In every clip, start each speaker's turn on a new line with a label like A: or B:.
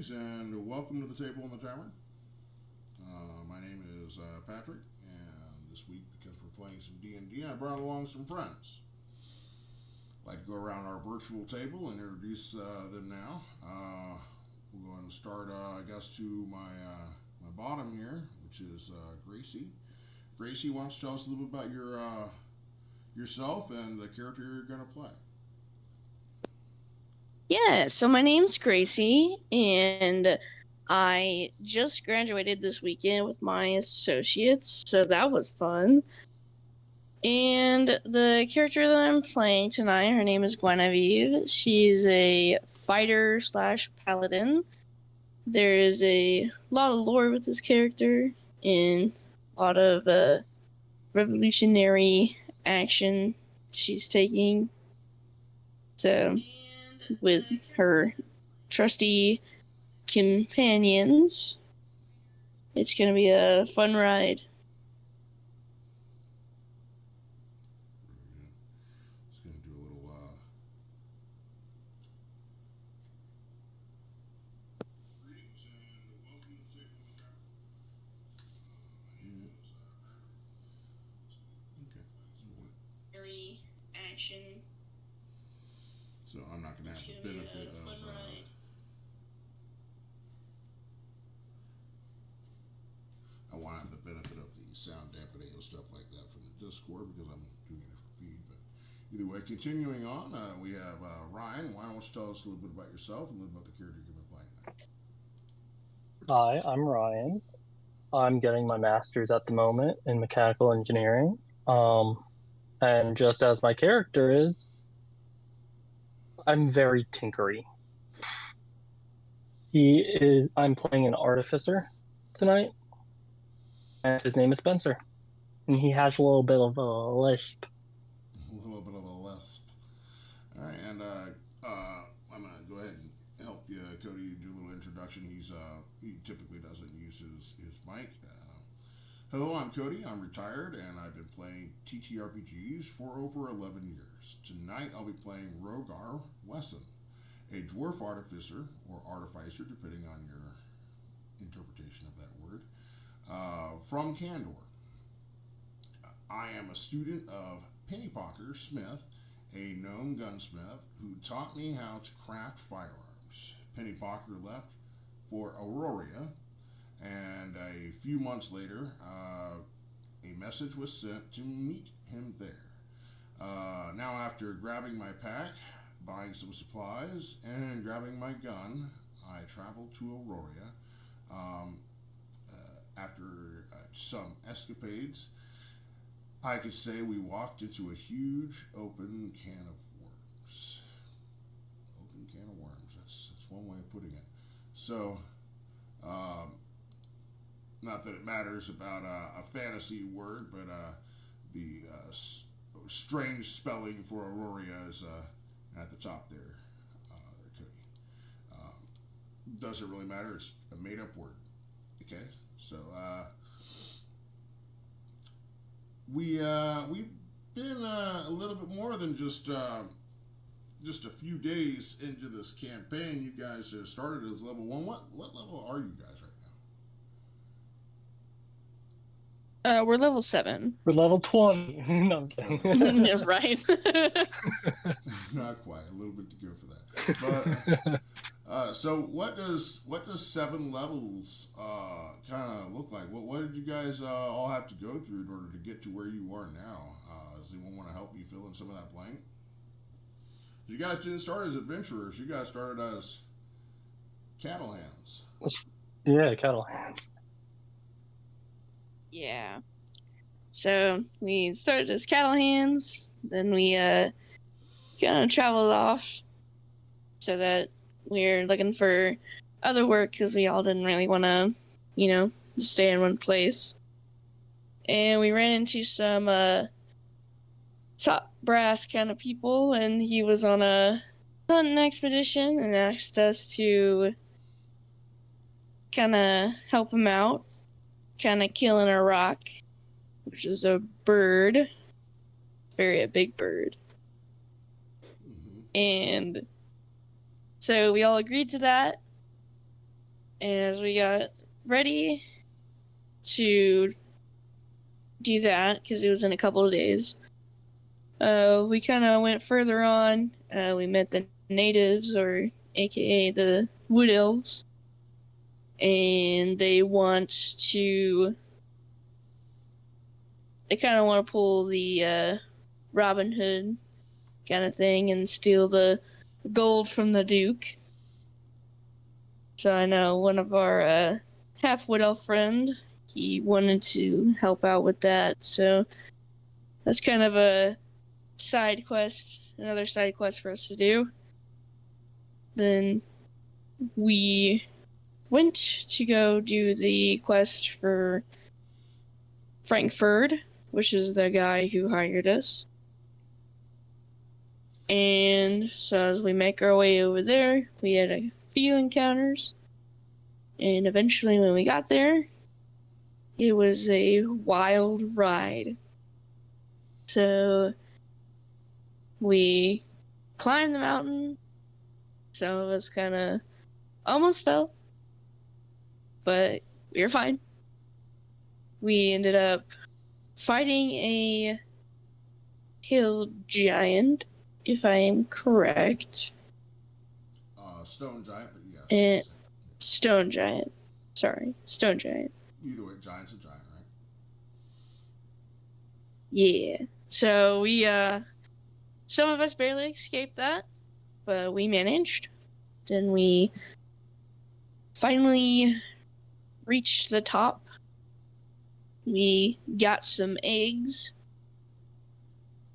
A: Greetings and welcome to the table in the tavern. My name is Patrick, and this week, because we're playing some D&D, I brought along some friends. I'd like to go around our virtual table and introduce them now. We'll go ahead and start, I guess, to my bottom here, which is Gracie. Gracie, why don't you tell us a little bit about yourself and the character you're going to play?
B: Yeah, so my name's Gracie, and I just graduated this weekend with my associates, so that was fun. And the character that I'm playing tonight, her name is Guinevere. She's a fighter slash paladin. There is a lot of lore with this character, and a lot of revolutionary action she's taking. So, with her trusty companions, it's gonna be a fun ride.
A: Just going to do a little greetings and welcome to the table in the tavern. Okay.
B: Very action.
A: So I'm not going to have the benefit of. I want to have the benefit of the sound dampening and stuff like that from the Discord because I'm doing it for feed. But either way, continuing on, we have Ryan. Why don't you tell us a little bit about yourself and a little bit about the character you've been playing tonight?
C: Hi, I'm Ryan. I'm getting my master's at the moment in mechanical engineering. And just as my character is, I'm very tinkery. I'm playing an artificer tonight, and his name is Spencer. And he has a little bit of a lisp.
A: A little bit of a lisp. All right, and I'm going to go ahead and help you, Cody, do a little introduction. He typically doesn't use his mic. Hello, I'm Cody. I'm retired, and I've been playing TTRPGs for over 11 years. Tonight, I'll be playing Rogar Wesson, a dwarf artificer, or artificer, depending on your interpretation of that word, from Kandor. I am a student of Pennypocker Smith, a gnome gunsmith who taught me how to craft firearms. Pennypocker left for Auroria, and a few months later, a message was sent to meet him there. Now, after grabbing my pack, buying some supplies, and grabbing my gun, I traveled to Auroria. After some escapades, I could say we walked into a huge open can of worms. Open can of worms. That's one way of putting it. So, not that it matters about a fantasy word, but the strange spelling for Auroria is at the top there, Cody. Doesn't really matter. It's a made-up word. Okay, so we've been a little bit more than just a few days into this campaign. You guys have started as level 1. What level are you guys right
B: now? We're level 7.
C: We're level 20. No, I'm kidding.
B: Right.
A: Not quite. A little bit to go for that. But so what does 7 levels kind of look like? What did you guys all have to go through in order to get to where you are now? Does anyone want to help me fill in some of that blank? You guys didn't start as adventurers. You guys started as cattle hands.
C: Yeah, cattle hands.
B: Yeah. So we started as cattle hands, then we kind of traveled off so that we're looking for other work because we all didn't really want to, just stay in one place. And we ran into some top brass kind of people, and he was on a hunting expedition and asked us to kind of help him out, kind of killing a rock, which is a bird, a big bird. Mm-hmm. And so we all agreed to that, And as we got ready to do that, because it was in a couple of days, we kind of went further on. We met the natives, or aka the wood elves, and they kind of want to pull the Robin Hood kind of thing and steal the gold from the Duke. So I know one of our half wood elf friend, he wanted to help out with that. So that's kind of a side quest, another side quest for us to do. Then we went to go do the quest for Frankfurt, which is the guy who hired us. And so as we make our way over there, we had a few encounters. And eventually when we got there, it was a wild ride. So we climbed the mountain. Some of us kind of almost fell, but we were fine. We ended up fighting a hill giant, if I am correct.
A: Stone giant, but yeah.
B: Stone giant. Sorry, stone giant.
A: Either way, giant's a giant, right?
B: Yeah. So we, some of us barely escaped that, but we managed. Then we finally reached the top. We got some eggs,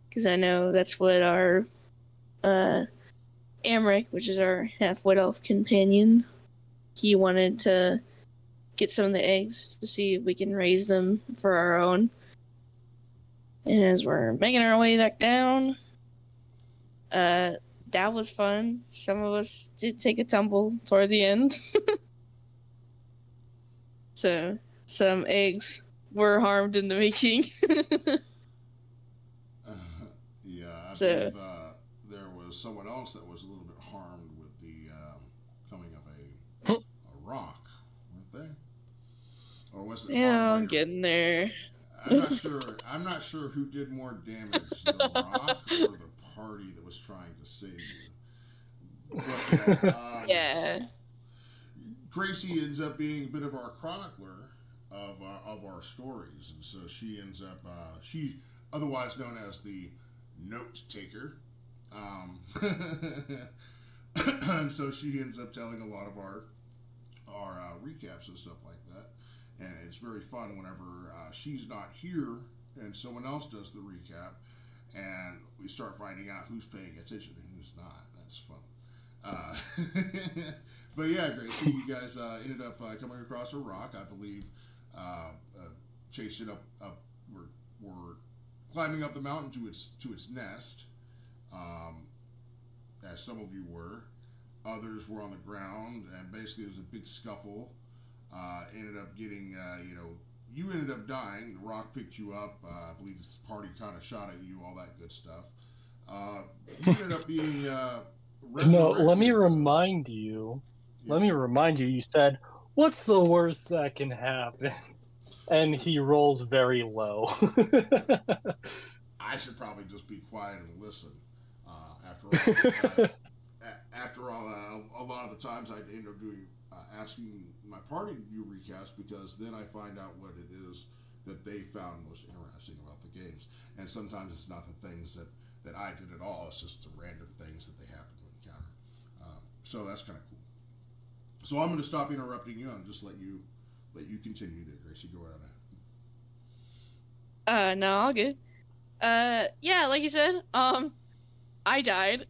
B: because I know that's what our Amric, which is our half-wood elf companion, he wanted to get some of the eggs to see if we can raise them for our own. And as we're making our way back down, that was fun. Some of us did take a tumble toward the end. So some eggs were harmed in the making.
A: I believe there was someone else that was a little bit harmed with the coming of a rock, weren't they? Or was it?
B: Yeah, I'm getting there.
A: I'm not sure who did more damage, the rock or the party that was trying to save you. But,
B: yeah.
A: Gracie ends up being a bit of our chronicler of our stories, and so she ends up she's otherwise known as the note taker, and so she ends up telling a lot of our recaps and stuff like that, and it's very fun whenever she's not here and someone else does the recap, and we start finding out who's paying attention and who's not. That's fun. But yeah, Gracie, you guys ended up coming across a rock, I believe, chased it up. We're climbing up the mountain to its nest, as some of you were. Others were on the ground, and basically it was a big scuffle. Ended up getting, you ended up dying. The rock picked you up. I believe this party kind of shot at you, all that good stuff. You ended up being resurrected.
C: No, let me remind you.
A: Yeah.
C: Let me remind you. You said, "What's the worst that can happen?" And he rolls very low.
A: I should probably just be quiet and listen. After all, a lot of the times I end up doing asking my party to do recaps, because then I find out what it is that they found most interesting about the games. And sometimes it's not the things that I did at all. It's just the random things that they happen to encounter. So that's kind of cool. So I'm going to stop interrupting you and just let you continue there, Gracie. Go right ahead.
B: No, all good. Yeah, like you said, I died.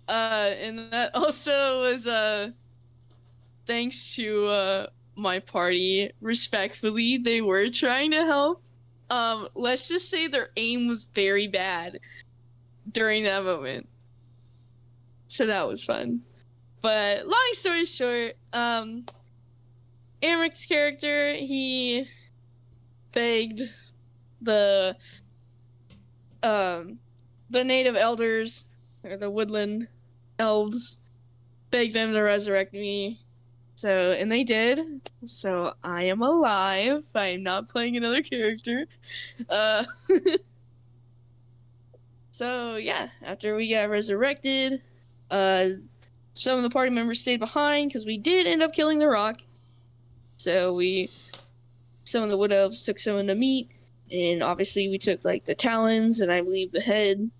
B: And that also was, thanks to, my party. Respectfully, they were trying to help. Let's just say their aim was very bad during that moment. So that was fun. But long story short, Amric's character, he begged the native elders, or the woodland elves, begged them to resurrect me So, and they did. So I am alive. I am not playing another character. Uh, so yeah, after we got resurrected, some of the party members stayed behind because we did end up killing the rock. So some of the wood elves took some of the meat, and obviously we took like the talons and I believe the head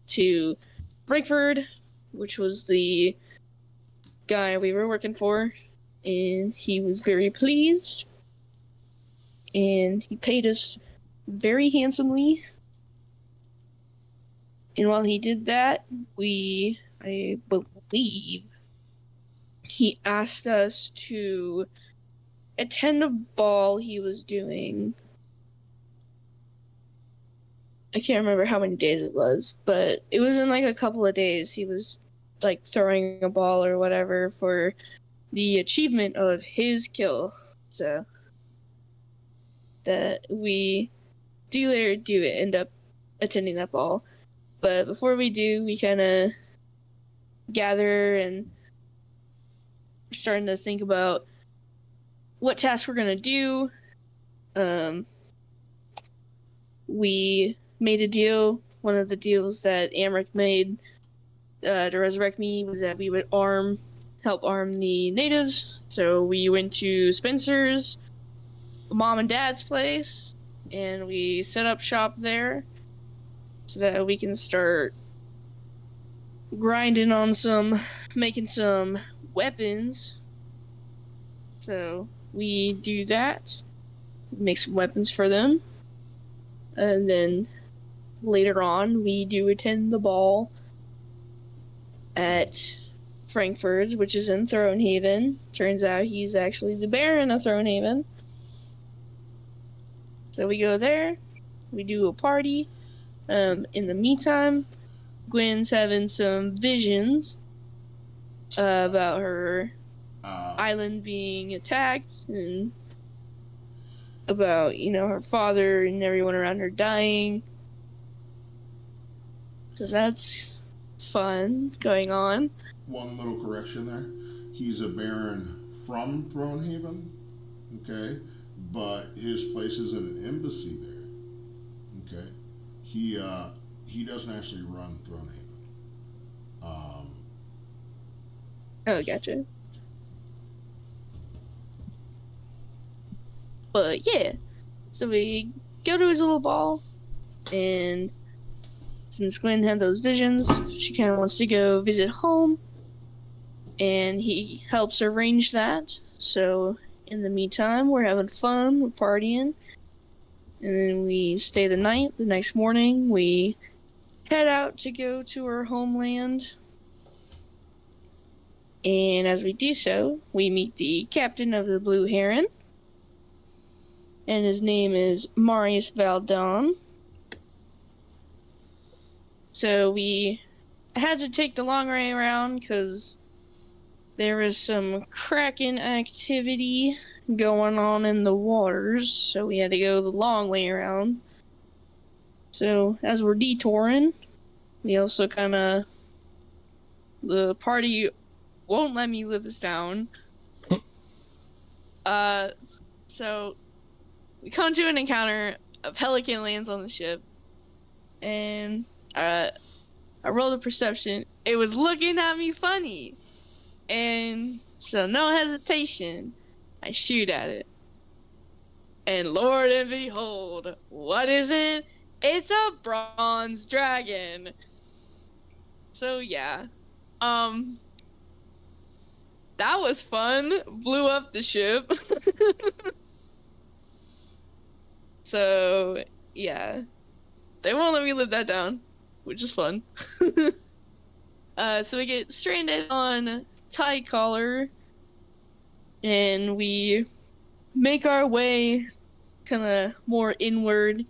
B: to Frankfurt, which was the guy we were working for, and he was very pleased, and he paid us very handsomely. And while he did that, I believe, he asked us to attend a ball he was doing. I can't remember how many days it was, but it was in like a couple of days. He was like throwing a ball or whatever for the achievement of his kill. So that we end up attending that ball. But before we do, we kind of gather and starting to think about what tasks we're going to do. We made a deal. One of the deals that Amric made to resurrect me was that we would help arm the natives. So we went to Spencer's mom and dad's place, and we set up shop there so that we can start grinding on making some weapons. So we do that, make some weapons for them, and then later on we do attend the ball at Frankfurt's, which is in Thronehaven. Turns out he's actually the Baron of Thronehaven. So we go there, we do a party. In the meantime, Gwen's having some visions about her island being attacked, and about, her father and everyone around her dying. So that's fun. It's going on.
A: One little correction there. He's a baron from Thronehaven, okay? But his place is in an embassy there, okay? He doesn't actually run Thronehaven.
B: Oh, gotcha. But yeah, so we go to his little ball, and since Gwen had those visions, she kind of wants to go visit home, and he helps arrange that. So in the meantime, we're having fun, we're partying, and then we stay the night. The next morning, we head out to go to our homeland, and as we do so, we meet the captain of the Blue Heron, and his name is Marius Valdon. So we had to take the long way around because there was some Kraken activity going on in the waters, so we had to go the long way around. So as we're detouring, we also the party won't let me live this down. So we come to an encounter, a pelican lands on the ship, and I rolled a perception. It was looking at me funny, and so no hesitation, I shoot at it. And Lord and behold, what is it? It's a bronze dragon. So yeah, that was fun. Blew up the ship. So yeah, they won't let me live that down, which is fun. So we get stranded on Tie Collar, and we make our way kind of more inward.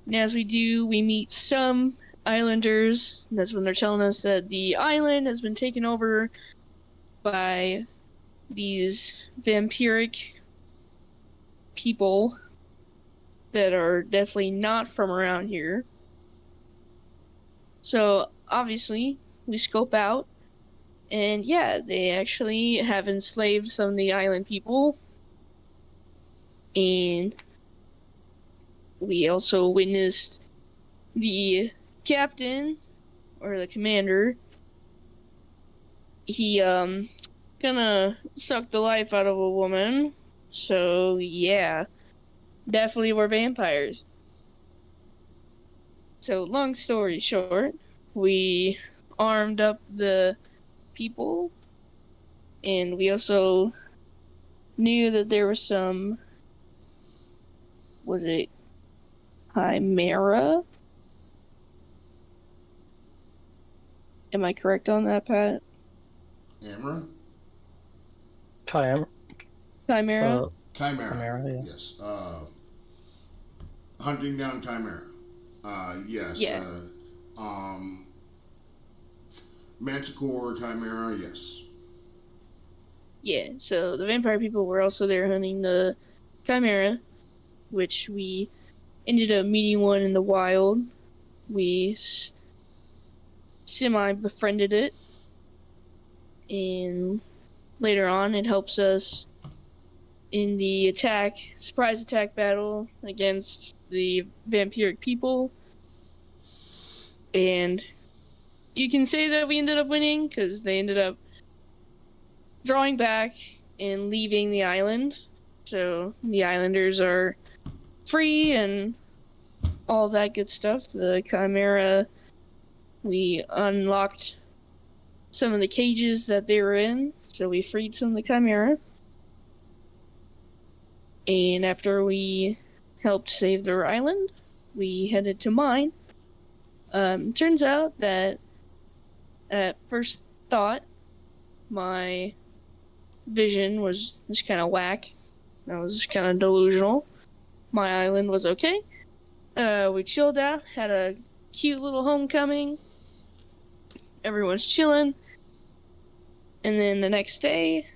B: And as we do, we meet some islanders. And that's when they're telling us that the island has been taken over by these vampiric people that are definitely not from around here. So obviously we scope out, And yeah, they actually have enslaved some of the island people. And we also witnessed the captain, or the commander, he gonna suck the life out of a woman. So yeah, definitely were vampires. So long story short, we armed up the people, and we also knew that there was some, was it Chimera? Am I correct on that, Pat?
A: Amra?
C: Chimera.
B: Chimera?
A: Chimera.
C: Chimera, yeah.
A: Yes. Hunting down Chimera. Yes.
B: Yeah.
A: Manticore, Chimera, yes.
B: Yeah, so the vampire people were also there hunting the Chimera, which we ended up meeting one in the wild. We semi-befriended it, and later on it helps us in the surprise attack battle against the vampiric people. And you can say that we ended up winning, because they ended up drawing back and leaving the island. So the islanders are free and all that good stuff. The Chimera, we unlocked some of the cages that they were in, so we freed some of the Chimera. And after we helped save their island, we headed to mine. Turns out that at first thought, my vision was just kind of whack. I was just kind of delusional. My island was okay. We chilled out, had a cute little homecoming. Everyone's chilling. And then the next day,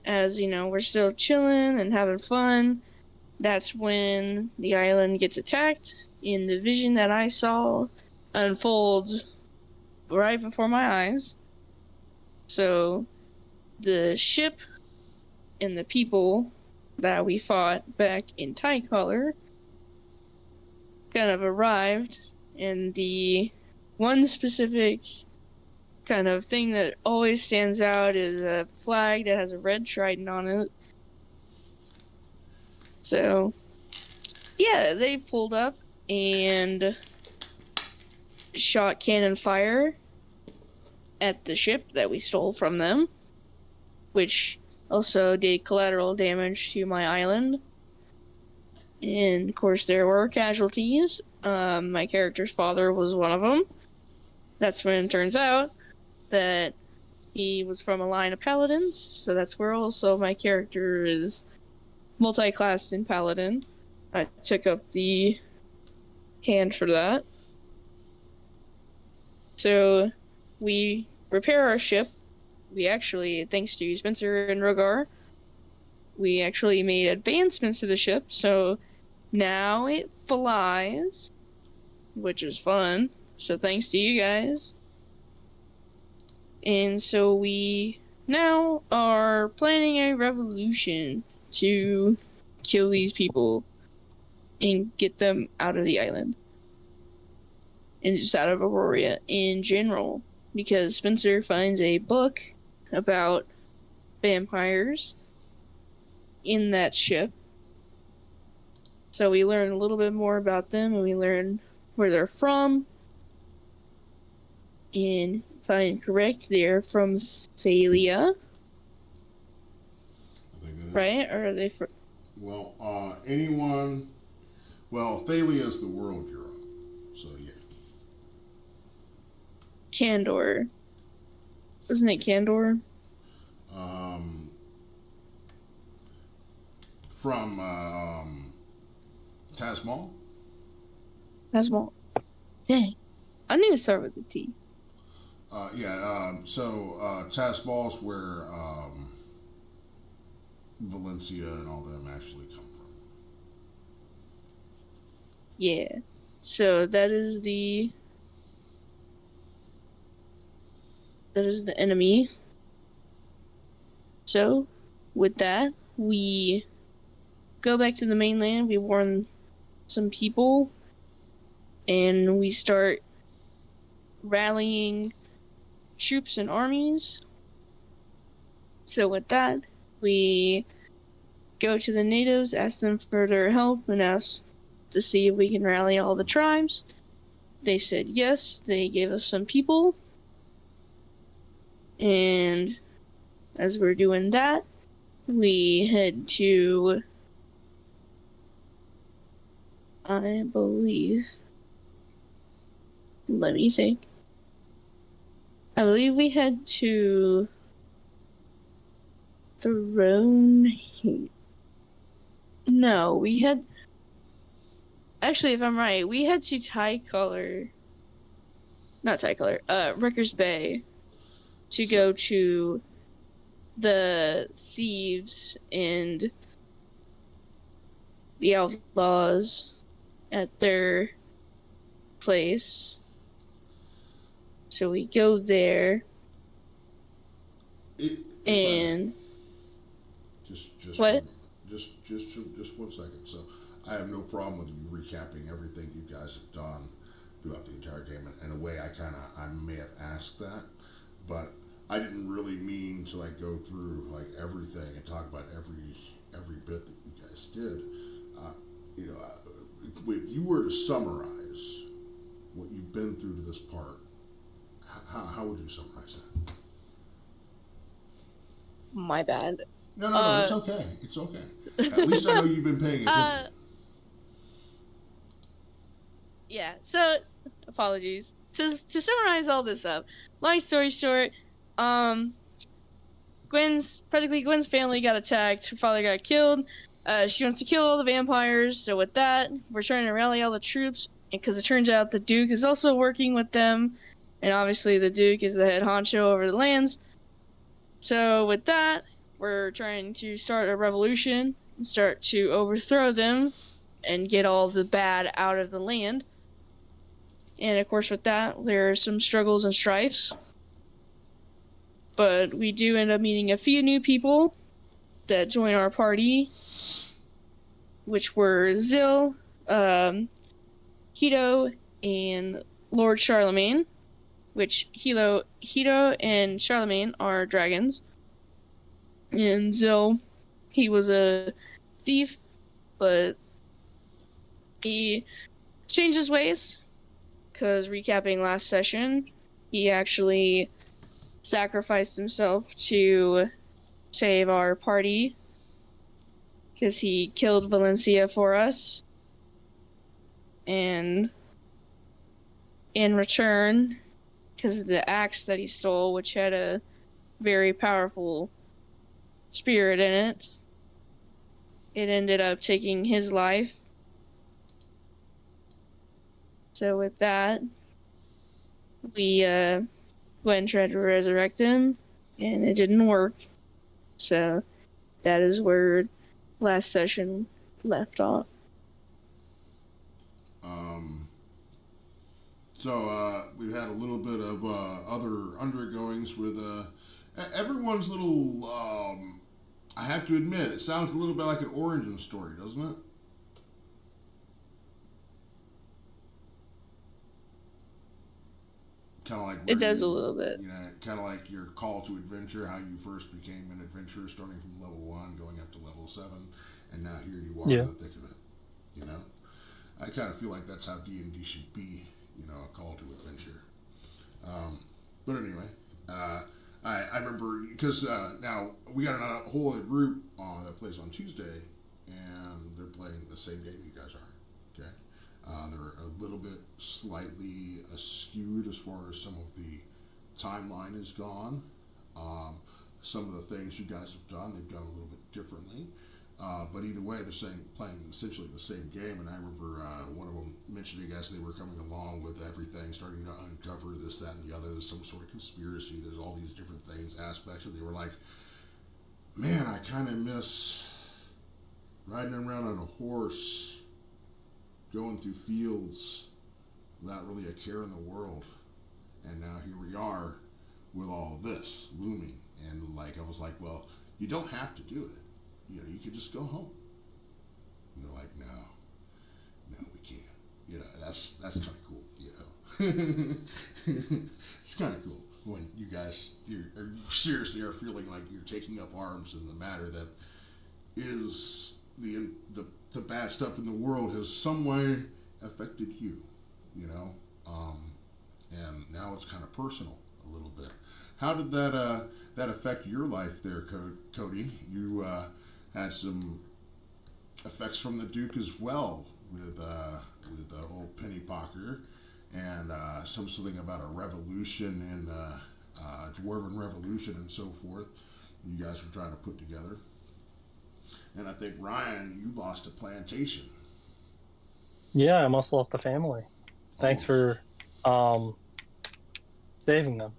B: as you know, we're still chilling and having fun, that's when the island gets attacked. In the vision that I saw unfolds right before my eyes. So the ship and the people that we fought back in Tycolor kind of arrived, and the one specific kind of thing that always stands out is a flag that has a red trident on it. So yeah, they pulled up and shot cannon fire at the ship that we stole from them, which also did collateral damage to my island. And of course there were casualties. My character's father was one of them. That's when it turns out that he was from a line of paladins, so that's where also my character is multi-classed in paladin. I took up the hand for that. So we repair our ship. We actually, thanks to Spencer and Rogar, we actually made advancements to the ship, so now it flies, which is fun. So thanks to you guys. And so we now are planning a revolution to kill these people and get them out of the island. And just out of Auroria in general. Because Spencer finds a book about vampires in that ship. So we learn a little bit more about them, and we learn where they're from. And if I'm correct, they're from Thalia. Right? Or are they from...
A: Well, anyone... Well, Thalia is the world you're on. So, yeah.
B: Candor. Isn't it Candor?
A: From Tasmal.
B: Tasmal. Dang. I need to start with the T.
A: So Tasmal's where Valencia and all them actually come from.
B: Yeah. So that is the enemy So, with that, we go back to the mainland. We warn some people, and we start rallying troops and armies. So, with that, we go to the natives, ask them for their help, and ask to see if we can rally all the tribes. They said yes. They gave us some people. And as we're doing that, we head to, I believe, let me think. I believe we head to Throne. No, we had. Actually, if I'm right, we head to Ricker's Bay to go to the thieves and the outlaws at their place. So we go there. And
A: just
B: what?
A: Just 1 second. So I have no problem with you recapping everything you guys have done throughout the entire game. In a way, I may have asked that, but I didn't really mean to like go through like everything and talk about every bit that you guys did. If you were to summarize what you've been through to this part, how would you summarize that?
B: My bad.
A: No, it's okay. It's okay. At least I know you've been paying attention.
B: Yeah, so, apologies. To summarize all this up, long story short, Gwen's family got attacked, her father got killed, she wants to kill all the vampires, so with that, we're trying to rally all the troops, because it turns out the Duke is also working with them, and obviously the Duke is the head honcho over the lands. So with that, we're trying to start a revolution, and start to overthrow them, and get all the bad out of the land. And of course with that, there are some struggles and strifes. But we do end up meeting a few new people that join our party, which were Zil, Hito, and Lord Charlemagne, which Hito and Charlemagne are dragons. And Zil, he was a thief, but he changed his ways, because recapping last session, he actually sacrificed himself to save our party, because he killed Valencia for us. And in return, because of the axe that he stole, which had a very powerful spirit in it, it ended up taking his life. So with that, we went and tried to resurrect him, and it didn't work. So that is where last session left off.
A: So we've had a little bit of other undergoings with everyone's little. I have to admit, it sounds a little bit like an origin story, doesn't it? Kind of like
B: it does a little bit.
A: Kind of like your call to adventure, how you first became an adventurer, starting from level 1, going up to level 7, and now here you are in the thick of it. I kind of feel like that's how D&D should be. A call to adventure. But anyway, I remember because now we got a whole other group that plays on Tuesday, and they're playing the same game you guys are. Okay. They're a little bit slightly skewed as far as some of the timeline is gone. Some of the things you guys have done, they've done a little bit differently. But either way, they're playing essentially the same game. And I remember one of them mentioning as they were coming along with everything, starting to uncover this, that, and the other. There's some sort of conspiracy. There's all these different things, aspects. And they were like, man, I kind of miss riding around on a horse, going through fields without really a care in the world. And now here we are with all this looming. And I was like, well, You don't have to do it. You know, you could just go home. And they're like, no, we can't. You know, that's kind of cool. You know, it's kind of cool when you guys you seriously are feeling like you're taking up arms in the matter that is the bad stuff in the world has some way affected you. You know, and now it's kind of personal a little bit. How did that affect your life there, Cody? You had some effects from the Duke as well with the old penny pocker and something about a revolution and dwarven revolution and so forth. You guys were trying to put together, and I think Ryan, you lost a plantation.
C: Yeah, I almost lost a family. Thanks for saving them.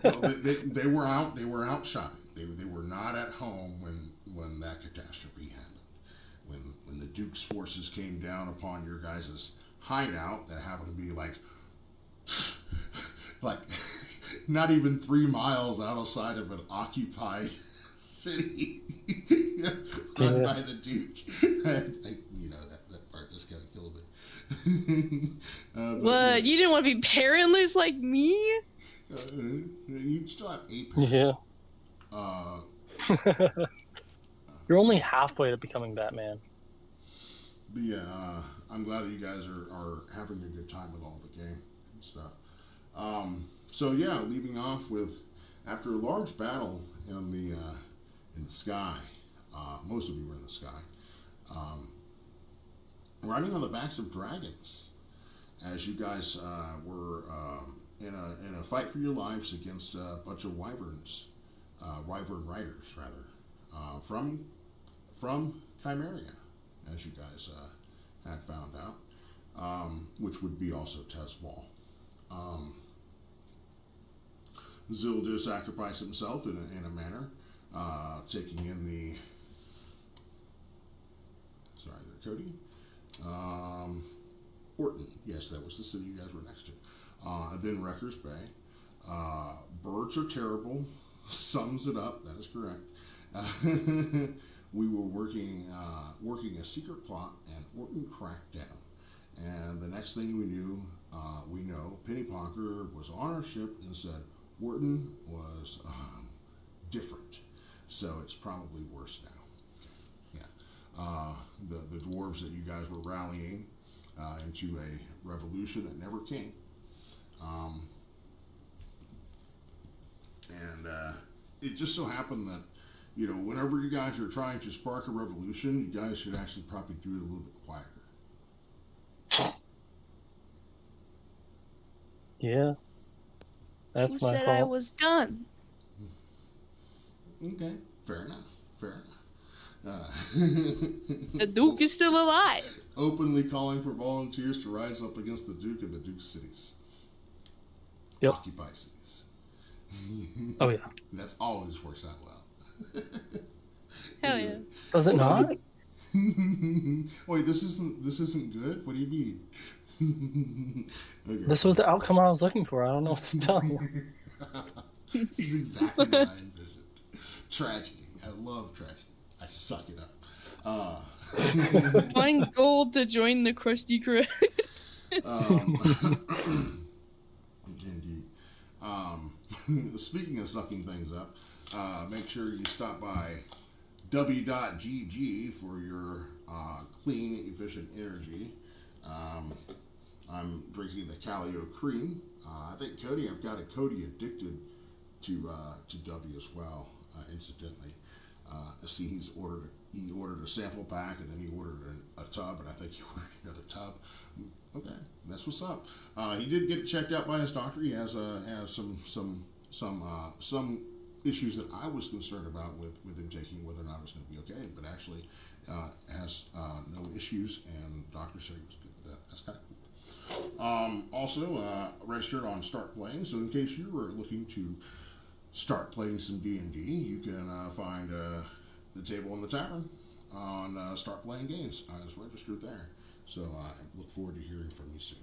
A: Well, they were out. They were out shopping. They were not at home when that catastrophe happened. When the Duke's forces came down upon your guys' hideout, that happened to be like not even 3 miles outside of an occupied city run by the Duke. You know, that part just kind of killed me.
B: What? Yeah. You didn't want to be parentless like me?
A: You'd still have 8 parents.
C: Yeah. You're only halfway to becoming Batman.
A: But yeah, I'm glad that you guys are having a good time with all the game and stuff. So yeah, leaving off with, after a large battle in the sky, most of you were in the sky, riding on the backs of dragons, as you guys were in a fight for your lives against a bunch of wyvern riders rather, from Chimeria, as you guys had found out, which would be also Tezbal. Zil did sacrifice himself in a manner, taking in the... Sorry there, Cody. Orton, yes, that was the city you guys were next to. Then Wrecker's Bay. Birds are terrible, sums it up, that is correct. We were working a secret plot, and Orton cracked down. And the next thing we know, Penny Pocker was on our ship and said Orton was different. So it's probably worse now. Okay. Yeah. The dwarves that you guys were rallying into a revolution that never came. And it just so happened that, you know, whenever you guys are trying to spark a revolution, you guys should actually probably do it a little bit quieter.
C: Yeah. That's
B: Who
C: my
B: said
C: fault.
B: I was done?
A: Okay, fair enough.
B: The Duke is still alive.
A: Openly calling for volunteers to rise up against the Duke and the Duke's cities.
C: Yep.
A: Occupy cities.
C: Oh yeah.
A: That's always works out well.
B: Hell yeah.
C: Does it not?
A: Wait, this isn't good? What do you mean? Okay.
C: This was the outcome I was looking for. I don't know what to tell you.
A: This is exactly what I envisioned. Tragedy. I love tragedy. I suck it up.
B: 1 gold to join the Krusty Krab.
A: Indeed. Speaking of sucking things up, make sure you stop by w.gg for your clean, efficient energy. I'm drinking the Calio Cream. I think Cody, I've got a Cody addicted to W as well, incidentally. See, he ordered a sample pack, and then he ordered a tub, and I think he ordered another tub. Okay, that's what's up. He did get it checked out by his doctor. He has some issues that I was concerned about with him taking, whether or not it was going to be okay, but actually has no issues, and the doctor said he was good with that. That's kind of cool. Also, registered on Start Playing, so in case you were looking to start playing some D&D, you can find the table in the tavern on Start Playing Games. I was registered there, so I look forward to hearing from you soon.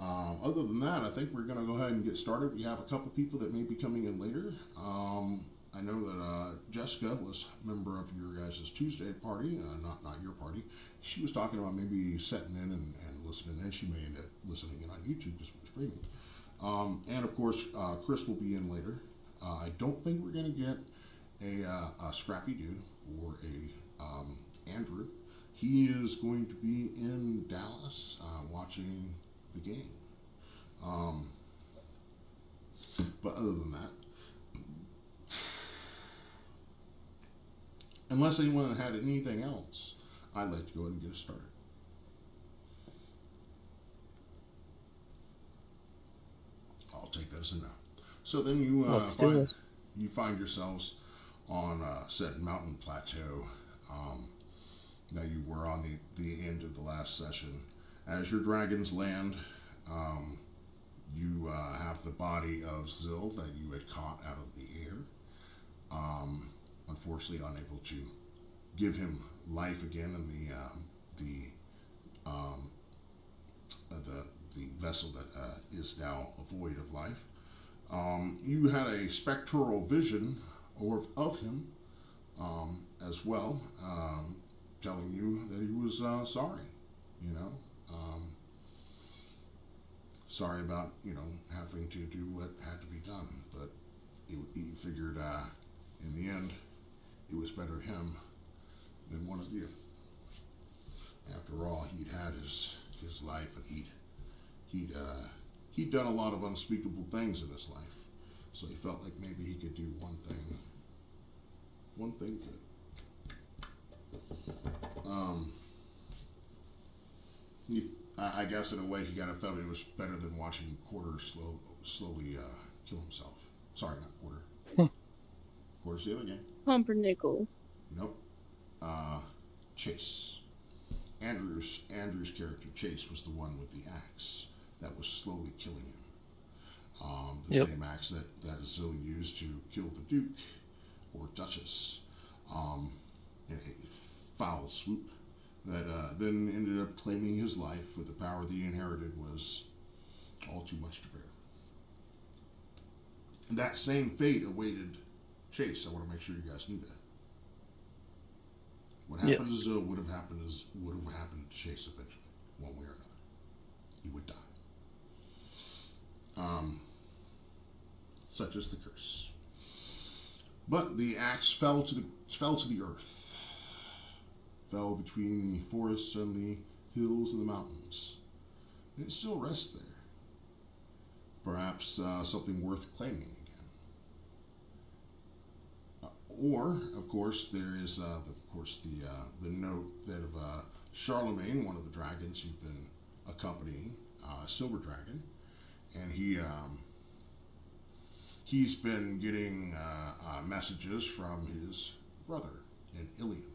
A: Other than that, I think we're going to go ahead and get started. We have a couple people that may be coming in later. I know that Jessica was a member of your guys' Tuesday party, not your party. She was talking about maybe setting in and listening in. She may end up listening in on YouTube because we're streaming. And of course, Chris will be in later. I don't think we're going to get a Scrappy Dude or a Andrew. He is going to be in Dallas watching the game. But other than that, unless anyone had anything else, I'd like to go ahead and get us started. I'll take that as a no. So then you find yourselves on said mountain plateau that you were on the end of the last session. As your dragons land, you have the body of Zill that you had caught out of the air. Unfortunately, unable to give him life again in the vessel that is now void of life. You had a spectral vision of him as well, telling you that he was sorry. Sorry about having to do what had to be done, but he figured in the end it was better him than one of you. After all, he'd had his life, and he'd done a lot of unspeakable things in his life, so he felt like maybe he could do one thing good. I guess in a way he kind of felt it was better than watching Quarter slowly kill himself. Sorry, not Quarter. Quarter's the other game.
B: Pumpernickel.
A: Nope. Chase. Andrew's character, Chase, was the one with the axe that was slowly killing him. The same axe that Zill used to kill the Duke or Duchess in a foul swoop that then ended up claiming his life with the power that he inherited was all too much to bear. And that same fate awaited Chase. I want to make sure you guys knew that. What happened to Zill would have happened to Chase eventually, one way or another. He would die. Such is the curse. But the axe fell to the earth, fell between the forests and the hills and the mountains, and it still rests there. Perhaps something worth claiming again. Or, of course, there is the note that of Charlemagne, one of the dragons you've been accompanying, Silver Dragon, and he's been getting messages from his brother in Ilium,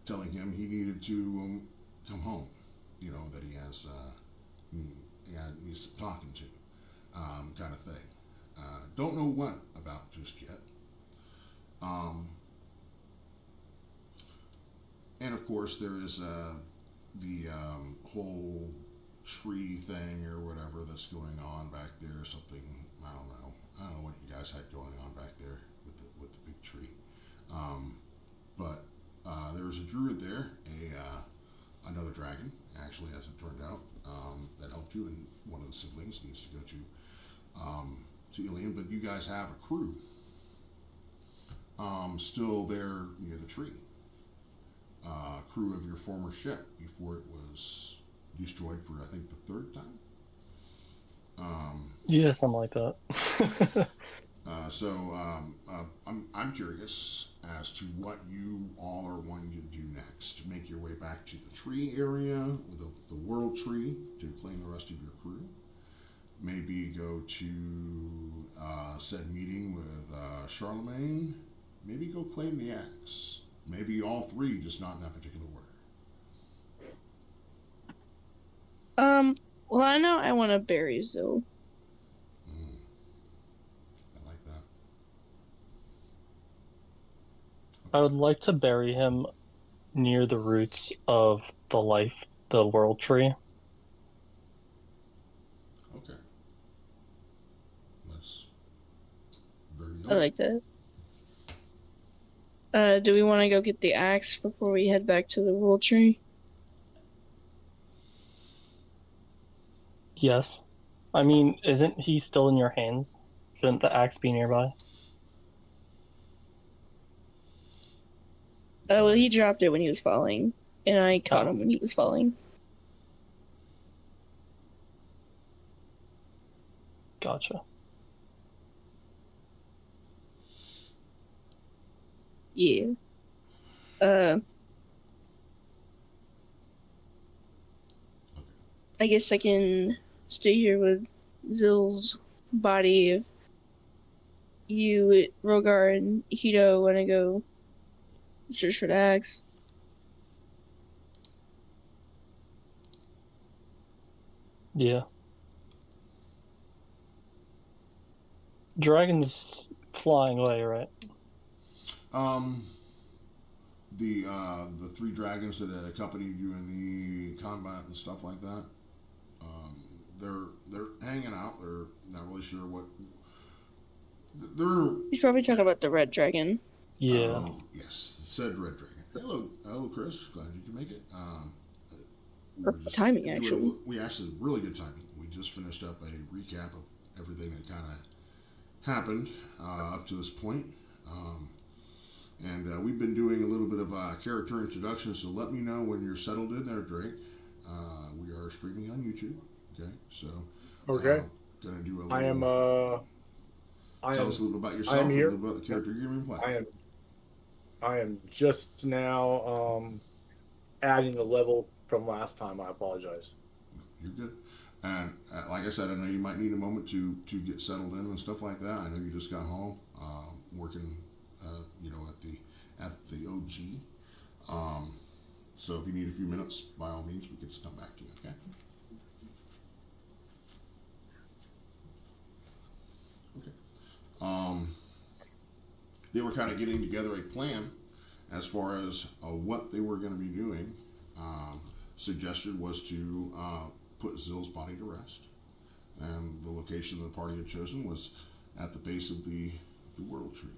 A: telling him he needed to come home. That he has needs talking to, kind of thing. Don't know what about just yet. And of course there is the whole tree thing or whatever that's going on back there. Something, I don't know what you guys had going on back there with the big tree. But there was a druid there, another dragon actually, as it turned out, that helped you, and one of the siblings needs to go to Ilium. But you guys have a crew still there near the tree. Crew of your former ship before it was destroyed for, I think, the third time.
C: Yeah, something like that.
A: I'm curious as to what you all are wanting to do next. Make your way back to the tree area, the world tree, to claim the rest of your crew. Maybe go to said meeting with Charlemagne. Maybe go claim the axe. Maybe all three, just not in that particular order.
B: Well, I know I want to bury Zill.
A: I like that.
C: I would like to bury him near the roots of the world tree.
A: Okay. That's very
B: I like that. Do we want to go get the axe before we head back to the world tree?
C: Yes. I mean, isn't he still in your hands? Shouldn't the axe be nearby?
B: Well, he dropped it when he was falling, and I caught
C: Oh.
B: him when he was falling.
C: Gotcha.
B: Yeah. I guess I can stay here with Zill's body if you, Rogar, and Hito want to go search for the axe.
C: Yeah. Dragon's flying away, right?
A: The three dragons that accompanied you in the combat and stuff like that, they're hanging out. They're not really sure what. They're.
B: He's probably talking about the red dragon.
C: Yeah.
A: Oh yes, said red dragon. Hello, Chris. Glad you can make it.
B: Perfect timing, actually.
A: We actually really good timing. We just finished up a recap of everything that kind of happened up to this point. And we've been doing a little bit of character introduction, so let me know when you're settled in there, Drake. We are streaming on YouTube, okay? So,
D: okay.
A: Gonna do a little.
D: Tell
A: us a little about yourself, a little about the character you're going to play.
D: I am just now adding a level from last time. I apologize.
A: You're good. And like I said, I know you might need a moment to get settled in and stuff like that. I know you just got home, working. At the OG. So if you need a few minutes, by all means, we can just come back to you. Okay. Okay. They were kind of getting together a plan as far as what they were going to be doing. Suggested was to put Zill's body to rest, and the location the party had chosen was at the base of the world tree.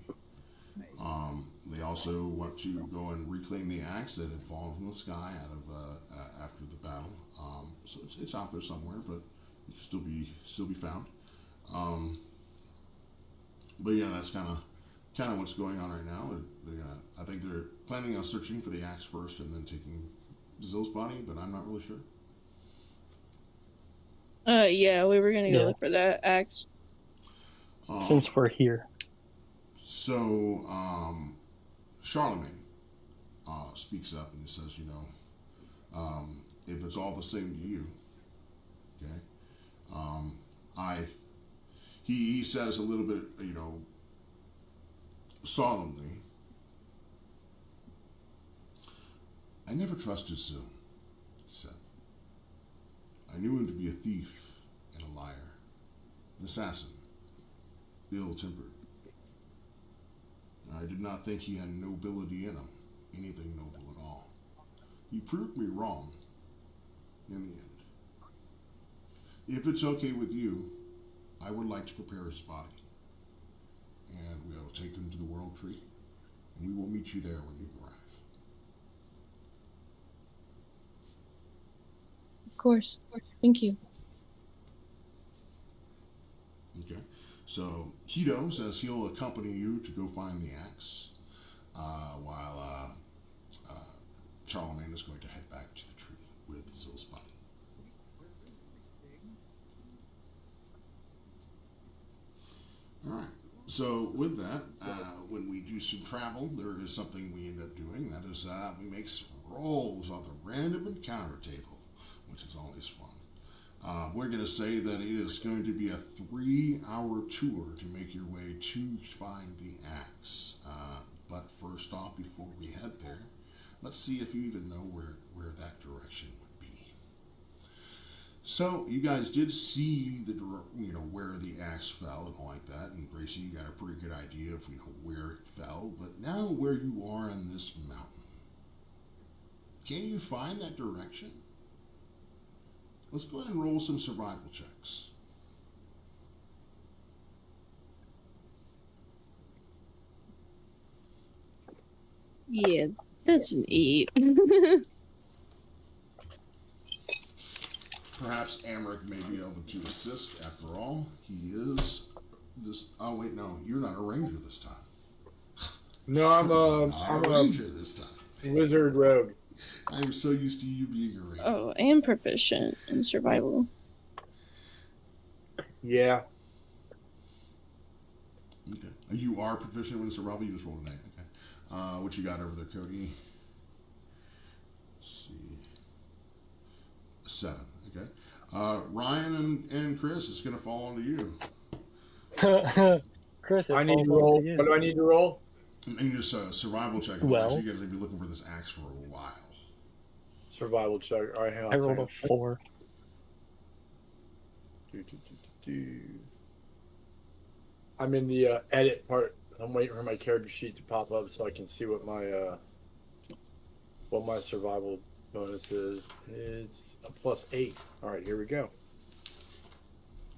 A: They also want to go and reclaim the axe that had fallen from the sky out of after the battle. So it's out there somewhere, but it can still be found. But yeah, that's kind of what's going on right now. I think they're planning on searching for the axe first and then taking Zill's body, but I'm not really sure.
B: Yeah, we were gonna go look for that axe.
C: Since we're here.
A: So, Charlemagne speaks up and says, if it's all the same to you, okay, he says a little bit, solemnly, I never trusted Zill, he said. I knew him to be a thief and a liar, an assassin, ill-tempered. I did not think he had nobility in him, anything noble at all. He proved me wrong in the end. If it's okay with you, I would like to prepare his body, and we will take him to the world tree, and we will meet you there when you arrive.
B: Of course. Thank you.
A: Okay. So Hito says he'll accompany you to go find the axe, while Charlemagne is going to head back to the tree with Zill's body. All right. So with that, when we do some travel, there is something we end up doing. That is, we make some rolls on the random encounter table, which is always fun. We're going to say that it is going to be a 3-hour tour to make your way to find the axe. But first off, before we head there, let's see if you even know where that direction would be. So you guys did see where the axe fell and all like that, and Gracie, you got a pretty good idea of where it fell. But now where you are in this mountain, can you find that direction? Let's go ahead and roll some survival checks.
B: Yeah, that's an 8.
A: Perhaps Amric may be able to assist. After all, he is this. Oh wait, no, you're not a ranger this time.
D: No, I'm
A: a ranger this time.
D: Wizard rogue.
A: I'm so used to you being a ranger.
B: Oh, I am proficient in survival.
D: Yeah.
A: Okay. You are proficient in survival. You just rolled an 8. Okay. What you got over there, Cody? Let's see. 7. Okay. Ryan and Chris, it's going to fall onto you.
C: Chris,
D: I need to roll. What do I need to roll?
A: And just a survival check.
C: Well,
A: you guys will be looking for this axe for a while.
D: Survival check. All right, hang on.
C: I rolled a 4.
D: I'm in the edit part. I'm waiting for my character sheet to pop up so I can see what my survival bonus is. It's a +8. All right, here we go.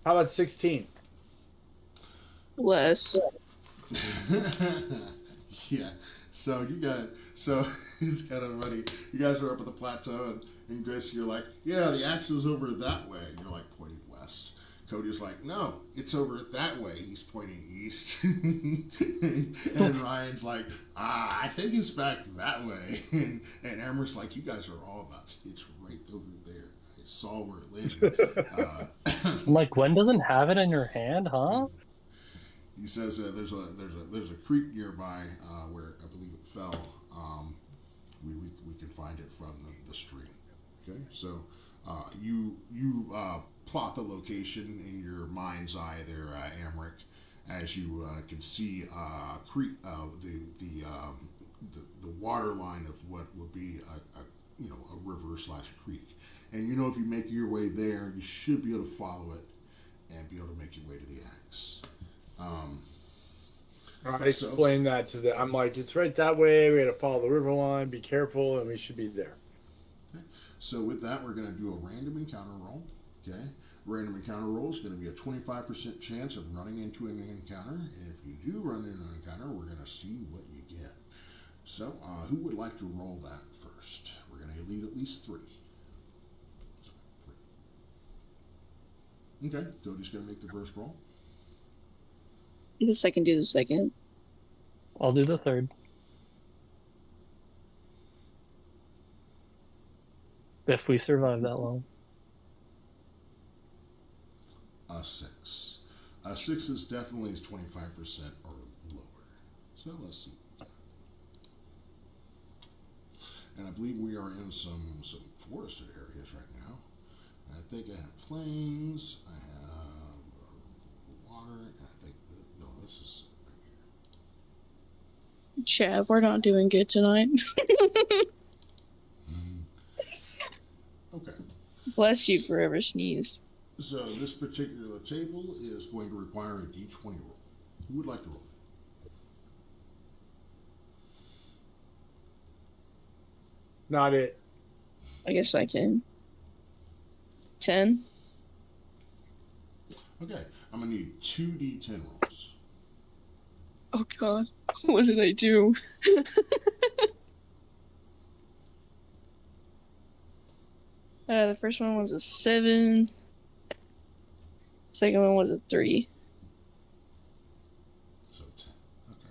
D: How about 16?
B: Less.
A: Yeah. So it's kind of funny. You guys are up at the plateau, and Grace, you're like, yeah, the axe is over that way. And you're like pointing west. Cody's like, no, it's over that way. He's pointing east. and Ryan's like, I think it's back that way. And Amber's like, you guys are all nuts. It's right over there. I saw where it landed.
C: I'm like, Gwen doesn't have it in her hand, huh?
A: He says there's a creek nearby where I believe it fell. We can find it from the stream. Okay, so you plot the location in your mind's eye there, Amric, as you can see creek the water line of what would be a river / creek, and if you make your way there, you should be able to follow it and be able to make your way to the axe.
D: I explained that to them. I'm like, it's right that way. We got to follow the river line. Be careful, and we should be there.
A: Okay. So with that, we're going to do a random encounter roll. Okay. Random encounter roll is going to be a 25% chance of running into an encounter. And if you do run into an encounter, we're going to see what you get. So who would like to roll that first? We're going to need at least 3. So, 3. Okay. Cody's going to make the first roll.
B: I guess I can do the second.
C: I'll do the third. If we survive that long.
A: A 6. A 6 is definitely 25% or lower. So let's see. And I believe we are in some forested areas right now. And I think I have plains. I have water. And I think no, this is right here.
B: Chad, we're not doing good tonight.
A: Okay.
B: Bless you forever sneeze.
A: So this particular table is going to require a d20 roll. Who would like to roll that?
D: Not it.
B: I guess I can. 10.
A: Okay, I'm going to need 2 d10 rolls.
B: Oh god, what did I do? The first one was a 7. Second one was a 3.
A: So 10. Okay.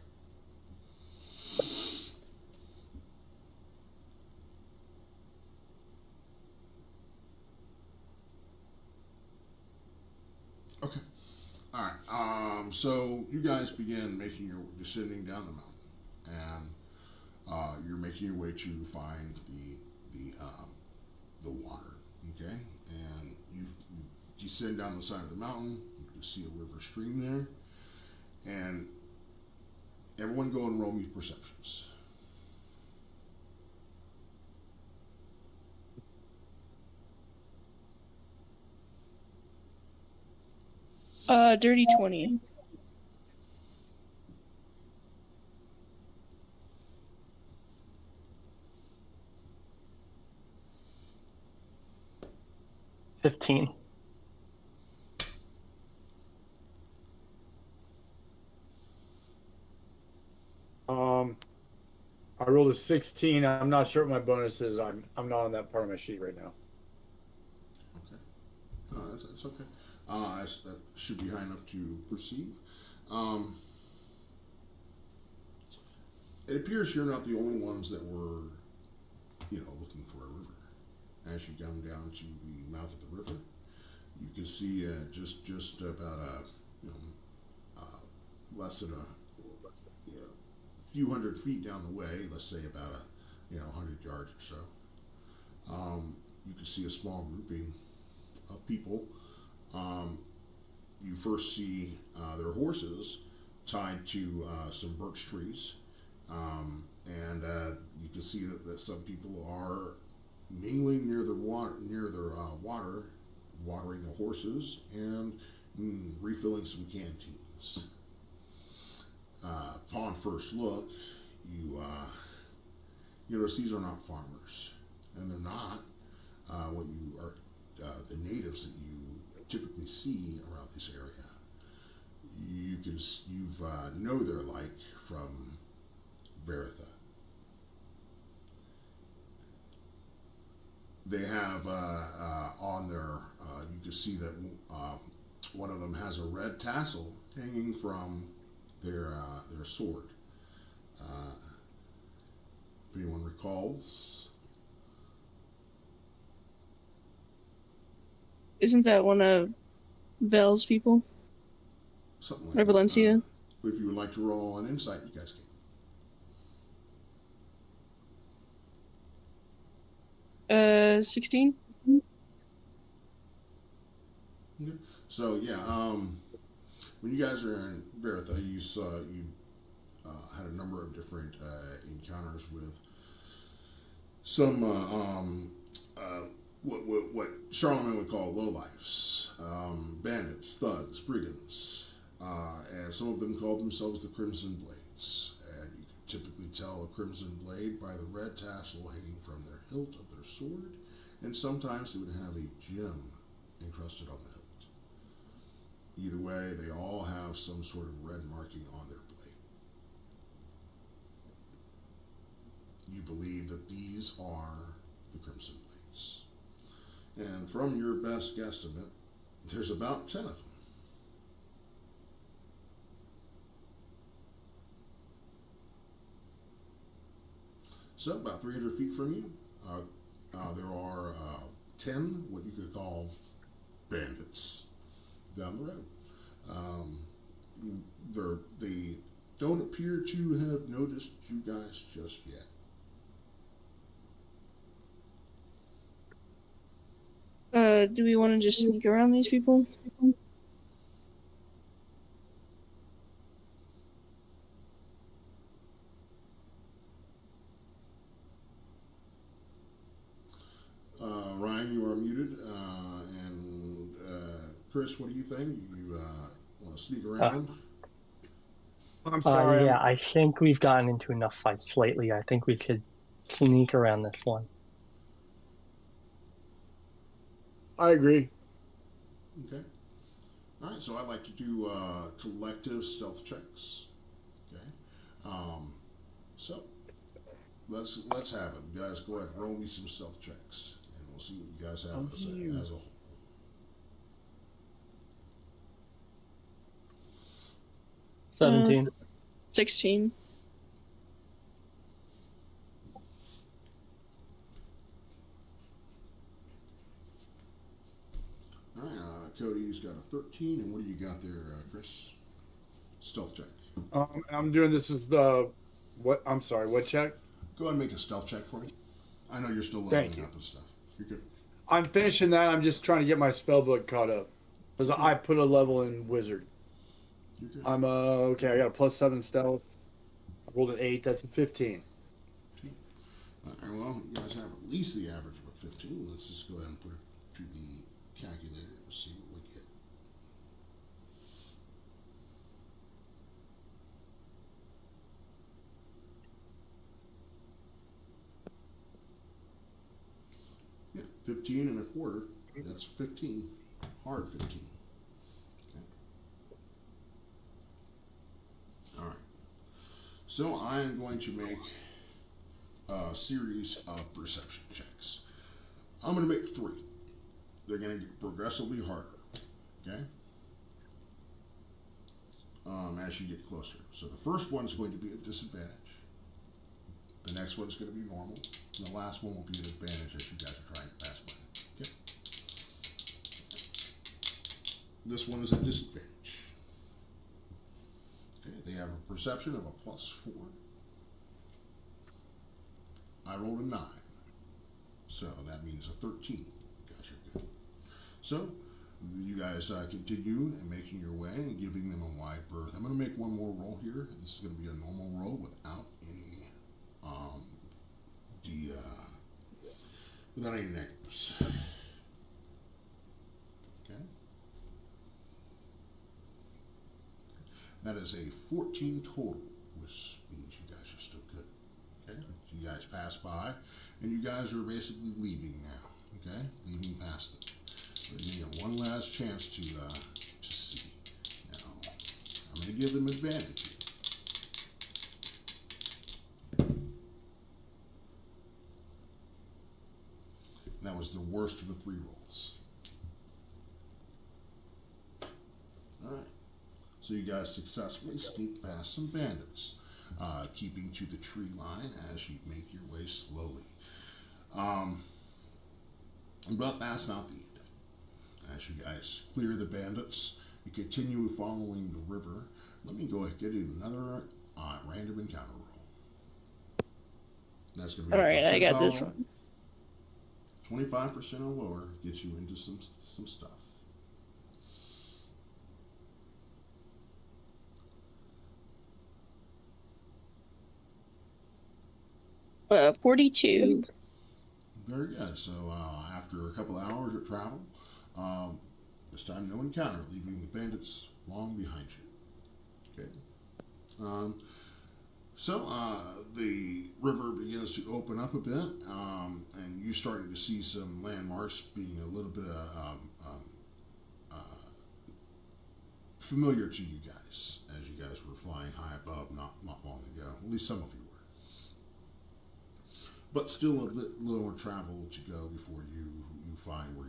A: Okay. All right. So you guys begin descending down the mountain, and you're making your way to find the water. Okay, and you descend down the side of the mountain. You can see a river stream there, and everyone go and roll me perceptions.
B: Dirty 20.
C: $15.
D: I rolled a 16. I'm not sure what my bonus is. I'm not on that part of my sheet right now.
A: Okay. That's okay. That should be high enough to perceive. It appears you're not the only ones that were, looking for a river. As you come down to the mouth of the river, you can see just about less than a few hundred feet down the way. Let's say about 100 yards or so. You can see a small grouping of people. You first see their horses tied to some birch trees. And you can see that some people are mingling near their water, watering the horses and refilling some canteens. Upon first look, you notice these are not farmers, and they're not what you are the natives that you typically see around this area. You know their like from Veritha. They have on their, you can see that one of them has a red tassel hanging from their sword. If anyone recalls.
B: Isn't that one of Vel's people?
A: Something like
B: or
A: that.
B: Valencia?
A: If you would like to roll an insight, you guys can.
B: 16?
A: Okay. So yeah, when you guys are in Veritha, you had a number of different encounters with some what Charlemagne would call lowlifes, bandits, thugs, brigands, and some of them called themselves the Crimson Blades. And you could typically tell a Crimson Blade by the red tassel hanging from their hilt of their sword, and sometimes they would have a gem encrusted on the hilt. Either way, they all have some sort of red marking on their blade. You believe that these are the Crimson Blades. And from your best guesstimate, there's about 10 of them. So, about 300 feet from you, there are 10 what you could call bandits down the road. They don't appear to have noticed you guys just yet.
B: Do we want to just sneak around these people?
A: Ryan, you are muted. And Chris, what do you think? You want to sneak around?
D: I'm sorry.
C: Yeah, I think we've gotten into enough fights lately. I think we could sneak around this one.
D: I agree.
A: Okay. All right. So I'd like to do collective stealth checks. Okay. So let's have it. You guys go ahead and roll me some stealth checks, and we'll see what you guys have as a whole.
C: Uh, 17.
B: 16.
A: All right, Cody's got a 13, and what do you got there, Chris? Stealth check.
D: I'm doing this as the what? I'm sorry. What check?
A: Go ahead and make a stealth check for me. I know you're still leveling up and stuff. You're good.
D: I'm finishing that. I'm just trying to get my spell book caught up because I put a level in wizard.
A: You're good.
D: I'm okay. I got a +7 stealth. I rolled an 8. That's a 15.
A: All right, well, you guys have at least the average of a 15. Let's just go ahead and put it to the calculator and see what we get. Yeah, 15 and a quarter. That's 15. Hard 15. Okay. All right. So I am going to make a series of perception checks. I'm going to make 3. They're going to get progressively harder. Okay? As you get closer. So the first one's going to be a disadvantage. The next one's going to be normal. And the last one will be an advantage as you guys are trying to pass by. Okay? This one is a disadvantage. Okay, they have a perception of a +4. I rolled a 9. So that means a 13. Guys are good. So you guys continue and making your way and giving them a wide berth. I'm going to make one more roll here. This is going to be a normal roll without any without any negatives. Okay. That is a 14 total, which means you guys are still good. Okay. So you guys pass by, and you guys are basically leaving now. Okay, leaving past them. You're going to get one last chance to see. Now, I'm going to give them advantage here. That was the worst of the 3 rolls. Alright. So you guys successfully sneak past some bandits, keeping to the tree line as you make your way slowly. But that's not the end. As you guys clear the bandits and continue following the river, let me go ahead and get you another random encounter roll. That's going to be
B: Alright, I got this one.
A: 25% or lower gets you into some stuff.
B: 42.
A: Very good. So after a couple of hours of travel, this time no encounter, leaving the bandits long behind you. Okay. So the river begins to open up a bit, and you're starting to see some landmarks being a little bit familiar to you guys, as you guys were flying high above not long ago. At least some of you were. But still a little more travel to go before you find where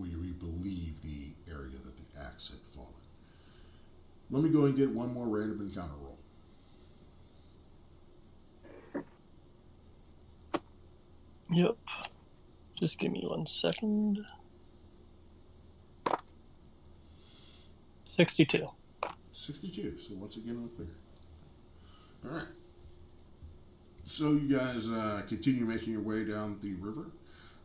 A: you believe the area that the axe had fallen. Let me go and get one more random encounter roll.
C: Yep. Just give me 1 second. 62.
A: 62. So once again, I'm clear. All right. So you guys continue making your way down the river.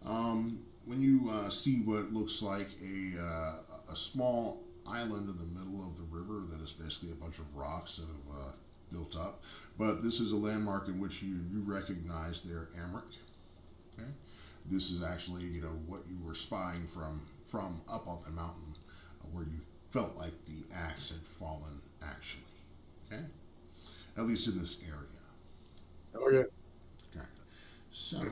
A: When you see what looks like a small island in the middle of the river that is basically a bunch of rocks that have built up, but this is a landmark in which you recognize their Amric. Okay, this is actually what you were spying from up on the mountain, where you felt like the axe had fallen actually. Okay, at least in this area.
D: Okay.
A: Okay. So,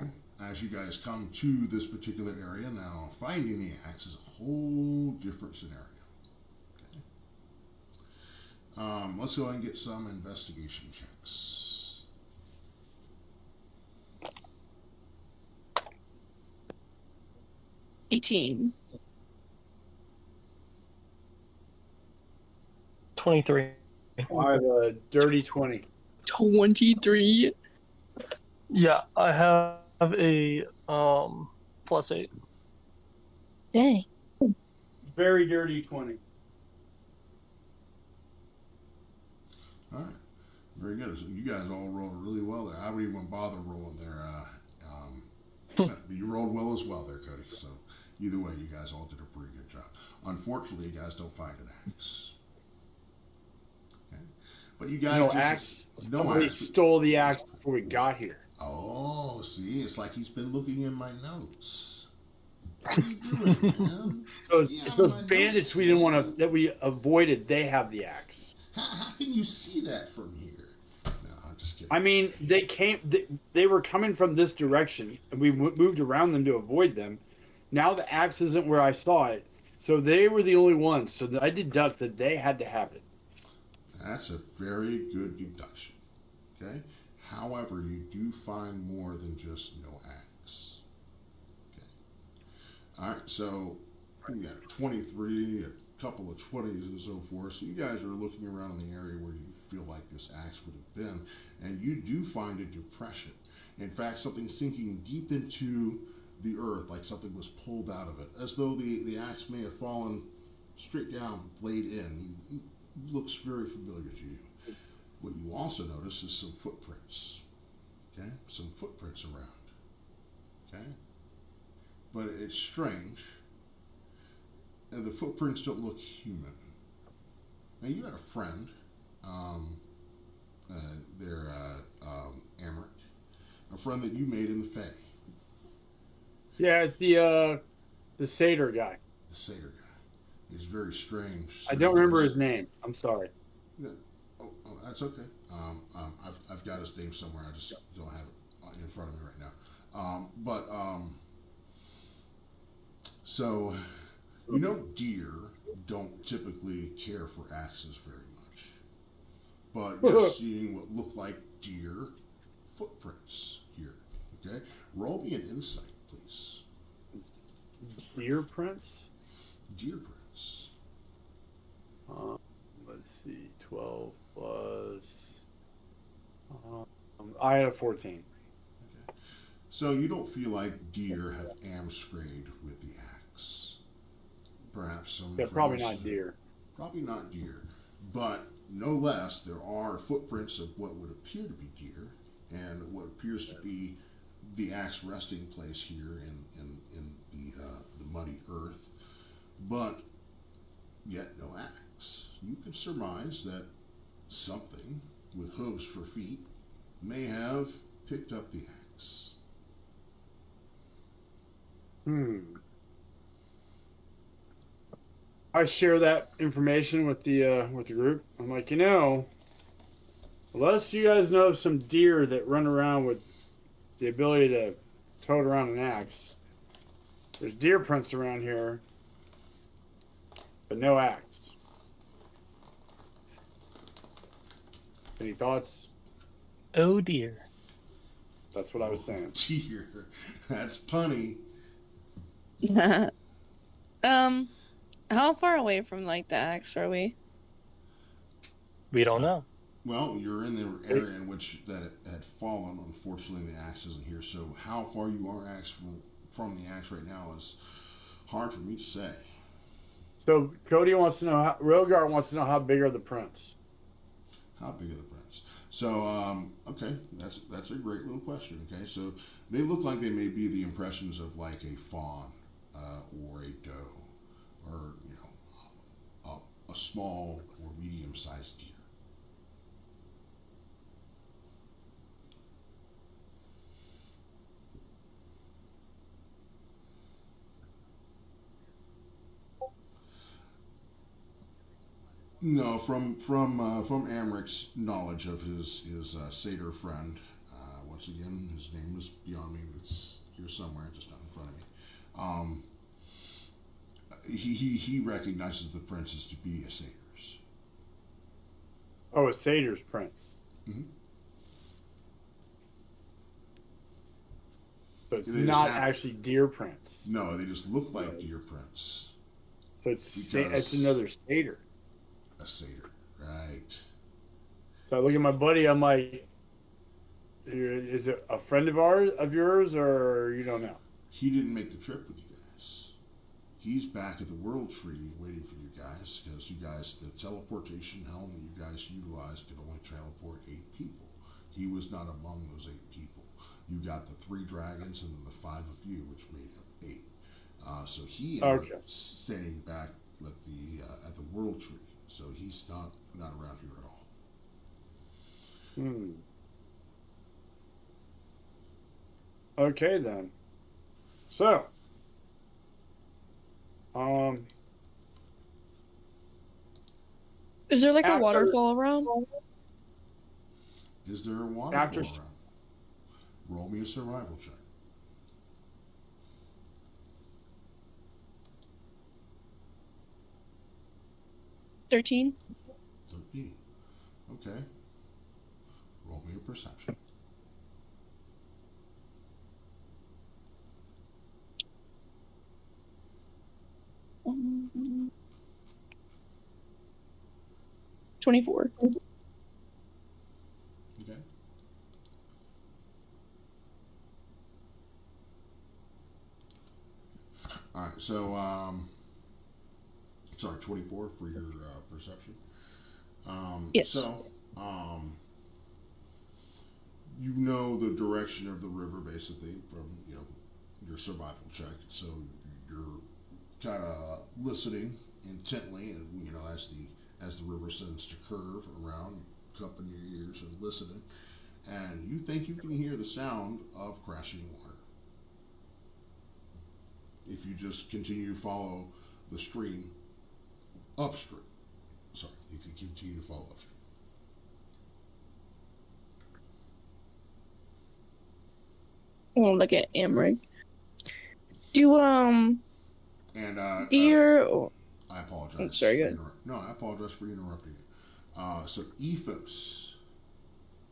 A: as you guys come to this particular area, now finding the axe is a whole different scenario. Okay. Let's go ahead and get some investigation checks.
B: $18.
C: 23.
D: I have a dirty 20.
B: 23.
C: Yeah, I have a +8.
B: Dang.
D: Very dirty 20.
A: All right. Very good. So you guys all rolled really well there. I wouldn't even bother rolling there. But you rolled well as well there, Cody. So either way, you guys all did a pretty good job. Unfortunately, you guys don't find an axe. Okay. But you guys
D: Somebody stole the axe before we got here.
A: Oh, see, it's like he's been looking in my notes. What are you doing, man?
D: Those bandits we didn't want to, that we avoided, they have the axe.
A: How can you see that from here? No, I'm just kidding.
D: I mean, they were coming from this direction, and we moved around them to avoid them. Now the axe isn't where I saw it, so they were the only ones. So I deduct that they had to have it.
A: That's a very good deduction. Okay. However, you do find more than just no axe. Okay. All right, so you got 23, a couple of 20s and so forth. So you guys are looking around in the area where you feel like this axe would have been, and you do find a depression. In fact, something sinking deep into the earth, like something was pulled out of it, as though the axe may have fallen straight down, blade in. It looks very familiar to you. What you also notice is some footprints. Okay, some footprints around. Okay, but it's strange, and the footprints don't look human. Now you had a friend, Amric, a friend that you made in the Fae.
D: Yeah, the satyr guy.
A: The satyr guy. He's very strange.
D: I don't remember his name. I'm sorry.
A: Yeah. Oh, that's okay. I've got his name somewhere. I just don't have it in front of me right now. So you know, deer don't typically care for axes very much, but you're seeing what look like deer footprints here. Okay, roll me an insight, please.
D: Deer prints.
A: Deer prints.
D: Let's see, 12 plus. I had a 14.
A: Okay. So you don't feel like deer have amscrayed with the axe. Perhaps some.
D: Yeah, probably not deer.
A: Probably not deer, but no less, there are footprints of what would appear to be deer, and what appears to be the axe resting place here in the muddy earth, but yet no axe. You could surmise that something with hooves for feet may have picked up the axe.
D: I share that information with the group. I'm like, unless you guys know of some deer that run around with the ability to tote around an axe, there's deer prints around here, but no axe. Any thoughts?
C: Oh dear.
D: That's what I was saying.
A: Deer. That's punny.
B: How far away from like the axe are we?
C: We don't know.
A: Well, you're in the area in which that it had fallen. Unfortunately, the axe isn't here. So how far you are from the axe right now is hard for me to say.
D: So Cody wants to know Rogar wants to know how big are the prints?
A: How big are the prints? So, okay, that's a great little question. Okay, so they look like they may be the impressions of like a fawn or a doe, or a small or medium-sized deer. No, from Amric's knowledge of his satyr friend. Once again, his name is beyond me. It's here somewhere, just not in front of me. He recognizes the prince as to be a satyr's.
D: Oh, a satyr's prints.
A: Mm-hmm.
D: So it's not actually deer prints.
A: No, they just look like deer prints.
D: So it's another satyr.
A: A satyr, right?
D: So I look at my buddy. I'm like, is it a friend of yours, or you don't know?
A: He didn't make the trip with you guys. He's back at the World Tree waiting for you guys, because you guys, the teleportation helm that you guys utilized could only teleport 8 people. He was not among those 8 people. You got the 3 dragons and then the 5 of you, which made up 8. So he ended up staying back with at the World Tree. So he's not around here at all.
D: Okay then. So,
B: is there like a waterfall around?
A: Is there a waterfall around? Roll me a survival check.
B: 13.
A: 13. Okay. Roll me a perception.
B: 24.
A: Okay. All right. So, sorry, 24 for your perception.
B: Yes.
A: So, you know the direction of the river basically from your survival check. So you're kind of listening intently, and as the river tends to curve around, cupping your ears and listening, and you think you can hear the sound of crashing water. If you just continue to follow the stream upstream. Sorry, if you continue to follow upstream.
B: Oh, look at Emmerich. Do
A: And
B: your
A: I apologize.
B: I'm sorry, go ahead.
A: No, I apologize for interrupting you. So ethos,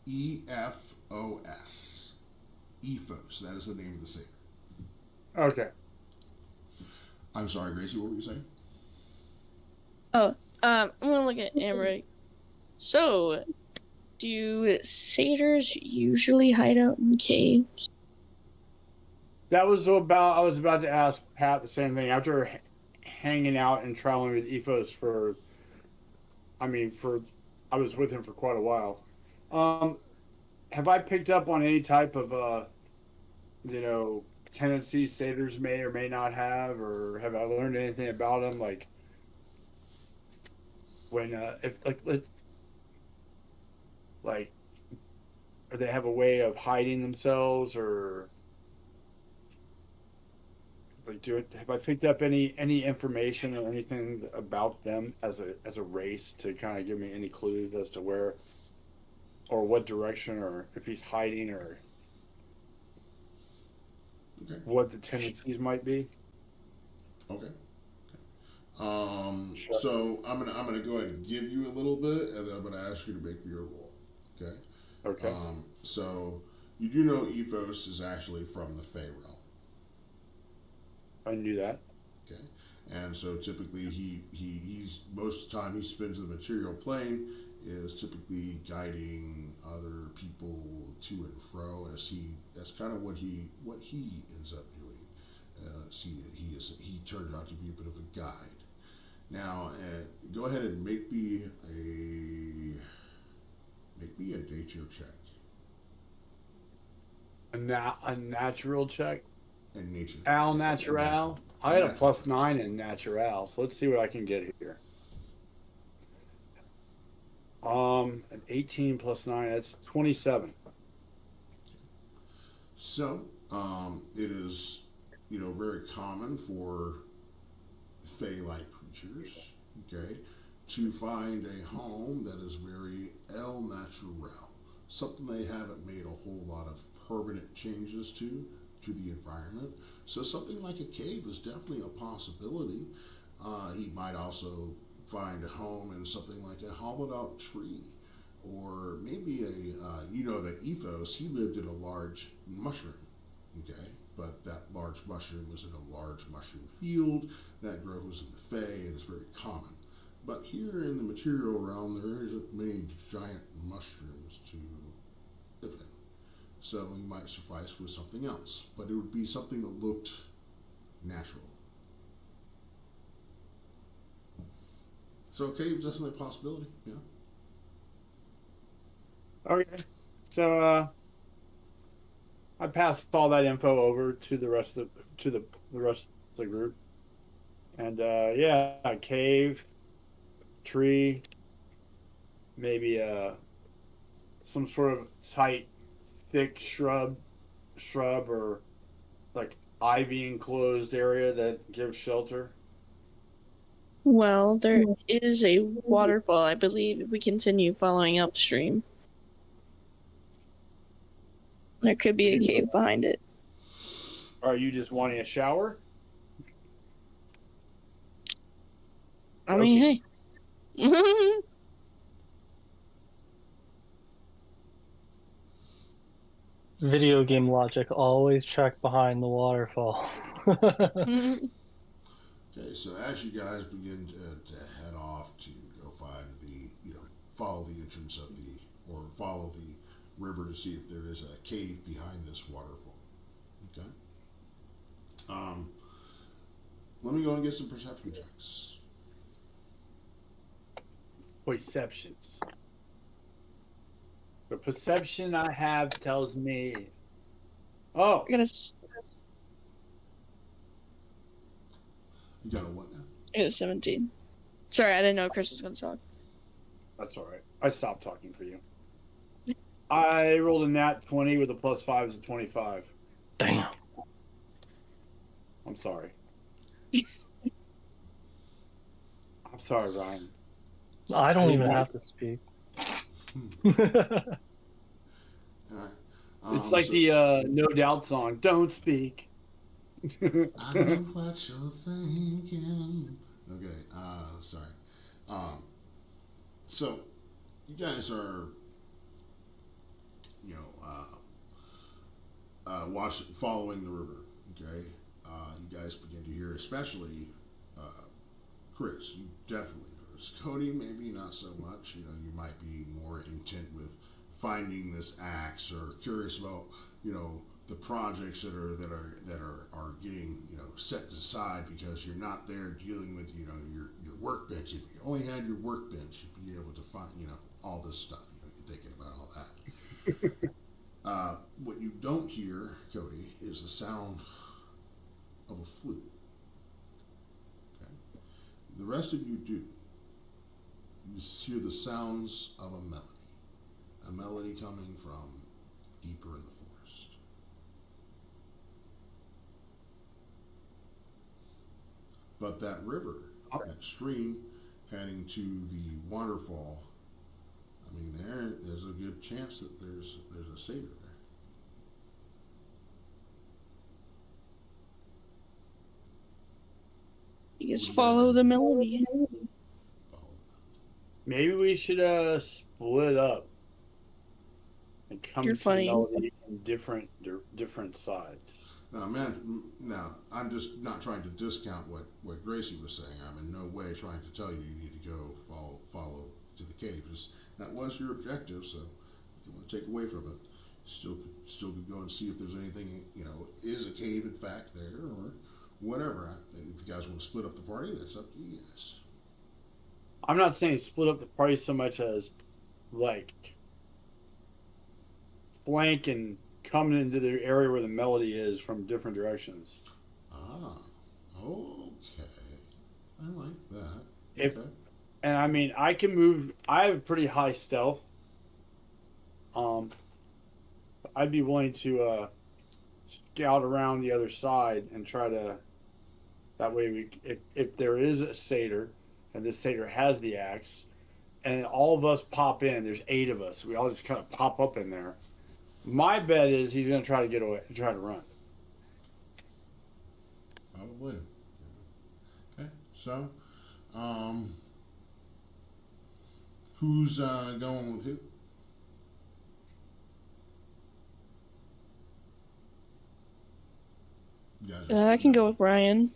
A: EFOS, ethos. That is the name of the satyr.
D: Okay.
A: I'm sorry, Gracie. What were you saying?
B: I'm gonna look at Emmerich. So, do satyrs usually hide out in caves?
D: I was about to ask Pat the same thing. After hanging out and traveling with Ethos I was with him for quite a while. Have I picked up on any type of, tendencies satyrs may or may not have, or have I learned anything about them? Like, when, or they have a way of hiding themselves, or have I picked up any information or anything about them as a race to kind of give me any clues as to where or what direction, or if he's hiding, or what the tendencies might be?
A: Okay.
D: Sure.
A: So I'm gonna go ahead and give you a little bit, and then I'm gonna ask you to make me a roll. Okay.
D: Okay.
A: So you do know Ethos is actually from the Fey realm.
D: I knew that.
A: Okay, and so typically he's most of the time he spends in the material plane is typically guiding other people to and fro that's kind of what he ends up doing. He turns out to be a bit of a guide. Now, go ahead and make me a nature check.
D: A natural check.
A: And nature.
D: Al natural. I got a +9 in natural, so let's see what I can get here. An 18 + 9, that's 27.
A: So, it is, very common for Fey-like creatures, okay, to find a home that is very el natural, something they haven't made a whole lot of permanent changes to the environment. So something like a cave is definitely a possibility. He might also find a home in something like a hollowed out tree, or maybe the Ethos, he lived in a large mushroom, okay, but that large mushroom was in a large mushroom field that grows in the Fey and is very common. But here in the material realm, there isn't many giant mushrooms to live in. So he might suffice with something else, but it would be something that looked natural. So cave is definitely a possibility, yeah.
D: Okay. So I passed all that info over to the rest of the group. And a cave, tree, maybe some sort of tight, thick shrub or like ivy enclosed area that gives shelter.
B: Well, there is a waterfall, I believe, if we continue following upstream. There could be a cave behind it.
D: Are you just wanting a shower?
B: I mean, hey.
C: Video game logic, always check behind the waterfall.
A: Okay, so as you guys begin to head off to go find the follow the entrance of or follow the river to see if there is a cave behind this waterfall. Okay. Let me go and get some perception checks.
D: Perceptions. The perception I have tells me. Oh,
B: We're gonna.
A: You got a what now?
B: It was 17. Sorry, I didn't know Chris was gonna talk.
D: that's all right. I stopped talking for you. I rolled a nat 20 with a +5 is a 25.
C: Damn.
D: I'm sorry. I'm sorry, Ryan.
C: I don't even have to speak.
A: All right.
D: It's like the No Doubt song, Don't Speak.
A: I know what you're thinking. Okay, sorry. So, you guys are, following the river, okay? You guys begin to hear, especially Chris, you definitely notice. Cody, maybe not so much. You might be more intent with finding this axe or curious about, the projects that are getting set aside because you're not there dealing with your workbench. If you only had your workbench, you'd be able to find all this stuff. You're thinking about all that. What you don't hear, Cody, is the sound of a flute. Okay? The rest of you do. You hear the sounds of a melody coming from deeper in the forest. But that river, that stream heading to the waterfall, I mean, there's a good chance that there's a satyr there.
B: You just follow the melody.
D: Maybe we should split up and come
B: You're
D: to
B: funny.
D: the melody in different sides.
A: Now, man, I'm just not trying to discount what Gracie was saying. I'm in no way trying to tell you need to go follow to the cave. That was your objective, so if you want to take away from it, still could go and see if there's anything, is a cave in fact there or whatever. If you guys want to split up the party, that's up to you guys.
D: I'm not saying split up the party so much as like flank and coming into the area where the melody is from different directions.
A: Ah, okay. I like that.
D: Okay. And I mean, I can move. I have pretty high stealth. I'd be willing to scout around the other side and try to. That way, if there is a satyr, and this satyr has the axe, and all of us pop in. There's 8 of us. We all just kind of pop up in there. My bet is he's going to try to get away, try to run.
A: Probably. Okay. So, who's going with who? You guys
B: I can go with Ryan.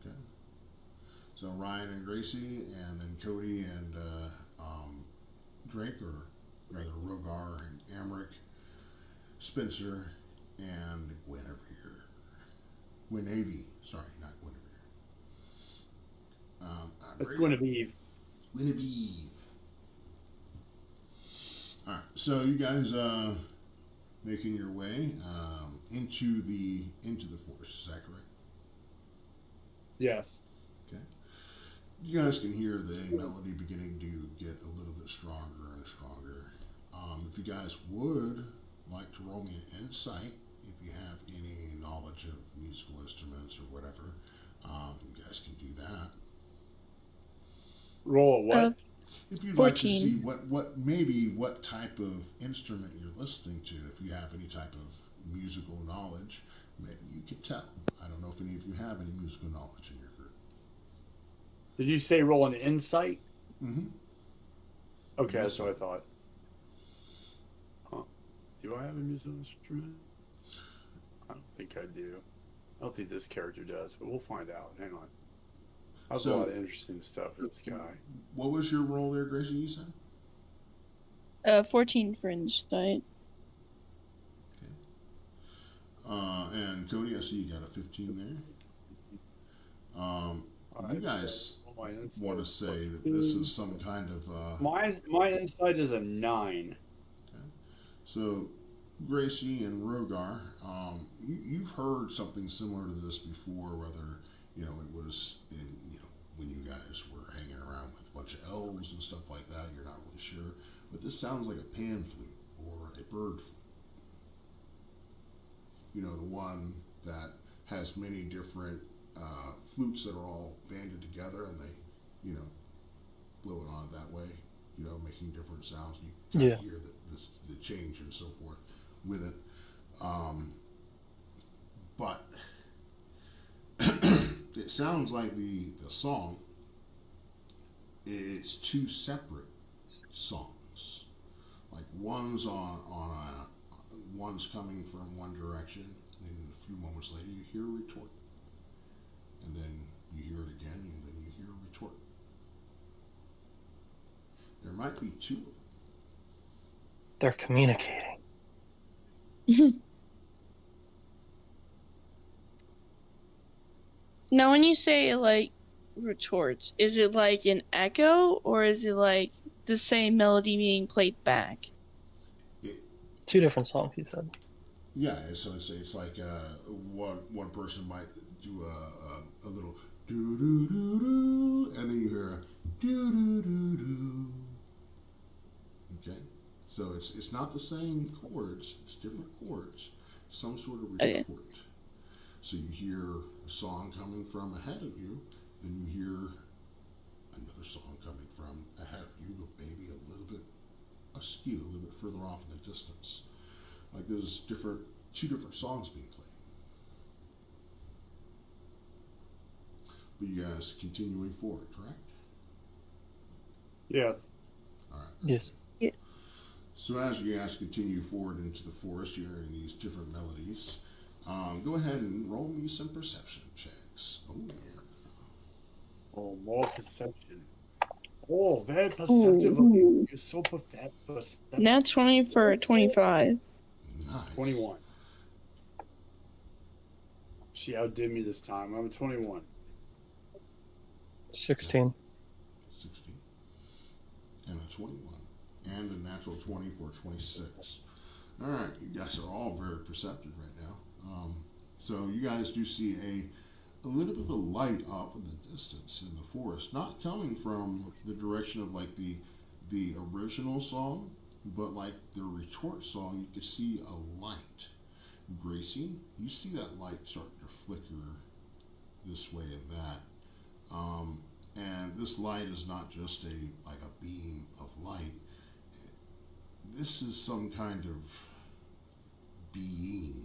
A: Okay. So Ryan and Gracie, and then Cody and Drake, or rather Rogar and Amric, Spencer, and Guinevere. Guinevere. Sorry, not Guinevere.
D: That's Guinevere.
A: Guinevere. All right. So you guys making your way into the forest. Is that correct?
D: Yes.
A: Okay. You guys can hear the melody beginning to get a little bit stronger and stronger. If you guys would like to roll me an insight, if you have any knowledge of musical instruments or whatever, you guys can do that.
D: Roll a what?
A: If you'd
B: 14.
A: like to see what type of instrument you're listening to, if you have any type of musical knowledge, maybe you could tell. I don't know if any of you have any musical knowledge in your group.
D: Did you say roll an insight?
A: Mm-hmm.
D: Okay,
A: Yes,
D: that's what I thought. Do I have a musical instrument? I don't think I do. I don't think this character does, but we'll find out. Hang on. That's a lot of interesting stuff with this guy.
A: What was your role there, Gracie, you said?
B: 14 for insight.
A: And Cody, I see you got a 15 there. You guys want to say that this is some kind of...
D: My insight is a 9.
A: Okay. So, Gracie and Rogar, you've heard something similar to this before, whether, it was in, when you guys were hanging around with a bunch of elves and stuff like that, you're not really sure. But this sounds like a pan flute or a bird flute. The one that has many different flutes that are all banded together, and they, blow it on it that way, making different sounds. You kind of hear the change and so forth with it. But it sounds like the song, it's two separate songs. Like one's one's coming from one direction, and a few moments later you hear a retort. And then you hear it again, and then you hear a retort. There might be two of them.
C: They're communicating.
B: Now, when you say, like, retorts, is it like an echo, or is it like the same melody being played back?
C: Two different songs, he said.
A: Yeah, so it's like one person might do a little do do do do, and then you hear a do do do do. Okay, so it's not the same chords; it's different chords, some sort of retort. Okay. So you hear a song coming from ahead of you, then you hear another song coming from ahead of you, but maybe a little bit askew, a little bit further off in the distance. Like there's two different songs being played. But you guys continuing forward, correct?
D: Yes.
A: All right.
C: Yes.
B: Yeah.
A: So as you guys continue forward into the forest, you're hearing these different melodies. Go ahead and roll me some perception checks. Oh, yeah.
D: Oh, more perception. Oh, very perceptive of you. You're so perceptive.
B: Now 20 for 25.
A: Nice.
D: 21. She outdid me this time. I'm 21.
C: 16.
A: 16. And a 21. And a natural 20 for 26. All right, you guys are all very perceptive right now. So you guys do see a little bit of a light up in the distance in the forest, not coming from the direction of like the original song, but like the retort song. You can see a light. Gracie, you see that light starting to flicker this way and that, and this light is not just a beam of light. This is some kind of being.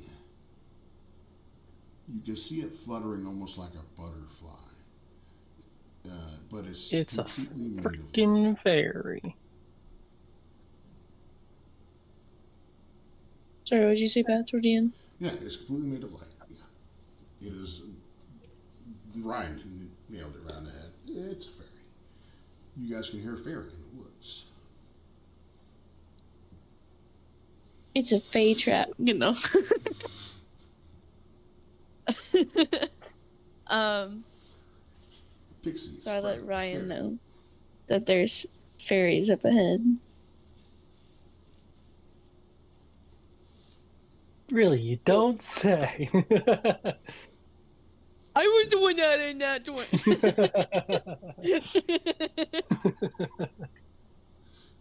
A: You can see it fluttering almost like a butterfly, but it's
C: a freaking fairy.
B: Sorry, what did you say, Pat, toward the end?
A: Yeah, it's completely made of light. Yeah, it is. Ryan nailed it right on the head. It's a fairy. You guys can hear a fairy in the woods.
B: It's a fey trap,
A: Pixies.
B: So I let Ryan know that there's fairies up ahead.
C: Really, you don't say.
B: I was the one that in that one.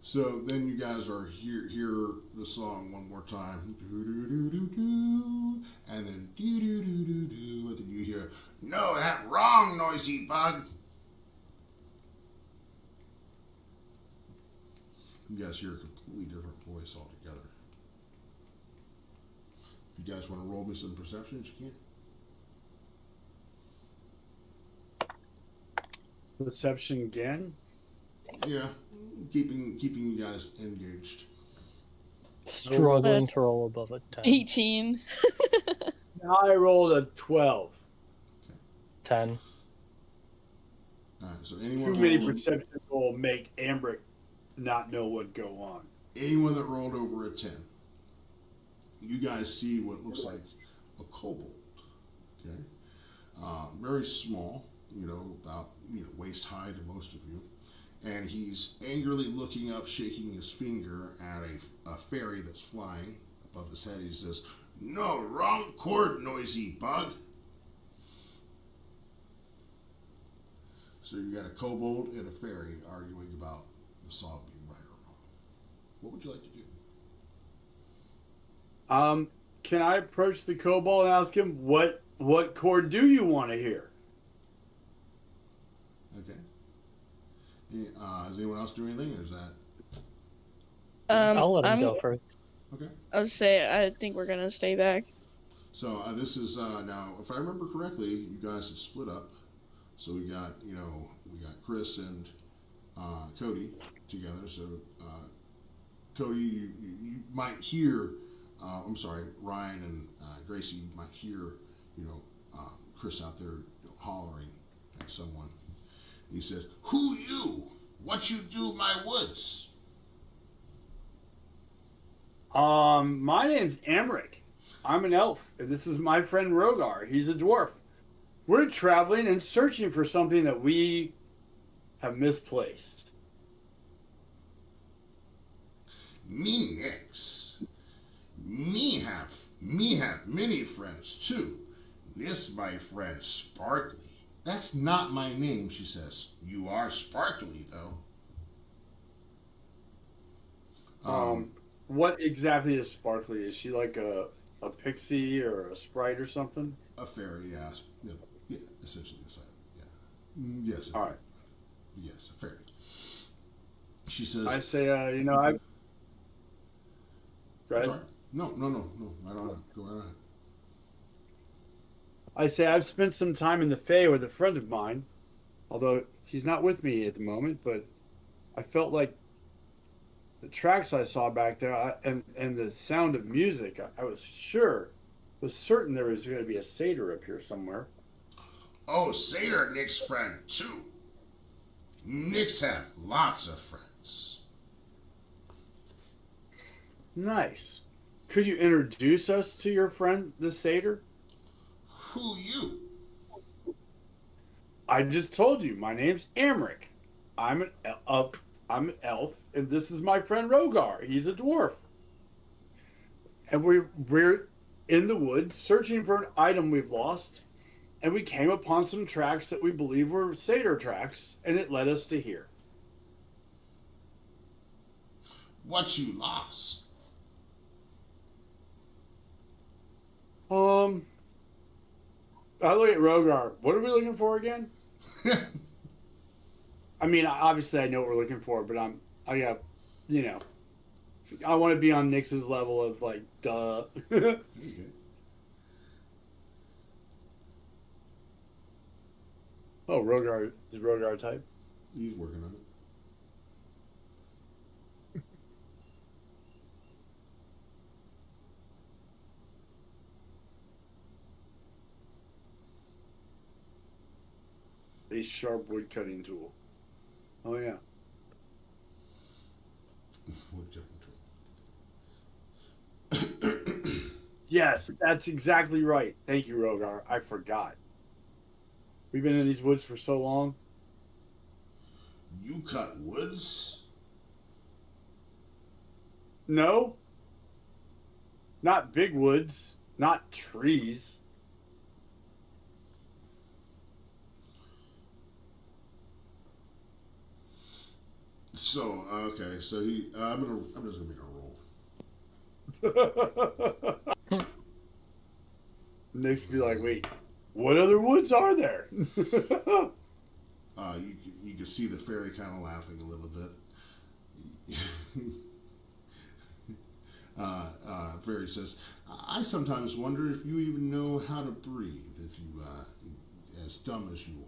A: So then you guys are hear the song one more time, do do do do do, and then do do do do do, and then you hear, "No, that wrong, noisy bug." You guys hear a completely different voice altogether. If you guys want to roll me some perceptions, you can.
D: Perception again?
A: Yeah, keeping you guys engaged.
C: Struggling to roll above a 10.
B: 18.
D: I rolled a 12.
C: 10.
A: All right, so anyone
D: Too many perceptions will make Amber not know what go on.
A: anyone that rolled over a 10, you guys see what looks like a kobold. Okay, very small, about waist high to most of you, and he's angrily looking up, shaking his finger at a fairy that's flying above his head. He says, "No, wrong chord, noisy bug." So you got a kobold and a fairy arguing about the song being right or wrong. What would you like to do?
D: Can I approach the kobold and ask him what chord do you want to hear?
A: Okay. Does anyone else do anything, or is that?
C: I'll let him go first.
A: Okay.
B: I would say I think we're gonna stay back.
A: So this is now, if I remember correctly, you guys had split up. So we got Chris and Cody together. So Cody, you might hear. I'm sorry, Ryan and Gracie, you might hear, Chris out there hollering at someone. He says, "Who you? What you do my woods?"
D: My name's Amric. I'm an elf, and this is my friend Rogar. He's a dwarf. We're traveling and searching for something that we have misplaced.
A: Me nix. Me have many friends too. This my friend Sparkly. That's not my name, she says. You are Sparkly though.
D: What exactly is Sparkly? Is she like a pixie or a sprite or something?
A: A fairy, yeah. Yeah, essentially the same. Yeah. Yes.
D: All right.
A: Yes, a fairy. She says.
D: I say, I. Right.
A: Sorry? No. I don't know. Go right ahead.
D: I say I've spent some time in the Fae with a friend of mine, although he's not with me at the moment. But I felt like the tracks I saw back there and the sound of music. I was certain there was going to be a satyr up here somewhere.
A: Oh, satyr, Nick's friend too. Nick's have lots of friends.
D: Nice. Could you introduce us to your friend, the satyr?
A: Who you?
D: I just told you. My name's Amric. I'm an elf, and this is my friend Rogar. He's a dwarf. And we're in the woods searching for an item we've lost, and we came upon some tracks that we believe were satyr tracks, and it led us to here.
A: What you lost?
D: I look at Rogar. What are we looking for again? I mean, obviously I know what we're looking for, but I want to be on Nix's level of like, duh.
A: Okay.
D: Oh, Rogar. Is Rogar type?
A: He's working on it.
D: A sharp wood cutting tool. Oh yeah.
A: Wood cutting tool.
D: Yes, that's exactly right. Thank you, Rogar. I forgot. We've been in these woods for so long.
A: You cut woods?
D: No. Not big woods. Not trees.
A: So okay, so I'm just gonna make a roll.
D: Nick's be like, wait, what other woods are there?
A: You can see the fairy kind of laughing a little bit. Fairy says, "I sometimes wonder if you even know how to breathe. If you, as dumb as you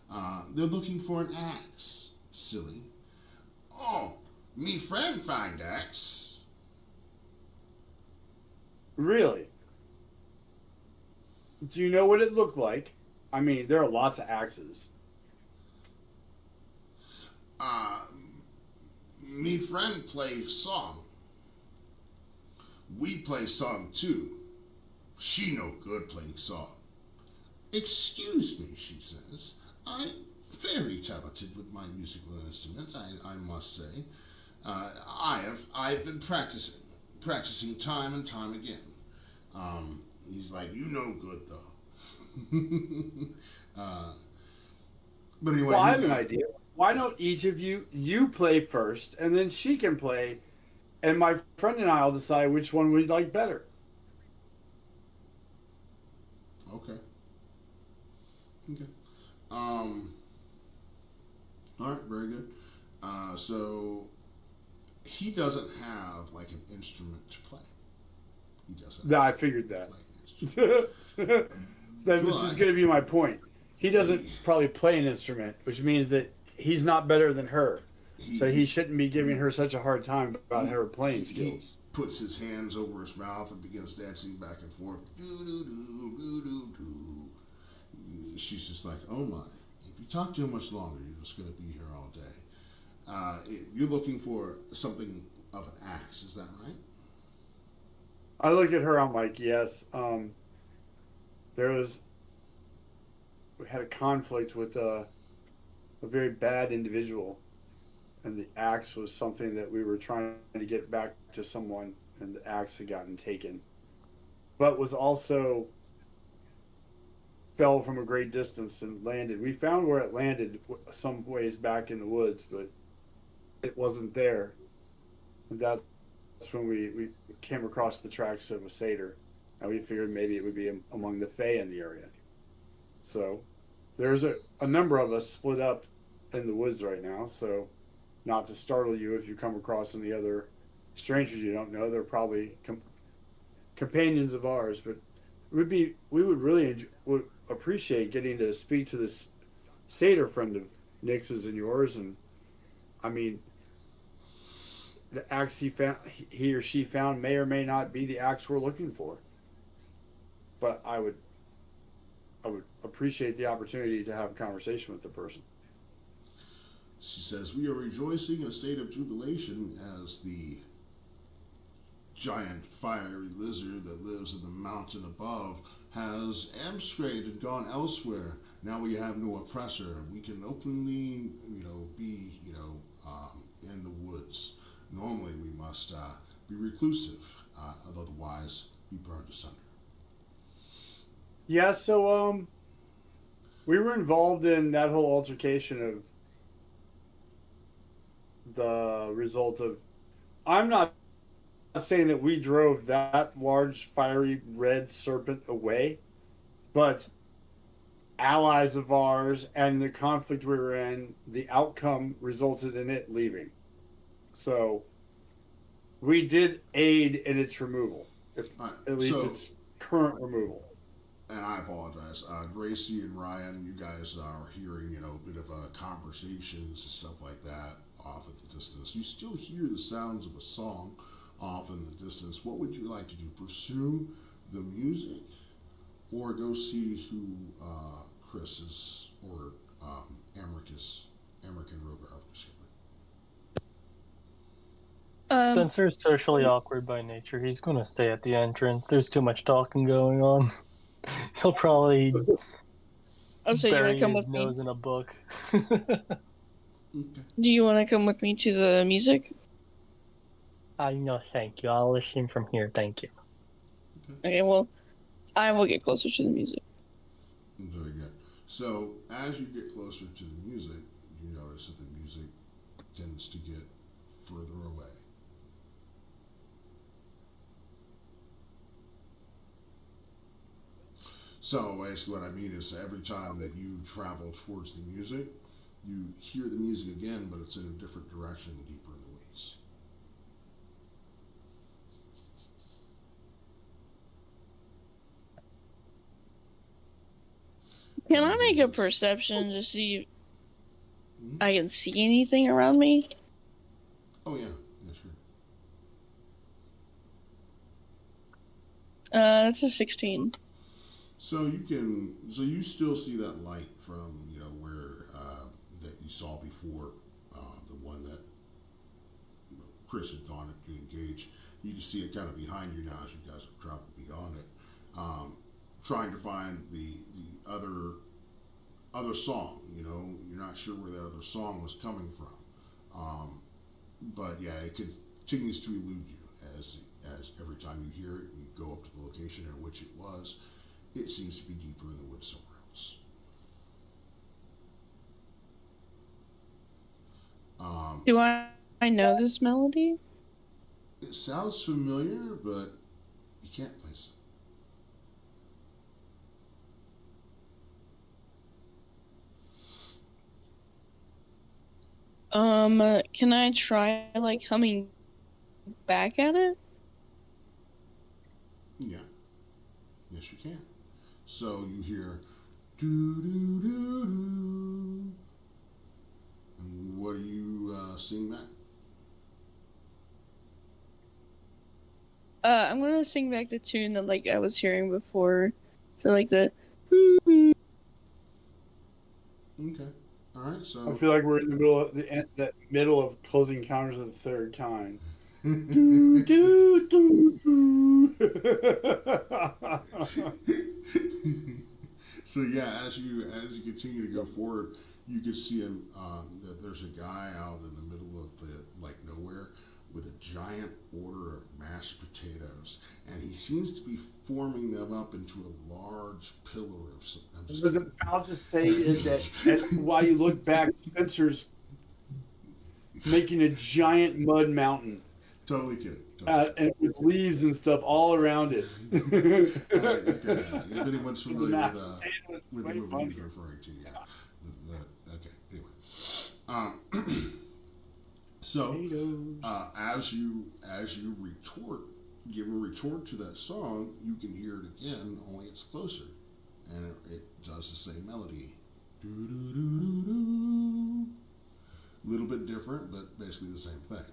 A: are, they're looking for an axe. Silly. Oh, me friend find axe.
D: Really? Do you know what it looked like? I mean, there are lots of axes.
A: Me friend play song. We play song too. She no good playing song. Excuse me, she says. I'm very talented with my musical instrument, I must say. I've been practicing time and time again. He's like, you know good though. But anyway,
D: well, I have an idea. Why don't each of you play first, and then she can play, and my friend and I will decide which one we'd like better.
A: Okay. All right, very good. So he doesn't have like an instrument to play. He doesn't.
D: No, I figured that. This is going to be my point. He doesn't probably play an instrument, which means that he's not better than her. So he shouldn't be giving her such a hard time about her playing skills.
A: He puts his hands over his mouth and begins dancing back and forth. She's just like, oh my. If you talk too much longer, you're just going to be here all day. You're looking for something of an axe, is that right?
D: I look at her, I'm like, yes. We had a conflict with a very bad individual, and the axe was something that we were trying to get back to someone, and the axe had gotten taken, but was also fell from a great distance and landed. We found where it landed some ways back in the woods, but it wasn't there. And that's when we came across the tracks of a satyr, and we figured maybe it would be among the fae in the area. So there's a number of us split up in the woods right now, so not to startle you if you come across any other strangers you don't know. They're probably companions of ours, but we would really would appreciate getting to speak to this satyr friend of Nix's and yours. And I mean, the axe he or she found may or may not be the axe we're looking for, but I would appreciate the opportunity to have a conversation with the person.
A: She says, we are rejoicing in a state of jubilation as the giant fiery lizard that lives in the mountain above has absconded and gone elsewhere. Now we have no oppressor. We can openly, be, in the woods. Normally we must be reclusive, otherwise be burned asunder.
D: Yeah, so we were involved in that whole altercation of the result of, I'm not saying that we drove that large fiery red serpent away, but allies of ours and the conflict we were in, the outcome resulted in it leaving. So we did aid in its removal, at least its current removal.
A: And I apologize. Gracie and Ryan, you guys are hearing, a bit of conversations and stuff like that off at the distance. You still hear the sounds of a song off in the distance. What would you like to do? Pursue the music, or go see who Chris is, or American Rogar discovered?
C: Spencer's socially awkward by nature. He's going to stay at the entrance. There's too much talking going on. He'll probably bury his nose in a book.
B: Do you want to come with me to the music?
C: No, thank you. I'll listen from here. Thank you.
B: Okay, well, I will get closer to the music.
A: Very good. So, as you get closer to the music, you notice that the music tends to get further away. So basically what I mean is every time that you travel towards the music, you hear the music again, but it's in a different direction, deeper in the weeds.
B: Can I make a perception to see if I can see anything around me?
A: Oh yeah, sure.
B: That's a 16.
A: So you still see that light from, where that you saw before, the one that Chris had gone to engage. You can see it kind of behind you now as you guys have traveled beyond it, trying to find the other song. You know, you're not sure where that other song was coming from, but yeah, it continues to elude you as every time you hear it and you go up to the location in which it was, it seems to be deeper in the woods somewhere else.
B: Do I know this melody?
A: It sounds familiar, but you can't place
B: it. Can I try like humming back at it?
A: Yeah. Yes, you can. So you hear doo doo doo doo. And what are you sing back?
B: I'm gonna sing back the tune that like I was hearing before. So like the.
A: Okay. All right. So
D: I feel like we're in the middle of the middle of Close Encounters of the Third Kind. Do, do, do, do.
A: So yeah, as you continue to go forward, you can see him. That there's a guy out in the middle of the nowhere with a giant order of mashed potatoes, and he seems to be forming them up into a large pillar of some.
D: I was about to say is that while you look back, Spencer's making a giant mud mountain.
A: Totally kidding.
D: And with leaves and stuff all around it.
A: Okay. If anyone's familiar with the movie he's referring to, yeah. Okay. Anyway, so as you give a retort to that song, you can hear it again. Only it's closer, and it does the same melody. Do do do do do. A little bit different, but basically the same thing.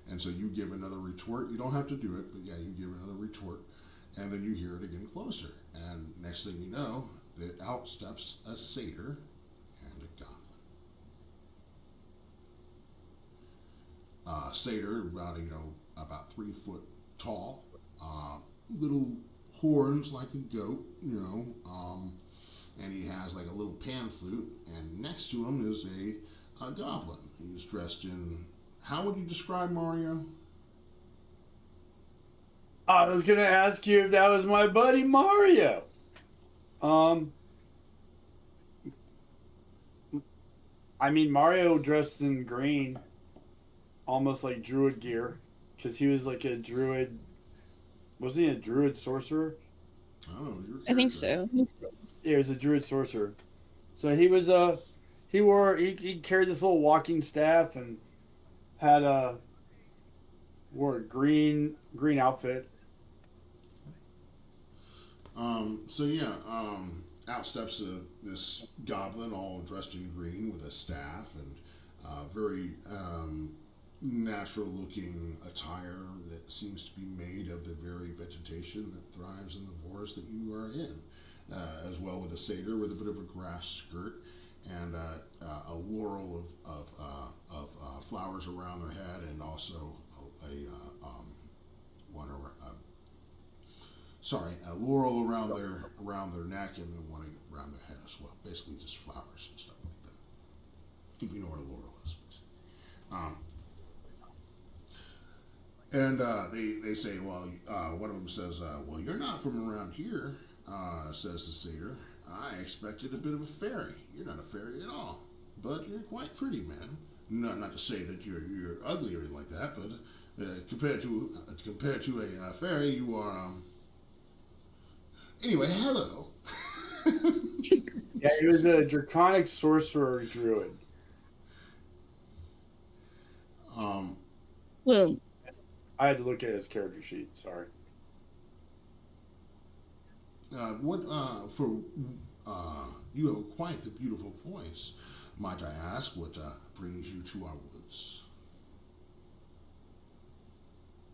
A: And so you give another retort. You don't have to do it, but yeah, you give another retort, and then you hear it again closer. And next thing you know, out steps a satyr and a goblin. Satyr, about 3 foot tall, little horns like a goat, and he has like a little pan flute. And next to him is a goblin. He's dressed in. How would you describe Mario?
D: I was gonna ask you if that was my buddy Mario. I mean, Mario dressed in green, almost like druid gear, because he was like a druid. Wasn't he a druid sorcerer?
A: Oh,
B: I think so.
D: Yeah, he was a druid sorcerer. So he was he carried this little walking staff and had wore a green outfit.
A: Out steps this goblin, all dressed in green with a staff and very natural-looking attire that seems to be made of the very vegetation that thrives in the forest that you are in, as well with a satyr with a bit of a grass skirt and a laurel of flowers around their head, and also a laurel around their neck, and then one around their head as well. Basically, just flowers and stuff like that. If you know what a laurel is. They say, well, one of them says, well, you're not from around here, says the satyr. I expected a bit of a fairy. You're not a fairy at all, but you're quite pretty, man. Not to say that you're ugly or anything like that, but compared to a fairy, you are. Anyway, hello.
D: Yeah, he was a draconic sorcerer druid.
B: Well,
D: I had to look at his character sheet. Sorry.
A: You have quite the beautiful voice. Might I ask what brings you to our woods?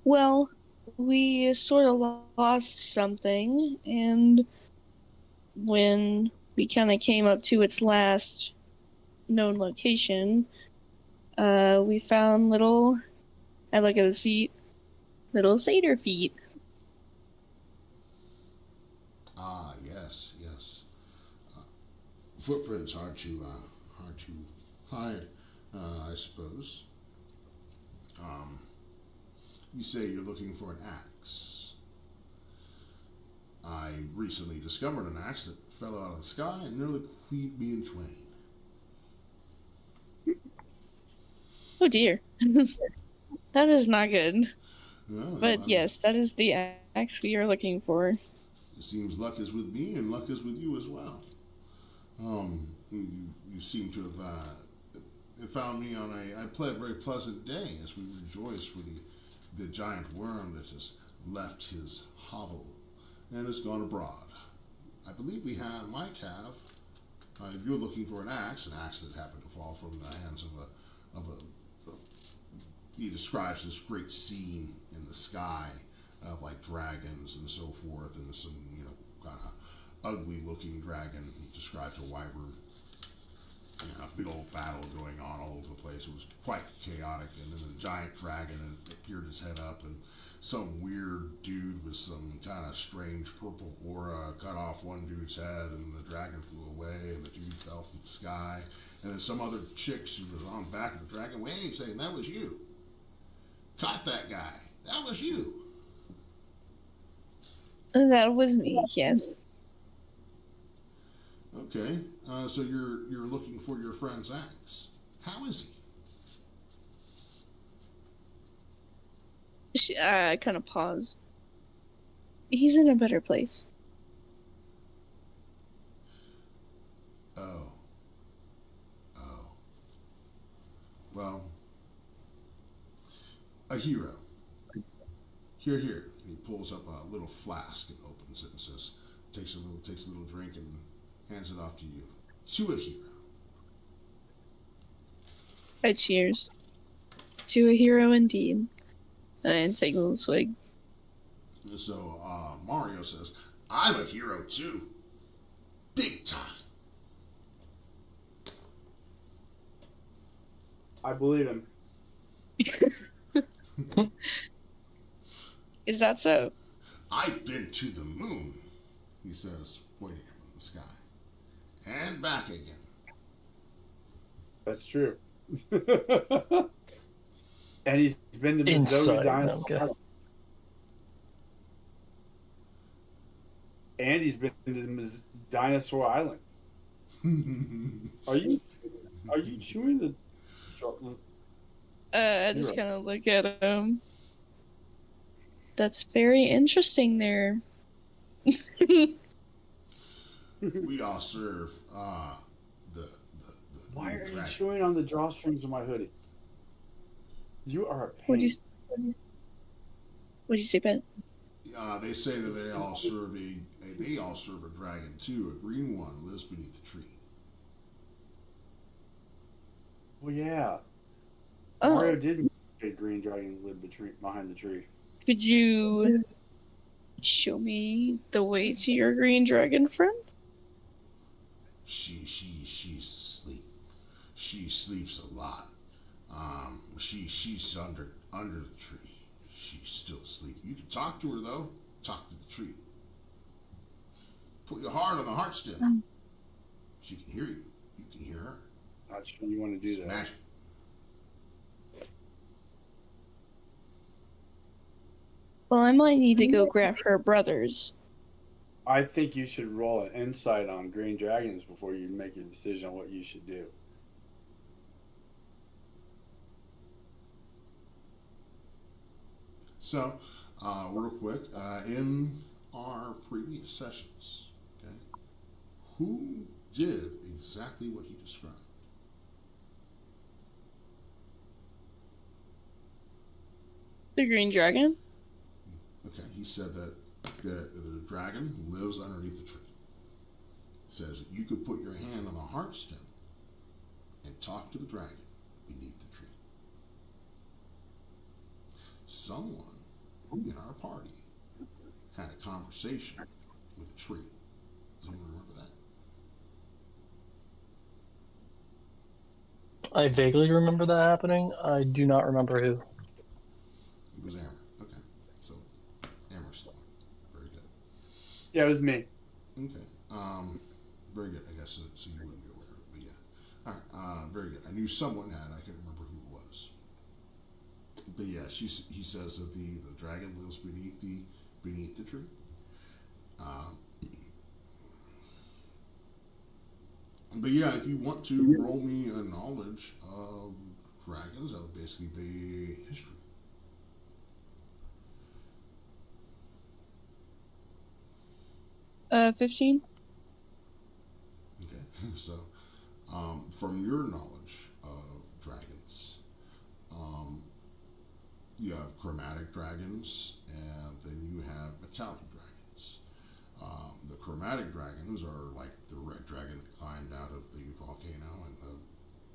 B: well, we sort of lost something, and when we kind of came up to its last known location, we found little I look at his feet. Little satyr feet.
A: Ah, yes, yes. Footprints hard to hide, I suppose. You say you're looking for an axe. I recently discovered an axe that fell out of the sky and nearly cleaved me in twain.
B: Oh dear. That is not good.
A: Well,
B: But yes, that is the axe we are looking for.
A: It seems luck is with me and luck is with you as well. You seem to have found me on a very pleasant day as we rejoice for the giant worm that has left his hovel and has gone abroad. I believe we might have, if you're looking for an axe that happened to fall from the hands of a he describes this great scene in the sky of like dragons and so forth, and some kind of ugly looking dragon. He describes a wyvern and a big old battle going on all over the place. It was quite chaotic, and then a giant dragon that peered his head up, and some weird dude with some kind of strange purple aura cut off one dude's head, and the dragon flew away, and the dude fell from the sky, and then some other chick who was on the back of the dragon wing saying, "That was you. Caught that guy. That was you."
B: That was me, yes.
A: Okay, so you're looking for your friend's axe. How is he?
B: I kind of pause. He's in a better place.
A: Oh. Well, a hero. Here. And he pulls up a little flask and opens it and says, takes a little drink and hands it off to you. To a hero.
B: I cheers. To a hero indeed. And take a little swig.
A: So Mario says, "I'm a hero too. Big time."
D: I believe him.
B: Is that so?
A: "I've been to the moon," he says, pointing up in the sky. "And back again."
D: That's true. And he's been to the Missouri Dinosaur. And he's been to Dinosaur Island. Are you chewing the chocolate?
B: I just kind of look at him. That's very interesting there.
A: We all serve the
D: Why are you chewing on the drawstrings of my hoodie? You are a pain.
B: What'd you say, Ben?
A: They say that they all serve a dragon too. A green one lives beneath the tree.
D: Well, yeah.
B: Oh.
D: Mario did make a green dragon live behind the tree.
B: Could you show me the way to your green dragon friend?
A: She's asleep. She sleeps a lot. She's under the tree. She's still asleep. You can talk to her though. Talk to the tree. Put your heart on the heart stem. She can hear you. You can hear her.
D: Not sure you want to do
A: It's
D: that.
A: magic.
B: Well, I might need to go grab her brothers.
D: I think you should roll an insight on green dragons before you make a decision on what you should do.
A: So, real quick, in our previous sessions, okay, who did exactly what he described?
B: The green dragon?
A: Okay, he said that the dragon lives underneath the tree. He says that you could put your hand on the heart stem and talk to the dragon beneath the tree. Someone in our party had a conversation with a tree. Does anyone remember that?
C: I vaguely remember that happening. I do not remember who.
D: Yeah, it was me.
A: Okay. Very good. I guess so you wouldn't be aware of it, but yeah. All right. Very good. I knew someone had. I couldn't remember who it was. But yeah, he says that the dragon lives beneath the tree. But yeah, if you want to roll me a knowledge of dragons, that would basically be history.
B: 15.
A: Okay, so from your knowledge of dragons, you have chromatic dragons, and then you have metallic dragons. The chromatic dragons are like the red dragon that climbed out of the volcano, and the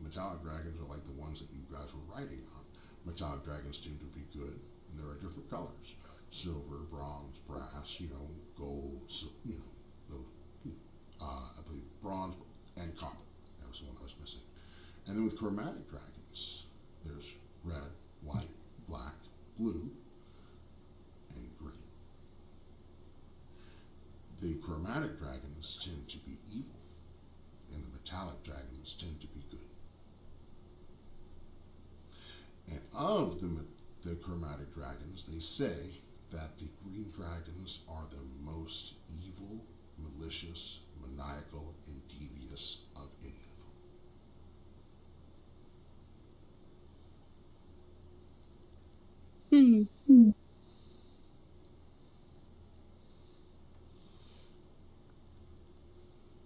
A: metallic dragons are like the ones that you guys were riding on. Metallic dragons tend to be good, and there are different colors: silver, bronze, brass, gold, I believe bronze and copper. That was the one I was missing. And then with chromatic dragons, there's red, white, black, blue, and green. The chromatic dragons tend to be evil, and the metallic dragons tend to be good. And of the chromatic dragons, they say that the green dragons are the most evil, malicious, maniacal, and devious of any of them.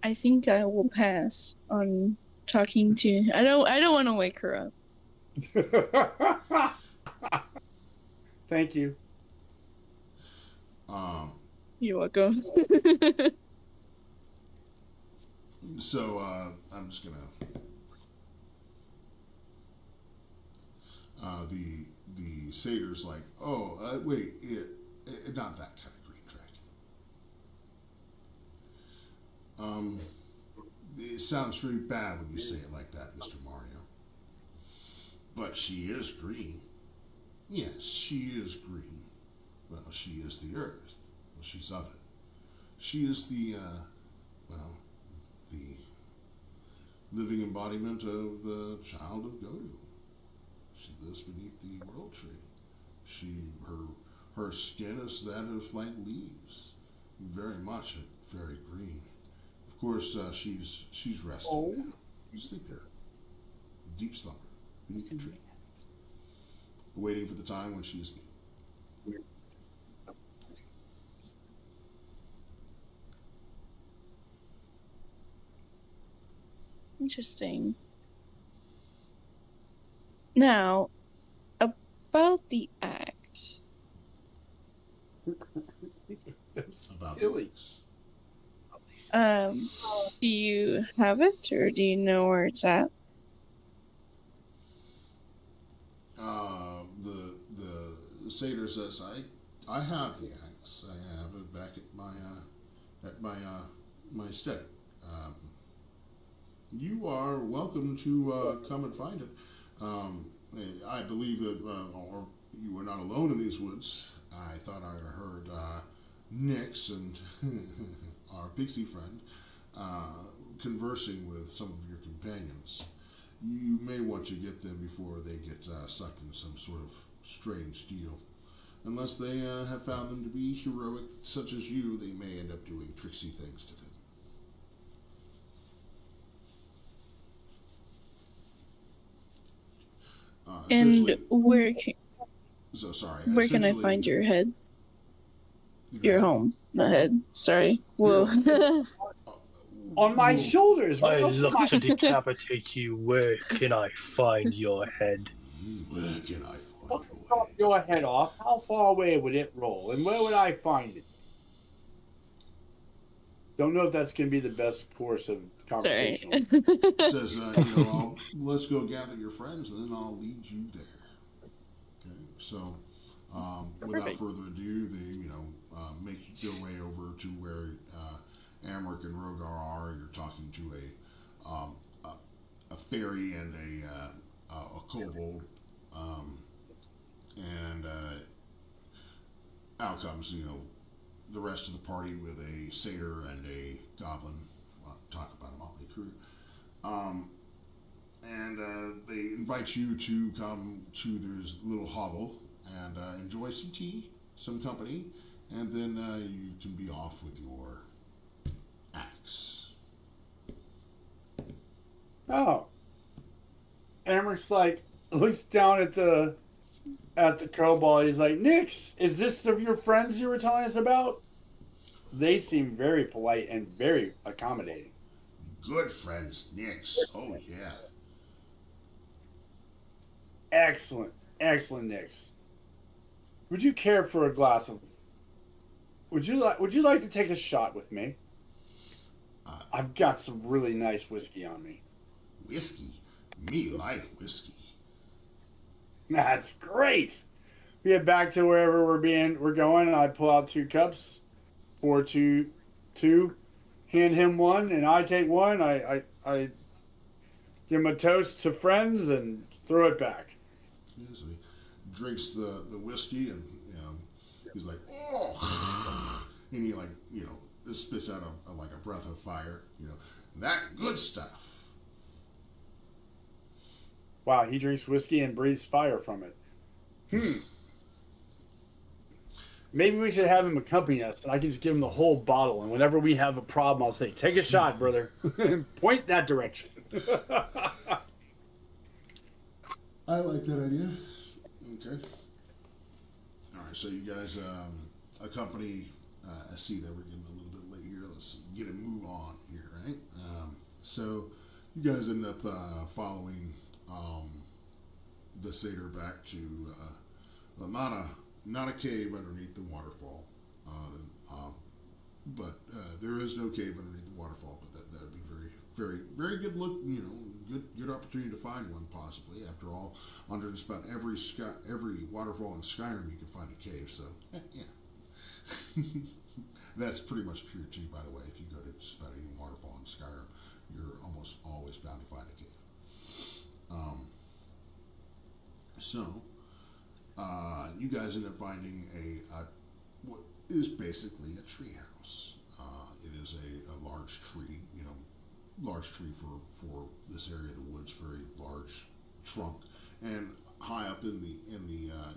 B: I think I will pass on talking to. I don't want to wake her up.
D: Thank you.
B: You're welcome.
A: So I'm just gonna the satyr's like, wait, not that kind of green dragon. It sounds very bad when you say it like that, Mr. Mario. But she is green. Yes, she is green. Well, she is the earth. Well, she's of it. She is the living embodiment of the child of Godu. She lives beneath the world tree. Her skin is that of like leaves, very much very green. Of course, she's resting now. Sleep there, deep slumber beneath the tree, waiting for the time when she is new.
B: Interesting. Now, about the axe.
A: About the axe.
B: Do you have it, or do you know where it's at?
A: The satyr says, I have the axe. I have it back at my stead. You are welcome to come and find it. I believe that, or you were not alone in these woods. I thought I heard Nyx and our pixie friend conversing with some of your companions. You may want to get them before they get sucked into some sort of strange deal. Unless they have found them to be heroic, such as you, they may end up doing tricksy things to them.
B: And where can I
A: essentially,
B: find your head? Your home, not head. Sorry. Whoa.
D: On my shoulders.
C: I look to decapitate you. Where can I find your head?
A: Where can I find
D: Chop your head off. How far away would it roll, and where would I find it? Don't know if that's going to be the best course of conversation.
A: Says, let's go gather your friends, and then I'll lead you there. Okay, so without further ado, they make their way over to where Amric and Rogar are. You're talking to a fairy and a kobold, and out comes the rest of the party with a satyr and a goblin. Well, talk about a motley crew. And they invite you to come to this little hovel and enjoy some tea, some company, and then you can be off with your axe.
D: Oh. Amherst looks down at the kobold. He's like, Nix, is this of your friends you were telling us about? They seem very polite and very accommodating.
A: Good friends, Nix. Oh yeah.
D: Excellent, Nix. Would you care for a glass of? Would you like to take a shot with me? I've got some really nice whiskey on me.
A: Whiskey? Me like whiskey.
D: That's great. We get back to wherever we're going, and I pull out 2 cups, pour two, hand him one, and I take one. I give him a toast to friends and throw it back.
A: Yeah, so he drinks the whiskey, and he's like, oh, and he spits out a breath of fire. That good stuff.
D: Wow, he drinks whiskey and breathes fire from it. Maybe we should have him accompany us, and I can just give him the whole bottle. And whenever we have a problem, I'll say, "Take a shot, brother. Point that direction."
A: I like that idea. Okay. All right, so you guys accompany. I see that we're getting a little bit late here. Let's get a move on here, right? So you guys end up following the satyr back to not a cave underneath the waterfall, but there is no cave underneath the waterfall. But that would be very, very, very good look. Good opportunity to find one possibly. After all, under just about every waterfall in Skyrim, you can find a cave. So yeah, that's pretty much true too. By the way, if you go to just about any waterfall in Skyrim, you're almost always bound to find a cave. So you guys end up finding what is basically a treehouse. It is a large tree, large tree for this area of the woods, very large trunk, and high up in the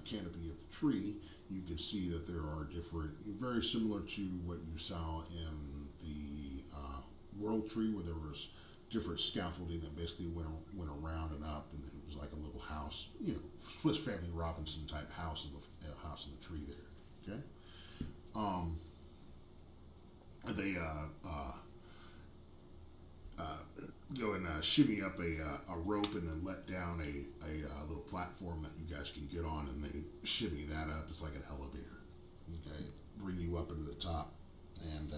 A: canopy of the tree, you can see that there are different, very similar to what you saw in the world tree, where there was different scaffolding that basically went around and up, and it was like a little house, Swiss Family Robinson type house in the tree there. Okay, they go and shimmy up a rope and then let down a little platform that you guys can get on, and they shimmy that up. It's like an elevator. Okay, bring you up into the top, and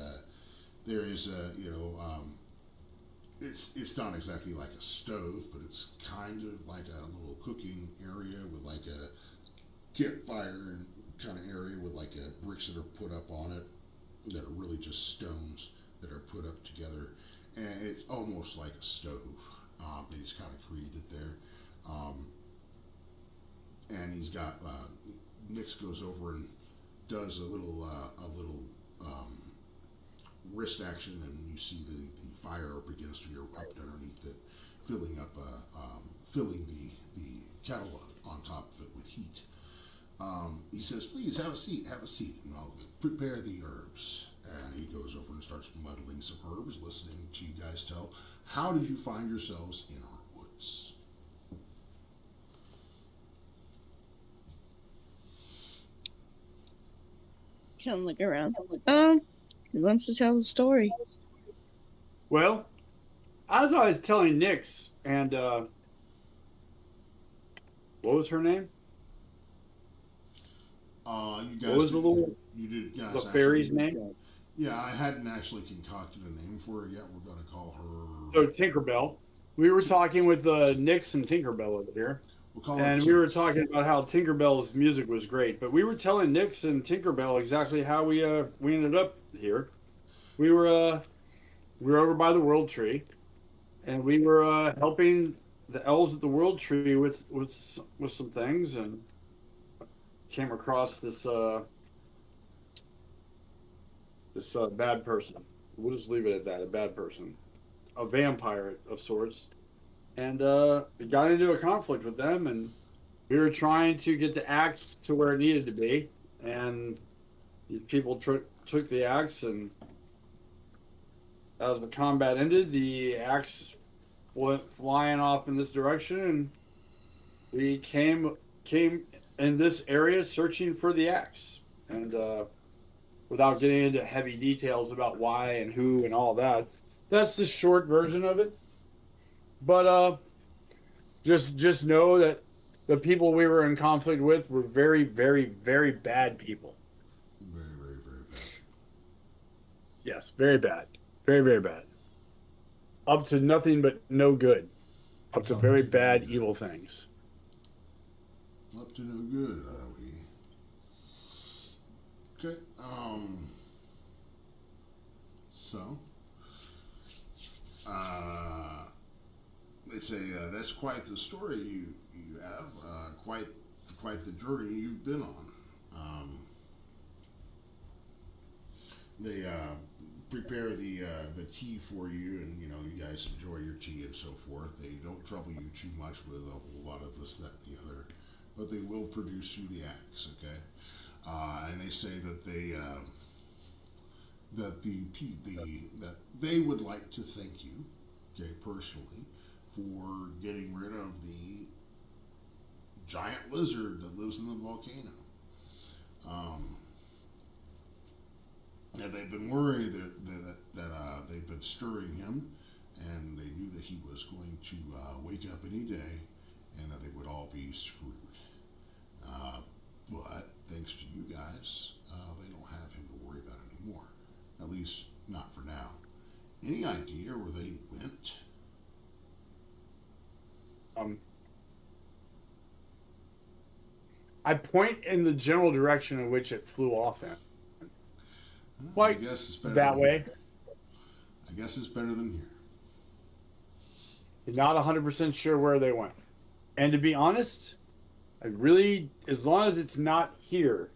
A: there is it's not exactly like a stove, but it's kind of like a little cooking area with like a campfire and kind of area with like bricks that are put up on it that are really just stones that are put up together, and it's almost like a stove that he's kind of created there. And he's got Nix goes over and does a little wrist action, and you see the fire begins to erupt underneath it, filling the kettle on top of it with heat. He says, "Please have a seat, and I'll prepare the herbs." And he goes over and starts muddling some herbs, listening to you guys tell. How did you find yourselves in our woods?
B: Kind of look around. Who wants to tell the story?
D: Well, as I was telling Nix, and what was her name?
A: You guys.
D: What was the fairy's name?
A: Yeah, I hadn't actually concocted a name for her yet. We're going to call her.
D: Oh, Tinkerbell. We were talking with Nix and Tinkerbell over here.
A: We'll call her
D: and we were talking about how Tinkerbell's music was great, but we were telling Nix and Tinkerbell exactly how we ended up here. We were over by the World Tree, and we were helping the elves at the World Tree with some things, and came across this this bad person. We'll just leave it at that. A bad person, a vampire of sorts, and we got into a conflict with them, and we were trying to get the axe to where it needed to be, and these people took the axe, and as the combat ended, the axe went flying off in this direction, and we came in this area searching for the axe, and without getting into heavy details about why and who and all that, that's the short version of it. But just know that the people we were in conflict with were very, very, very bad people.
A: Very, very, very bad.
D: Yes, very bad. Very, very bad. Up to nothing but no good. Up to very bad, evil things.
A: Up to no good, are we? Okay. So, they say that's quite the story you have. Quite the journey you've been on. They prepare the tea for you, and you guys enjoy your tea and so forth. They don't trouble you too much with a whole lot of this, that, and the other, but they will produce you the axe. Okay, and they say that that they would like to thank you, okay, personally, for getting rid of the giant lizard that lives in the volcano. And they've been worried that they've been stirring him, and they knew that he was going to wake up any day, and that they would all be screwed. But thanks to you guys, they don't have him to worry about anymore. At least not for now. Any idea where they went?
D: I point in the general direction in which it flew off in.
A: I guess it's better
D: that
A: than
D: way.
A: Here. I guess it's better than here.
D: You're not 100% sure where they went. And to be honest, I really, as long as it's not here,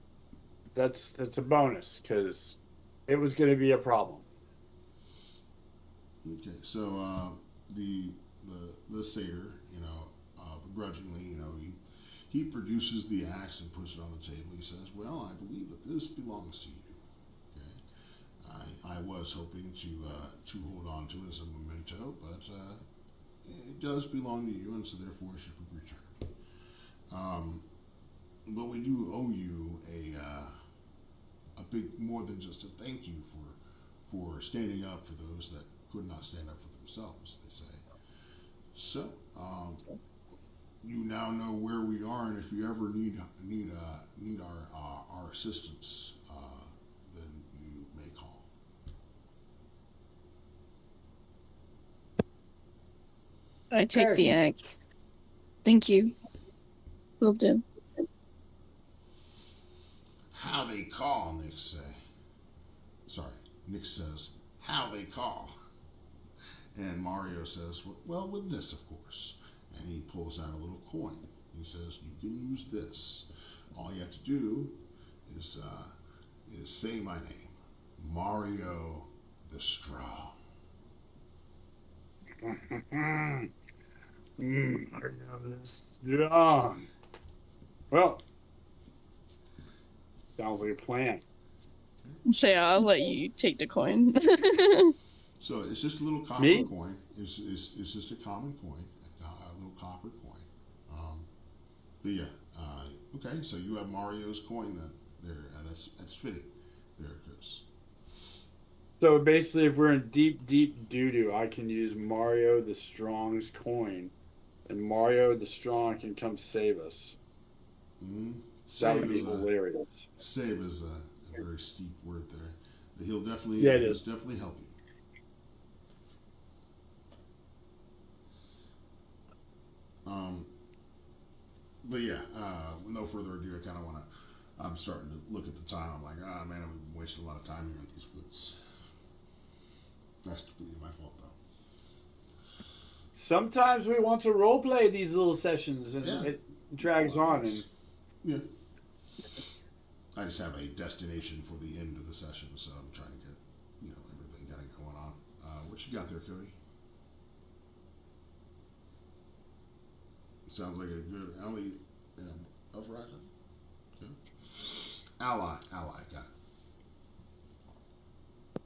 D: that's a bonus, because it was going to be a problem.
A: Okay, so the satyr, begrudgingly, he produces the axe and puts it on the table. He says, "Well, I believe that this belongs to you. Okay, I was hoping to hold on to it as a memento, but it does belong to you, and so therefore it should be returned. But we do owe you a big, more than just a thank you for standing up for those that could not stand up for themselves," they say. So, you now know where we are, and if you ever need our assistance, then you may call.
B: I take the axe. Thank you. Will do.
A: How they call, Nick says, how they call. And Mario says, well, with this, of course. And he pulls out a little coin. He says, you can use this. All you have to do is say my name, Mario the Strong.
D: Mario the Strong. Well, sounds like a plan.
B: So I'll let you take the coin.
A: So it's just a little copper coin. It's just a common coin, a little copper coin. But yeah, okay. So you have Mario's coin there. That's fitting. There it goes.
D: So basically, if we're in deep doo-doo, I can use Mario the Strong's coin, and Mario the Strong can come save us. That would be hilarious.
A: Save is a very steep word there. But he'll definitely, definitely help you. But yeah, with no further ado, I'm starting to look at the time. I'm like, man, I'm wasting a lot of time here in these woods. That's completely my fault, though.
D: Sometimes we want to roleplay these little sessions, and it drags on. And
A: yeah, I just have a destination for the end of the session, so I'm trying to get What you got there, Cody? Sounds like a good ally. Uprising. Okay. Ally. Got it.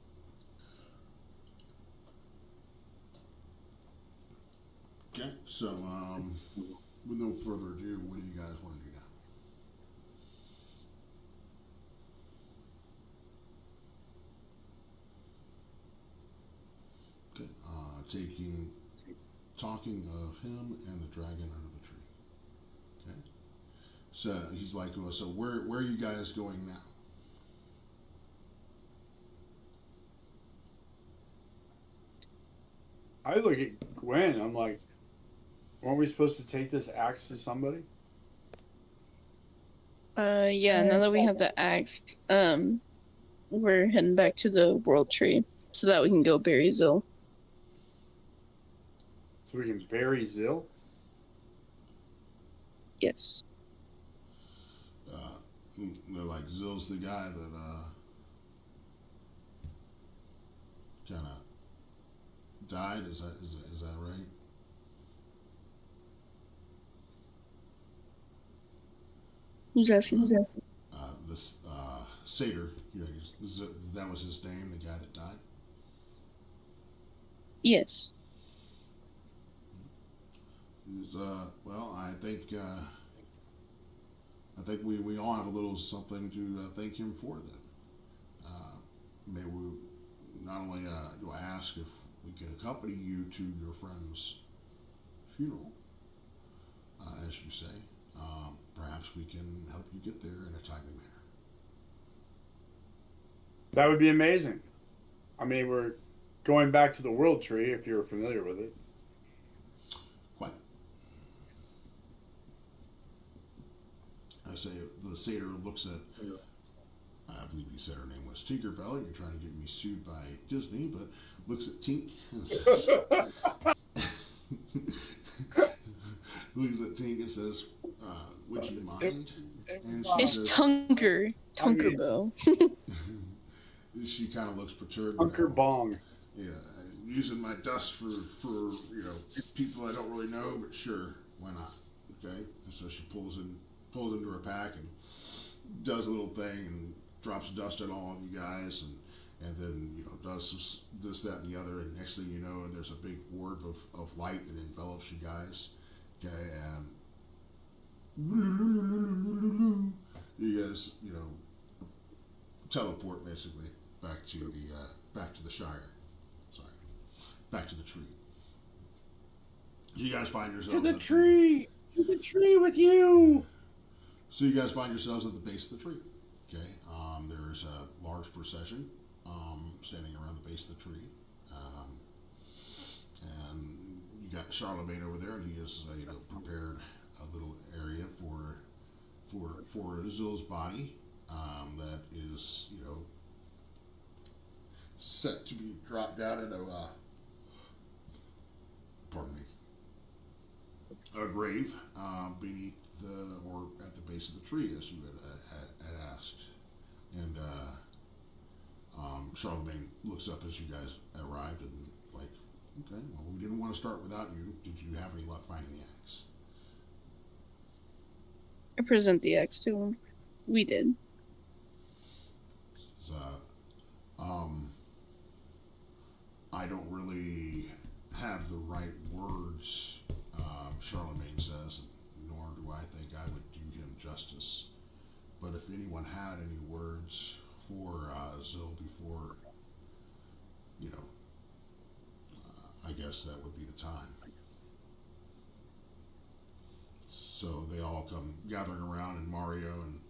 A: Okay. So, with no further ado, what do you guys want to do now? Talking of him and the dragon under the tree. Okay. So he's like, well, so where are you guys going now?
D: I look at Gwen. I'm like, weren't we supposed to take this axe to somebody?
B: Yeah, now that we have the axe, we're heading back to the world tree so that we can go bury Zill.
D: So we can bury Zill?
B: Yes.
A: They're like, Zill's the guy that kind of died. Is that right?
B: Who's asking?
A: This satyr. You know, that was his name. The guy that died.
B: Yes.
A: Well, I think we all have a little something to thank him for. Then, may we not only do I ask if we can accompany you to your friend's funeral, as you say, perhaps we can help you get there in a timely manner.
D: That would be amazing. I mean, we're going back to the world tree, if you're familiar with it.
A: Quite. I say the satyr looks at, I believe you said her name was Tinkerbell. You're trying to get me sued by Disney, but looks at Tink and says, looks at Tink and says, would you mind? And she
B: It's
A: says,
B: Tunkerbell.
A: She kind of looks perturbed.
D: Bunker Bong.
A: Yeah, using my dust for people I don't really know, but sure, why not? Okay, and so she pulls into her pack and does a little thing and drops dust on all of you guys, and then does this, that, and the other, and next thing you know, there's a big orb of light that envelops you guys. Okay, and you guys teleport basically back to the Shire. Sorry, back to the tree. You guys find yourselves
D: to the tree with you.
A: So you guys find yourselves at the base of the tree. Okay, there's a large procession standing around the base of the tree, and you got Charlemagne over there, and he has prepared a little area for Zill's body that is set to be dropped down into a grave beneath or at the base of the tree, as you had asked. And Charlemagne looks up as you guys arrived and like, okay, well, we didn't want to start without you. Did you have any luck finding the axe?
B: I present the axe to him. We did.
A: I don't really have the right words, Charlemagne says, nor do I think I would do him justice. But if anyone had any words for Zill before, I guess that would be the time. So they all come gathering around, and Mario and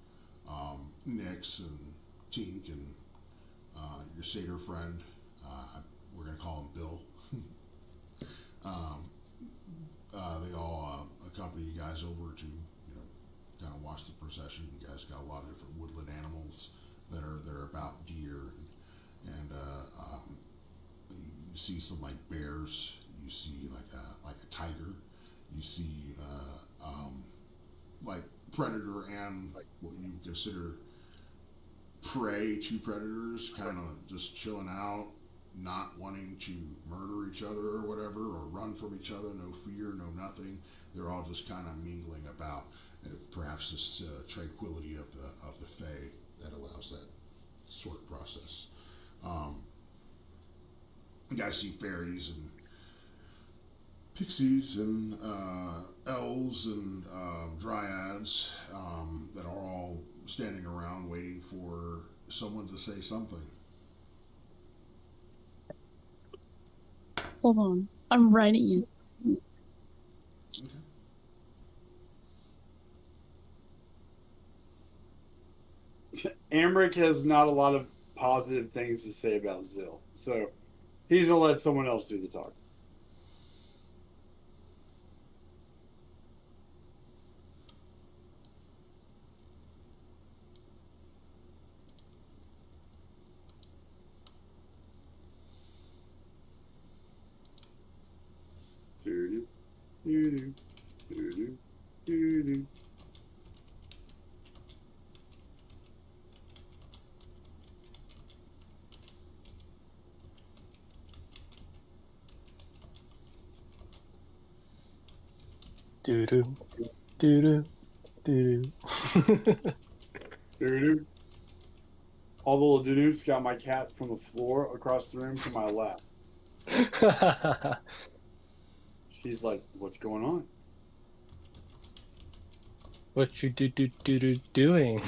A: Nix and Tink and your satyr friend, we're going to call him Bill. They all accompany you guys over to kind of watch the procession. You guys got a lot of different woodland animals that are about deer, and you see some like bears. You see like a tiger. You see like predator and what you consider prey to predators, kind of just chilling out. not wanting to murder each other or whatever, or run from each other, no fear, no nothing. They're all just kind of mingling about perhaps this tranquility of the Fae that allows that sort of process. You guys see fairies and pixies and elves and dryads that are all standing around waiting for someone to say something.
B: Hold on. I'm writing it.
D: Okay. Amric has not a lot of positive things to say about Zill, so he's gonna let someone else do the talk.
C: Doo-doo. Doo-doo. Doo-doo.
D: Doo-doo. All the little doo-doos got my cat from the floor across the room to my lap. She's like, what's going on?
C: What you doing?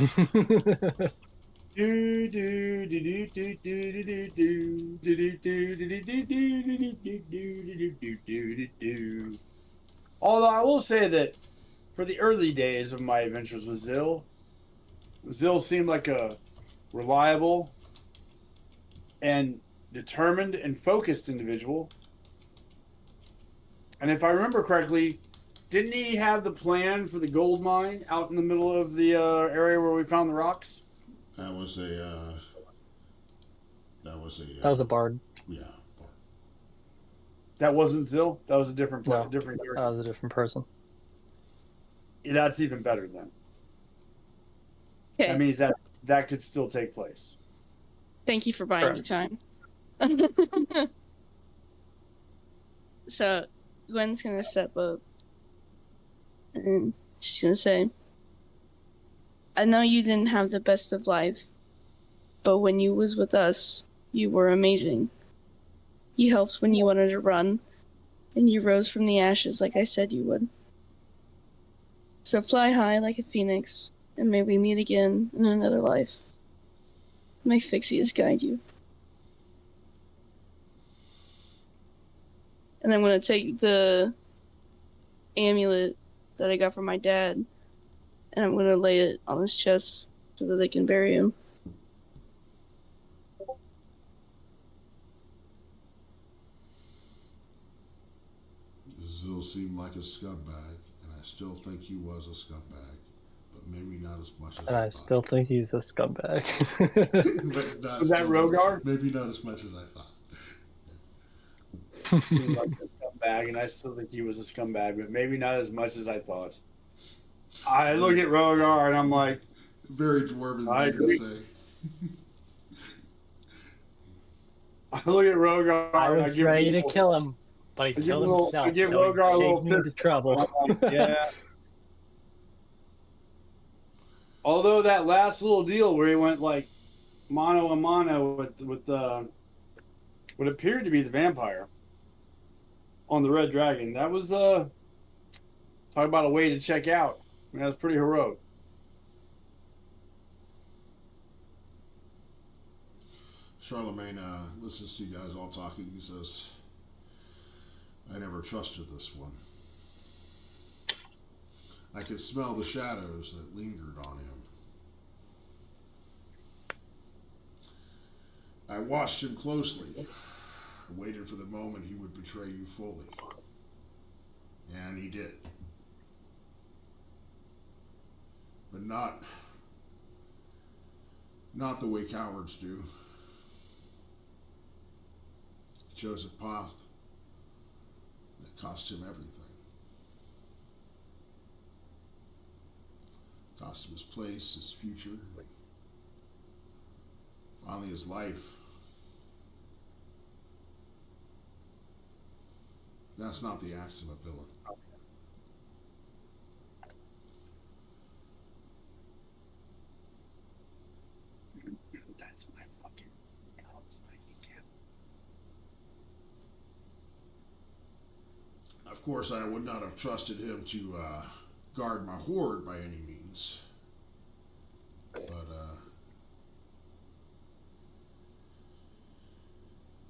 D: Although I will say that for the early days of my adventures with Zill seemed like a reliable and determined and focused individual. And if I remember correctly, didn't he have the plan for the gold mine out in the middle of the area where we found the rocks?
A: That was a
C: That was a bard.
A: Yeah, bard.
D: That wasn't Zill? That was a different
C: No,
D: different character.
C: that was a different person.
D: Yeah, that's even better then.
B: Okay.
D: That means that could still take place.
B: Thank you for buying me time. So, Gwen's gonna step up. And she's gonna say, I know you didn't have the best of life, but when you was with us, you were amazing. You helped when you wanted to run, and you rose from the ashes like I said you would. So fly high like a phoenix, and may we meet again in another life. May Fixius guide you. And I'm gonna take the amulet that I got from my dad, and I'm gonna lay it on his chest so that they can bury him.
A: Zill seemed like a scumbag, and I still think he was a scumbag, but maybe not as much as
C: And I
A: thought.
C: still think he's a scumbag.
D: Was that Rogar?
A: Maybe not as much as I thought.
D: Seemed like a scumbag, and I still think he was a scumbag, but maybe not as much as I thought. I look at Rogar and I'm like,
A: Very dwarven
D: I
A: thing to
D: agree.
A: say.
D: I look at Rogar
C: I
D: and I
C: was
D: give
C: ready
D: him a
C: to
D: little-
C: kill him, but he
D: I give
C: killed
D: him a little-
C: himself,
D: I give
C: so
D: Rogar a
C: he
D: little
C: saved me the
D: fist.
C: trouble.
D: I'm like, yeah. Although that last little deal where he went like mano a mano with what appeared to be the vampire on the red dragon, that was talk about a way to check out. I mean, that was pretty heroic.
A: Charlemagne listens to you guys all talking. He says, I never trusted this one. I could smell the shadows that lingered on him. I watched him closely. I waited for the moment he would betray you fully. And he did. But not the way cowards do. He chose a path that cost him everything. Cost him his place, his future, finally his life. That's not the acts of a villain.
D: That's my fucking cap.
A: Of course, I would not have trusted him to guard my hoard by any means. But,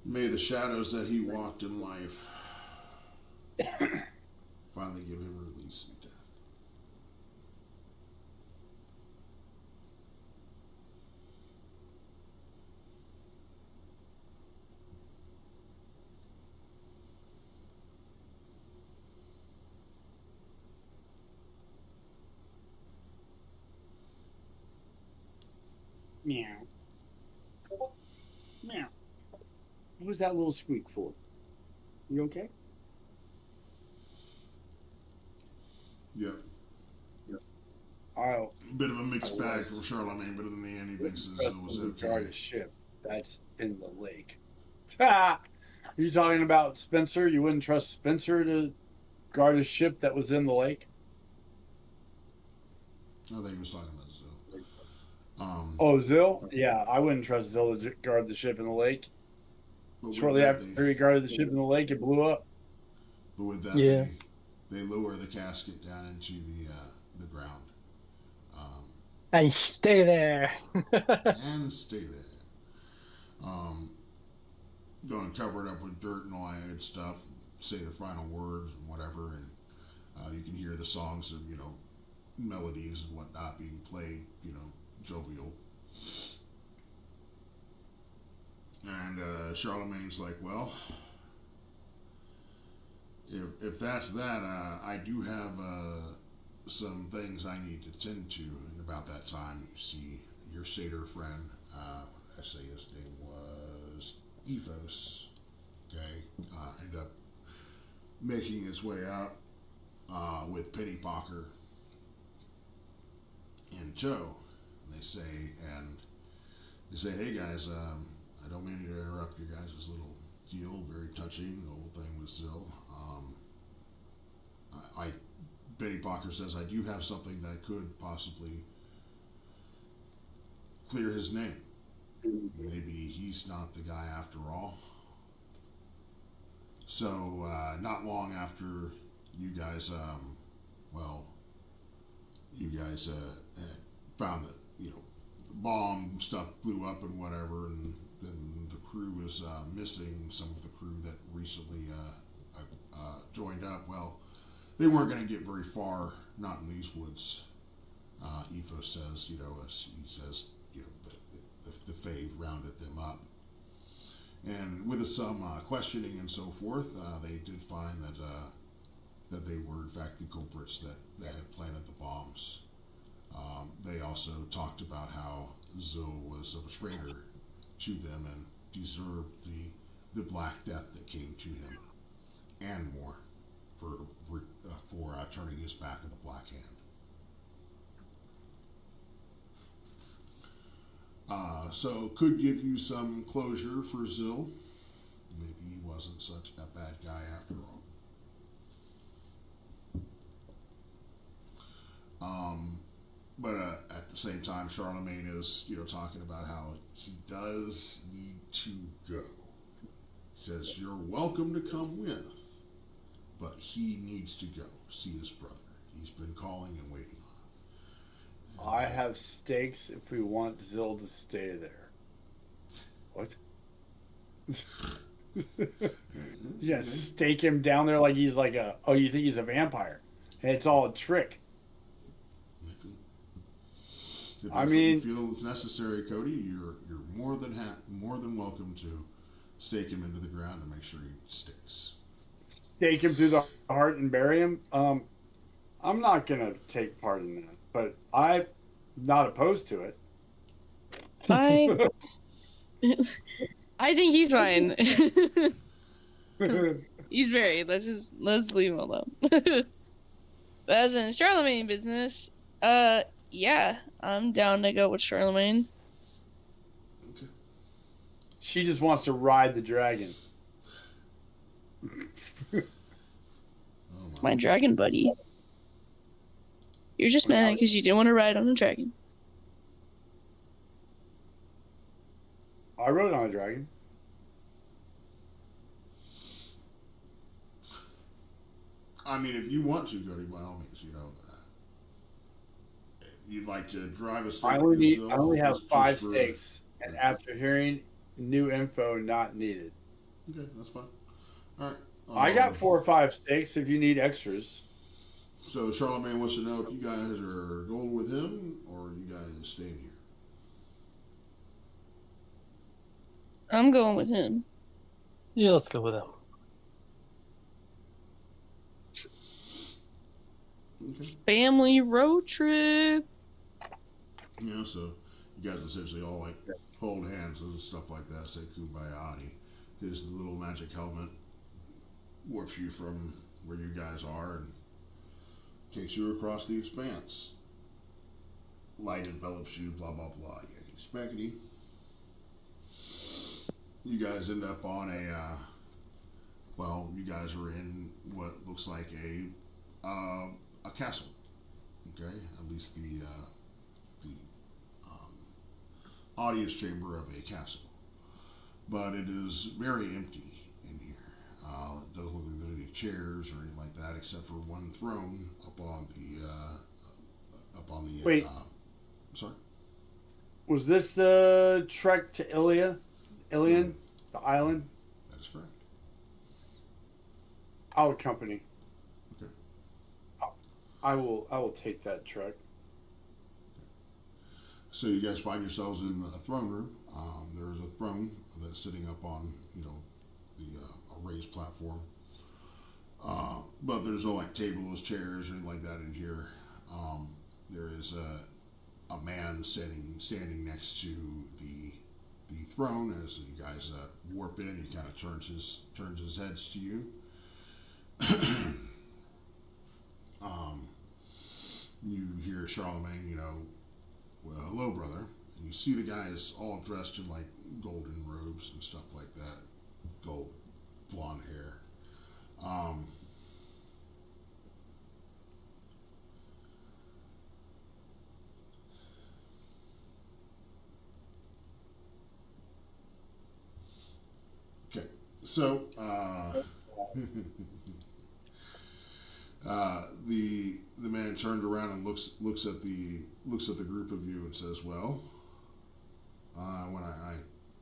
A: may the shadows that he walked in life finally give him release in death.
D: Meow. Meow. What was that little squeak for? You okay?
A: Yep.
D: Oh,
A: Bit of a mixed bag from Charlemagne, but in the end, he thinks it was okay.
D: Guard a ship that's in the lake. Are you talking about Spencer? You wouldn't trust Spencer to guard a ship that was in the lake?
A: I think he was talking about Zill.
D: Oh, Zill? Yeah, I wouldn't trust Zill to guard the ship in the lake. Shortly after he guarded the ship in the lake, it blew up.
A: But with that, they lower the casket down into the ground.
C: And stay there.
A: And stay there. Going to cover it up with dirt and all that good stuff. Say the final word and whatever, and you can hear the songs of melodies and whatnot being played. Jovial. And Charlemagne's like, well, if that's that, I do have some things I need to tend to. And about that time, you see your satyr friend, what did I say his name was? Ethos. Okay. End up making his way up with Pennypocker in tow. And they say, hey guys, I don't mean to interrupt your guys' little deal. Very touching, the whole thing with Zill. Pennypocker says I do have something that could possibly clear his name. Maybe he's not the guy after all. So, not long after you guys, found that, the bomb stuff blew up and whatever, and then the crew was missing some of the crew that recently joined up. Well, they weren't going to get very far, not in these woods. Ethos says, as he says, the Fae rounded them up. And with some questioning and so forth, they did find that they were in fact the culprits that had planted the bombs. They also talked about how Zill was a traitor to them and deserved the black death that came to him, and more, for turning his back on the Black Hand. So could give you some closure for Zill. Maybe he wasn't such a bad guy after all. But at the same time, Charlemagne is, talking about how he does need to go. He says, you're welcome to come with, but he needs to go see his brother. He's been calling and waiting on him.
D: I have stakes if we want Zill to stay there. What? Yeah, stake him down there like he's like you think he's a vampire. And it's all a trick.
A: If that's what you feel is necessary, Cody, you're more than welcome to stake him into the ground and make sure he sticks.
D: Stake him through the heart and bury him? I'm not gonna take part in that, but I'm not opposed to it.
B: I think he's fine. He's buried. Let's leave him alone. But as in Charlemagne business, yeah, I'm down to go with Charlemagne.
A: Okay.
D: She just wants to ride the dragon.
B: my dragon buddy. You're just mad because you didn't want to ride on a dragon.
D: I rode on a dragon.
A: I mean, if you want to, Cody, by all means, you know. You'd like to drive a stake.
D: I only have 5 stakes, and after hearing new info, not needed.
A: Okay, that's fine. All right.
D: I got 4 or 5 stakes if you need extras.
A: So Charlemagne wants to know if you guys are going with him or you guys staying here.
B: I'm going with him.
C: Yeah, let's go with him.
A: Okay.
B: Family road trip.
A: You know, so you guys essentially all like hold hands and stuff like that, say kumbaya. His little magic helmet warps you from where you guys are and takes you across the expanse. Light envelops you, blah blah blah. Yakety spackety. You guys end up on a well, you guys are in what looks like a castle. Okay, at least the audience chamber of a castle, but it is very empty in here. It doesn't look like there are any chairs or anything like that, except for one throne up on the.
D: Wait.
A: Sorry.
D: Was this the trek to Ilion, the island?
A: That is correct.
D: I'll accompany.
A: Okay.
D: I will take that trek.
A: So you guys find yourselves in the throne room. There is a throne that's sitting up on, you know, a raised platform. But there's no like tables, chairs, or anything like that in here. There is a man standing next to the throne as you guys warp in. He kind of turns his head to you. You hear Charlemagne, you know, well, hello, brother. And you see the guys all dressed in like golden robes and stuff like that, gold, blonde hair. Okay, so the man turned around and looks at the group of you and says, "Well, when I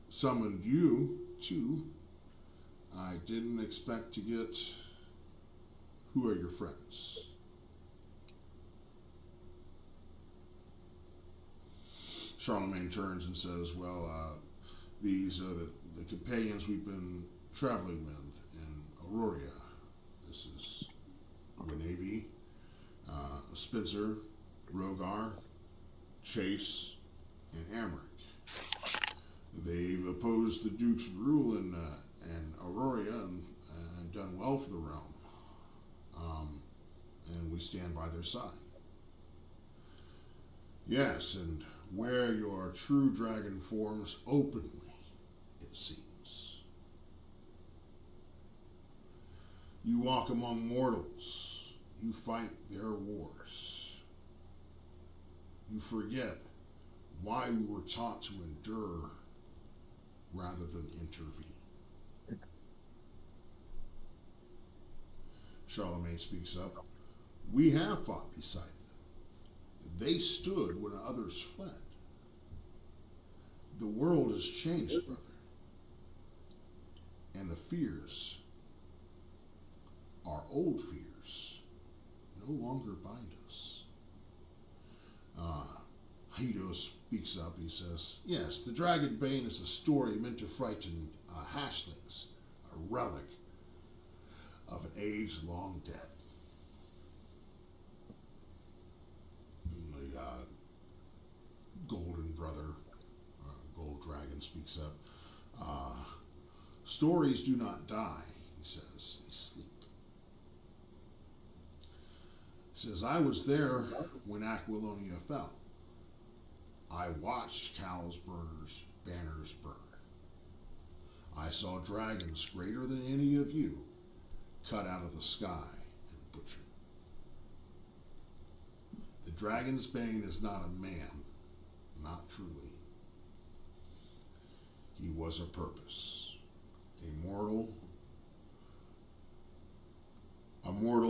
A: summoned you too, I didn't expect to get. Who are your friends?" Charlemagne turns and says, "Well, these are the companions we've been traveling with in Auroria. This is Renavi, Spencer, Rogar, Chase, and Amric. They've opposed the Duke's rule in Auroria and done well for the realm. And we stand by their side. Yes, and wear your true dragon forms openly, it seems. You walk among mortals. You fight their wars. You forget why we were taught to endure rather than intervene." Charlemagne speaks up. "We have fought beside them. They stood when others fled. The world has changed, brother. And the fears, our old fears, no longer bind us." Hito speaks up. He says, "Yes, the Dragon Bane is a story meant to frighten hatchlings, a relic of an age long dead." And the golden brother, Gold Dragon, speaks up. "Stories do not die," he says, "they sleep." He says, "I was there when Aquilonia fell. I watched Cal's banners burn. I saw dragons greater than any of you cut out of the sky and butcher. The Dragon's Bane is not a man, not truly. He was a purpose, a mortal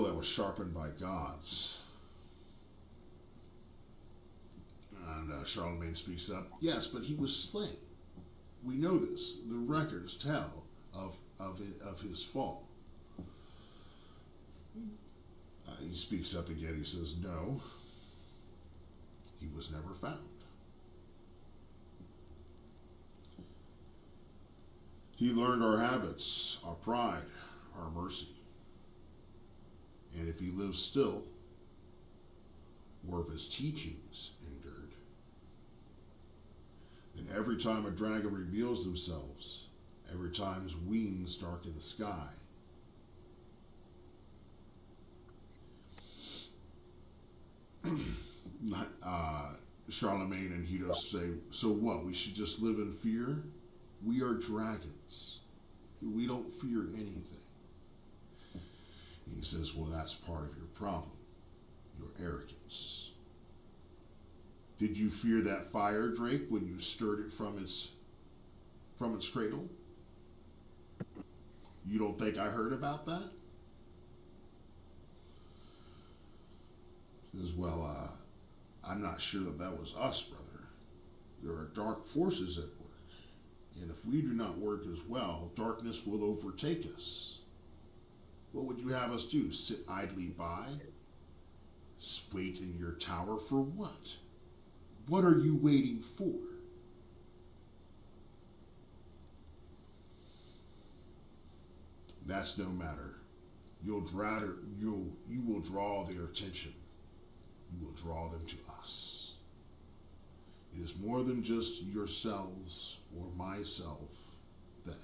A: that was sharpened by gods. And Charlemagne speaks up, yes, but he was slain. We know this. The records tell of his fall. He speaks up again. He says, no, he was never found. He learned our habits, our pride, our mercy. And if he lives still, or if his teachings endured, then every time a dragon reveals themselves, every time his wings darken the sky, Charlemagne and Hedus say, so what, we should just live in fear? We are dragons. We don't fear anything. And he says, well, that's part of your problem, your arrogance. Did you fear that fire drake when you stirred it from its cradle? You don't think I heard about that? He says, well, I'm not sure that was us, brother. There are dark forces at work. And if we do not work as well, darkness will overtake us. What would you have us do? Sit idly by? Wait in your tower for what? What are you waiting for? That's no matter. You will draw their attention. You will draw them to us. It is more than just yourselves or myself that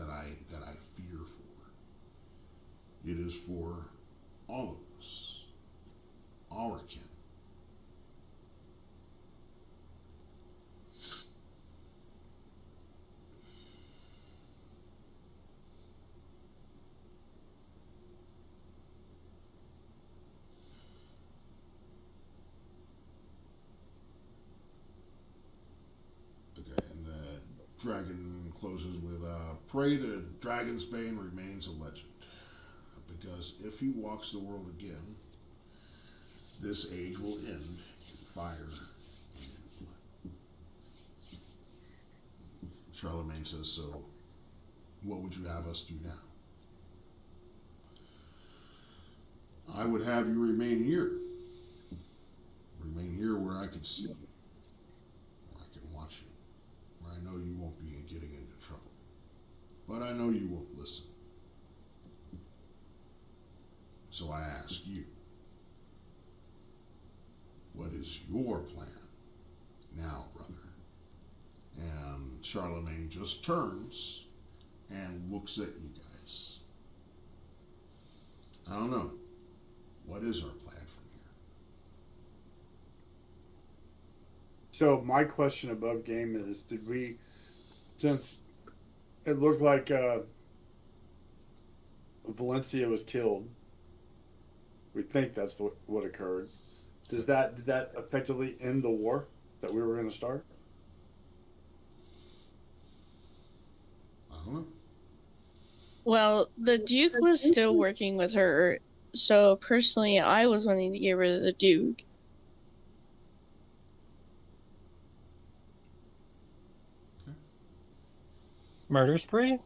A: I fear for. It is for all of us, our kin. Dragon closes with, pray the Dragon's Bane remains a legend, because if he walks the world again, this age will end in fire and in blood. Charlemagne says, so what would you have us do now? I would have you remain here. Remain here where I could see you, where I can watch you. I know you won't be getting into trouble, but I know you won't listen. So I ask you, what is your plan now, brother? And Charlemagne just turns and looks at you guys. I don't know. What is our plan from here?
D: So my question above game is, did we, since it looked like Valencia was killed, we think that's what occurred. Did that effectively end the war that we were going to start?
A: I don't know.
B: Well, the Duke was still working with her, so personally, I was wanting to get rid of the Duke.
C: Murder spree?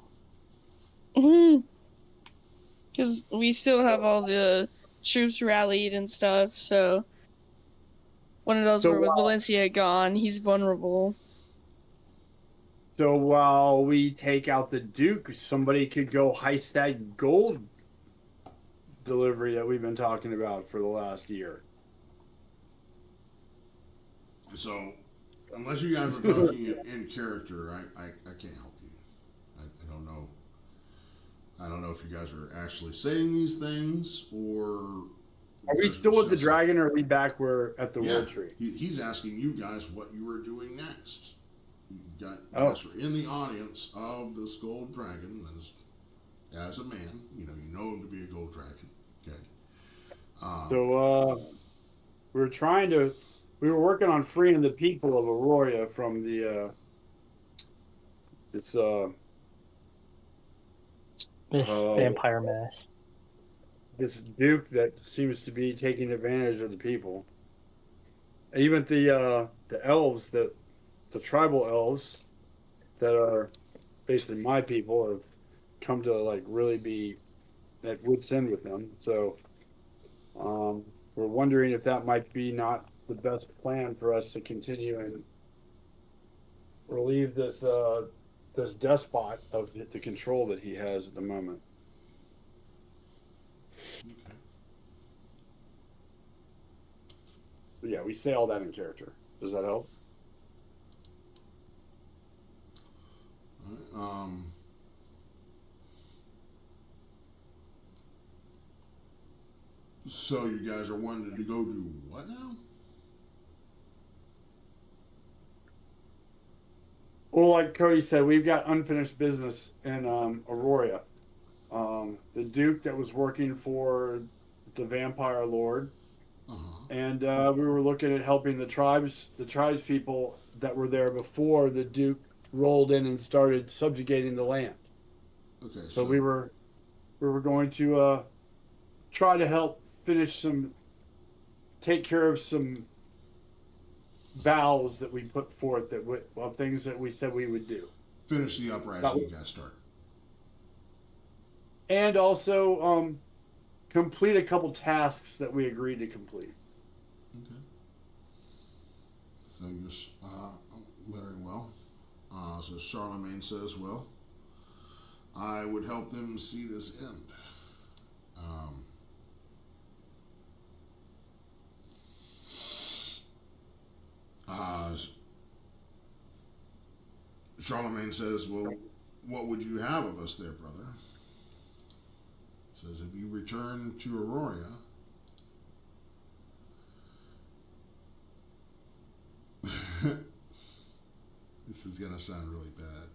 B: Because we still have all the troops rallied and stuff, so one of those were with Valencia gone, he's vulnerable.
D: So while we take out the Duke, somebody could go heist that gold delivery that we've been talking about for the last year.
A: So, unless you guys are talking in character, I can't help you. I don't know. I don't know if you guys are actually saying these things, or...
D: Are we still with the dragon, or are we back at the World Tree?
A: He's asking you guys what you were doing next. You guys are in the audience of this gold dragon as a man. You know him to be a gold dragon. Okay.
D: So we were working on freeing the people of Auroria from the this
C: This vampire mess.
D: this Duke that seems to be taking advantage of the people. Even the elves, the tribal elves that are basically my people, have come to like really be at wit's end with them. So we're wondering if that might be not the best plan for us to continue and relieve this this despot of the control that he has at the moment. But yeah, we say all that in character. Does that help?
A: All right, so you guys are wanting to go do what now?
D: Well, like Cody said, we've got unfinished business in Auroria. The Duke that was working for the Vampire Lord, and we were looking at helping the tribes people that were there before the Duke rolled in and started subjugating the land.
A: Okay.
D: So we were going to try to help take care of some vows that we put forth of things that we said we would do.
A: Finish the uprising you guys start.
D: And also complete a couple tasks that we agreed to complete.
A: Okay. So you're very well. So Charlemagne says, well, I would help them see this end. Charlemagne says, well, what would you have of us there, brother? Says, if you return to Auroria, this is going to sound really bad.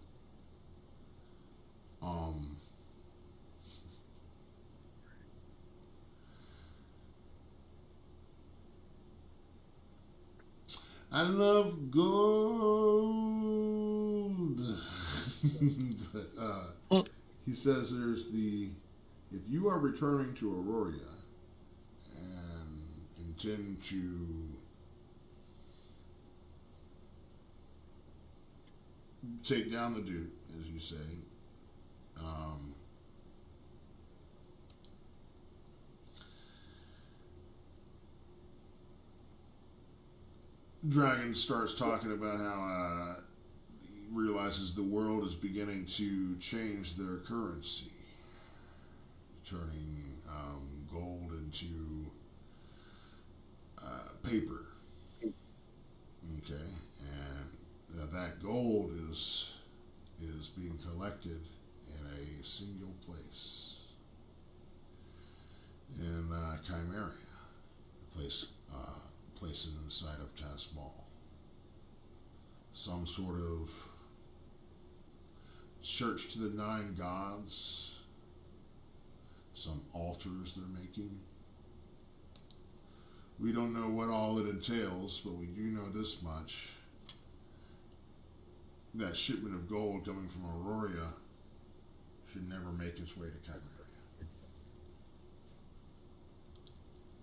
A: I love gold. But he says if you are returning to Auroria and intend to take down the Duke, as you say, Dragon starts talking about how he realizes the world is beginning to change their currency, turning gold into paper. Okay, and that gold is being collected in a single place in Chimeria, places inside of Tasmal. Some sort of church to the 9 gods, some altars they're making. We don't know what all it entails, but we do know this much. That shipment of gold coming from Auroria should never make its way to Chimeria.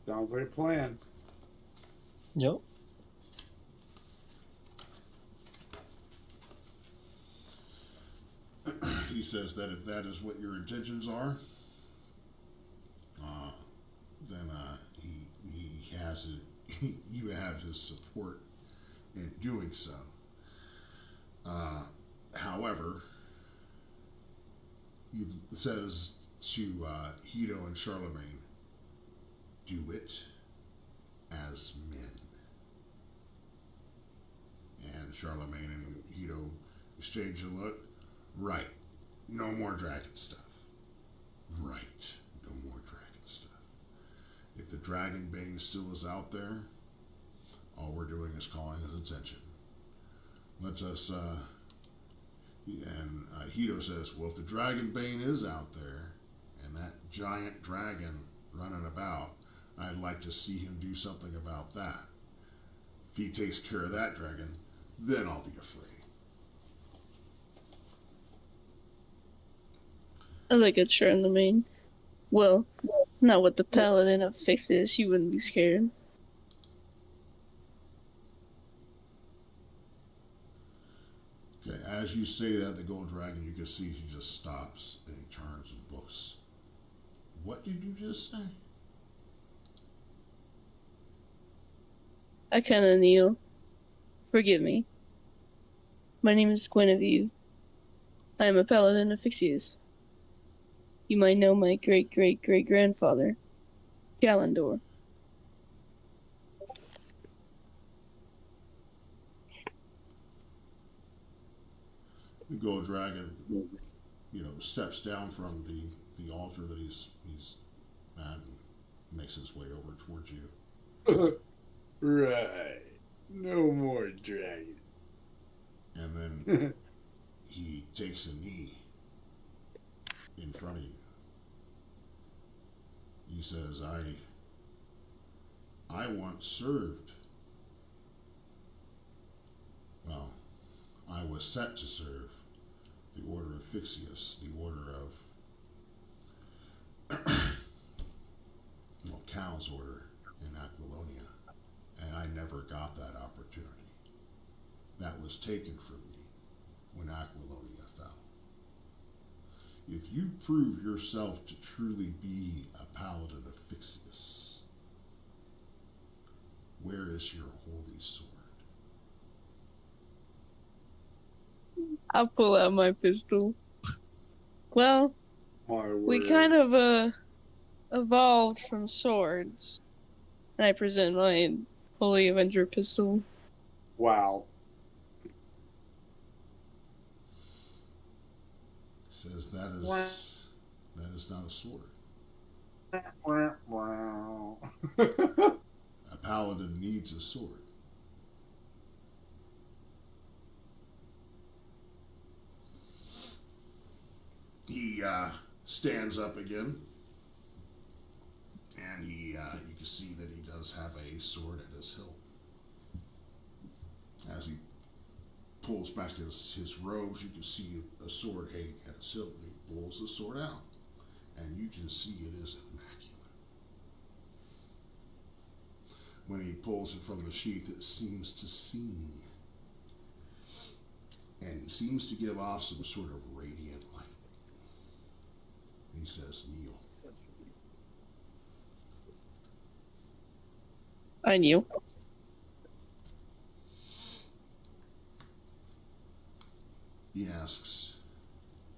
D: Sounds like a plan.
C: Yep.
A: He says that if that is what your intentions are, then he has it. You have his support in doing so. However, he says to Hito and Charlemagne, do it as men. And Charlemagne and Hito exchange a look. Right. No more dragon stuff. Right. No more dragon stuff. If the dragon bane still is out there, all we're doing is calling his attention. Let us, and Hito says, well, if the dragon bane is out there, and that giant dragon running about, I'd like to see him do something about that. If he takes care of that dragon, then I'll be afraid.
B: I like it sure in the main. Well, not with the paladin of fixes, you wouldn't be scared.
A: Okay, as you say that, the gold dragon, you can see he just stops and he turns and looks. What did you just say?
B: I kinda kneel. Forgive me. My name is Guinevere. I am a paladin of Fixius. You might know my great-great-great-grandfather, Calendor.
A: The gold dragon, steps down from the altar that he's at and makes his way over towards you.
D: Right. No more dragon.
A: And then he takes a knee in front of you. He says, I once served. Well, I was set to serve the Order of Fixius, the Order of Cal's Order in Aquilonia, and I never got that opportunity. That was taken from me when Aquilonia fell. If you prove yourself to truly be a paladin of Fixius, where is your holy sword?
B: I'll pull out my pistol. Well, we kind of evolved from swords. And I present my Holy Avenger pistol.
D: Wow.
A: Says that is not a sword. A paladin needs a sword. He stands up again, and you can see that he does have a sword at his hilt. As he pulls back his robes, you can see a sword hanging at his hilt, and he pulls the sword out, and you can see it is immaculate. When he pulls it from the sheath, it seems to sing, and seems to give off some sort of radiant light. He says, kneel.
B: I kneel.
A: He asks,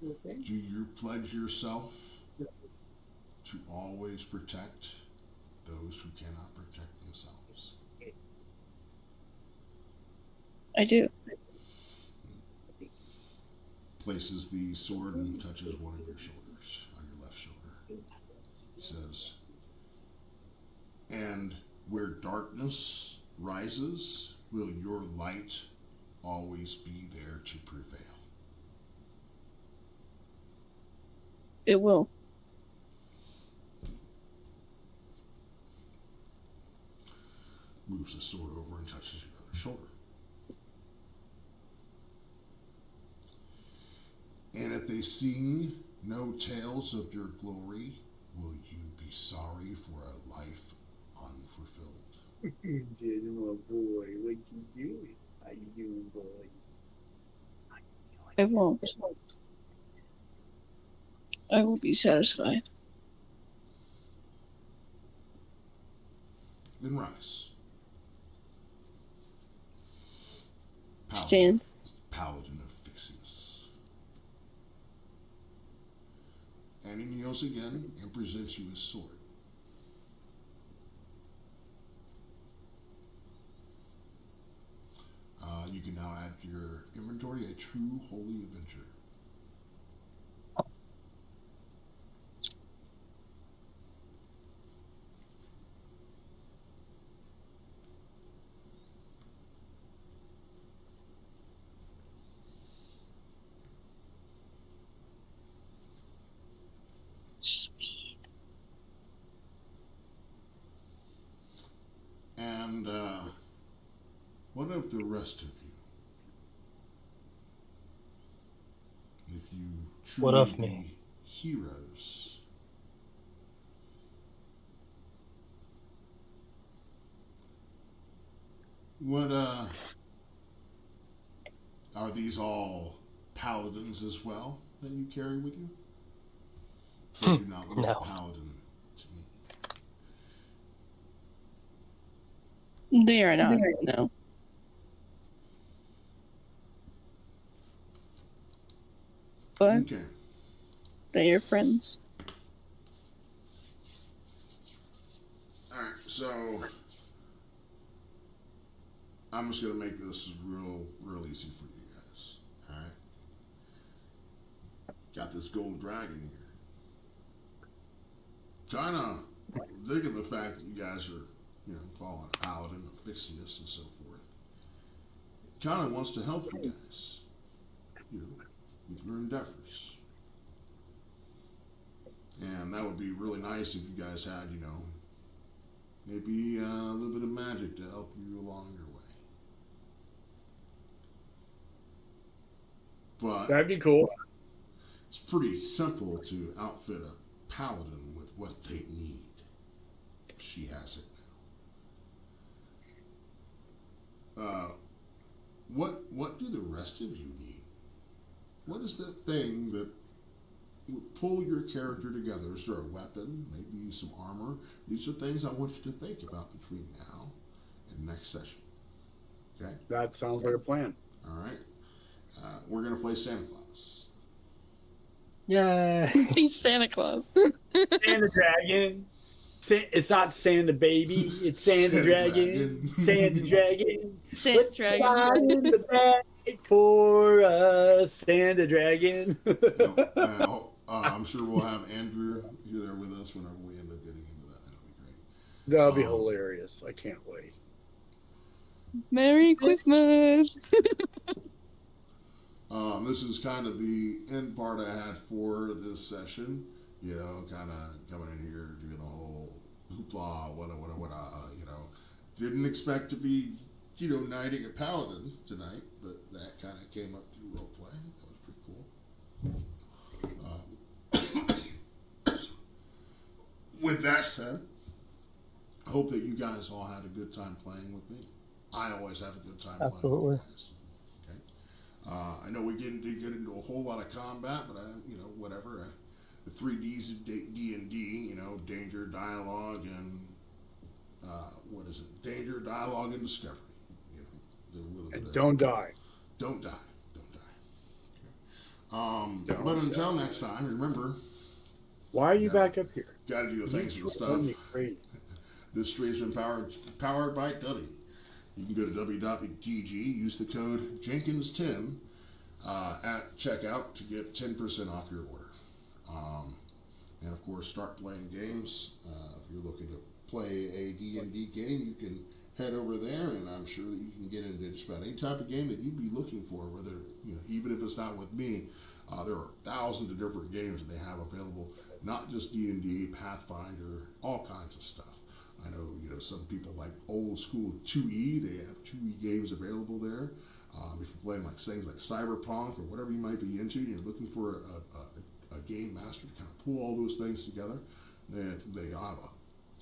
A: do you pledge yourself to always protect those who cannot protect themselves?
B: I do.
A: Places the sword and touches one of your shoulders, on your left shoulder. He says, and where darkness rises, will your light always be there to prevail?
B: It will.
A: Moves the sword over and touches your other shoulder. And if they sing no tales of your glory, will you be sorry for a life unfulfilled?
D: General boy, what you doing? How you doing, boy?
B: I won't. I will be satisfied.
A: Then rise.
B: Stand.
A: Paladin of Fixius. And he kneels again and presents you his sword. You can now add to your inventory a true Holy Avenger.
B: Sweet.
A: And what of the rest of you? If you
C: What
A: truly
C: of me?
A: be heroes, what are these all paladins as well that you carry with you? They do not look
C: No.
A: paladin to me.
B: They are not. No. But
A: Okay.
B: they're your friends.
A: Alright, so I'm just gonna make this real easy for you guys. Alright. Got this gold dragon here. Kinda digging the fact that you guys are, calling a paladin, a Fixius and so forth. Kinda wants to help you guys. With your endeavors. And that would be really nice if you guys had, maybe a little bit of magic to help you along your way. But
D: That'd be cool.
A: it's pretty simple to outfit a paladin with what they need. She has it now. What do the rest of you need? What is that thing that would pull your character together? Is there a weapon? Maybe some armor? These are things I want you to think about between now and next session. Okay?
D: That sounds like a plan.
A: All right. We're going to play Santa Claus.
C: Yay!
B: He's Santa Claus.
D: Santa Dragon. It's not Santa Baby. It's Santa Dragon. Santa Dragon.
B: Santa Dragon.
D: Fly in the bag for us, Santa Dragon.
A: I'm sure we'll have Andrew there with us whenever we end up getting into that. That'll be great.
D: That'll be hilarious. I can't wait.
B: Merry Christmas.
A: This is kind of the end part I had for this session. Kind of coming in here, doing the whole hoopla, what. Didn't expect to be, knighting a paladin tonight, but that kind of came up through roleplay. That was pretty cool. With that said, I hope that you guys all had a good time playing with me. I always have a good time
C: Absolutely.
A: playing with you guys. I know we didn't get into a whole lot of combat, but whatever. The 3 Ds of D&D, danger, dialogue, and danger, dialogue, and discovery. A little bit
D: And
A: of
D: don't die.
A: Don't die. But until next time, remember.
D: Why are you back up here?
A: Got to do the things and stuff. This stream has been powered by Dubby. You can go to w.gg, use the code Jenkins10 at checkout to get 10% off your order. And of course, start playing games. If you're looking to play a D&D game, you can head over there, and I'm sure that you can get into just about any type of game that you'd be looking for. Whether even if it's not with me, there are thousands of different games that they have available. Not just D&D, Pathfinder, all kinds of stuff. I know some people like old school 2E. They have 2E games available there. If you're playing like things like Cyberpunk or whatever you might be into, and you're looking for a game master to kind of pull all those things together, they have a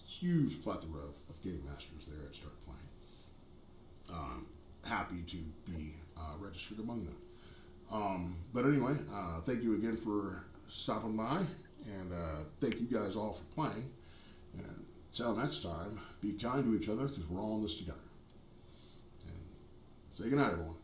A: huge plethora of game masters there at Start Playing. Happy to be registered among them. But anyway, thank you again for stopping by, and thank you guys all for playing. And until next time, be kind to each other because we're all in this together. And say goodnight, everyone.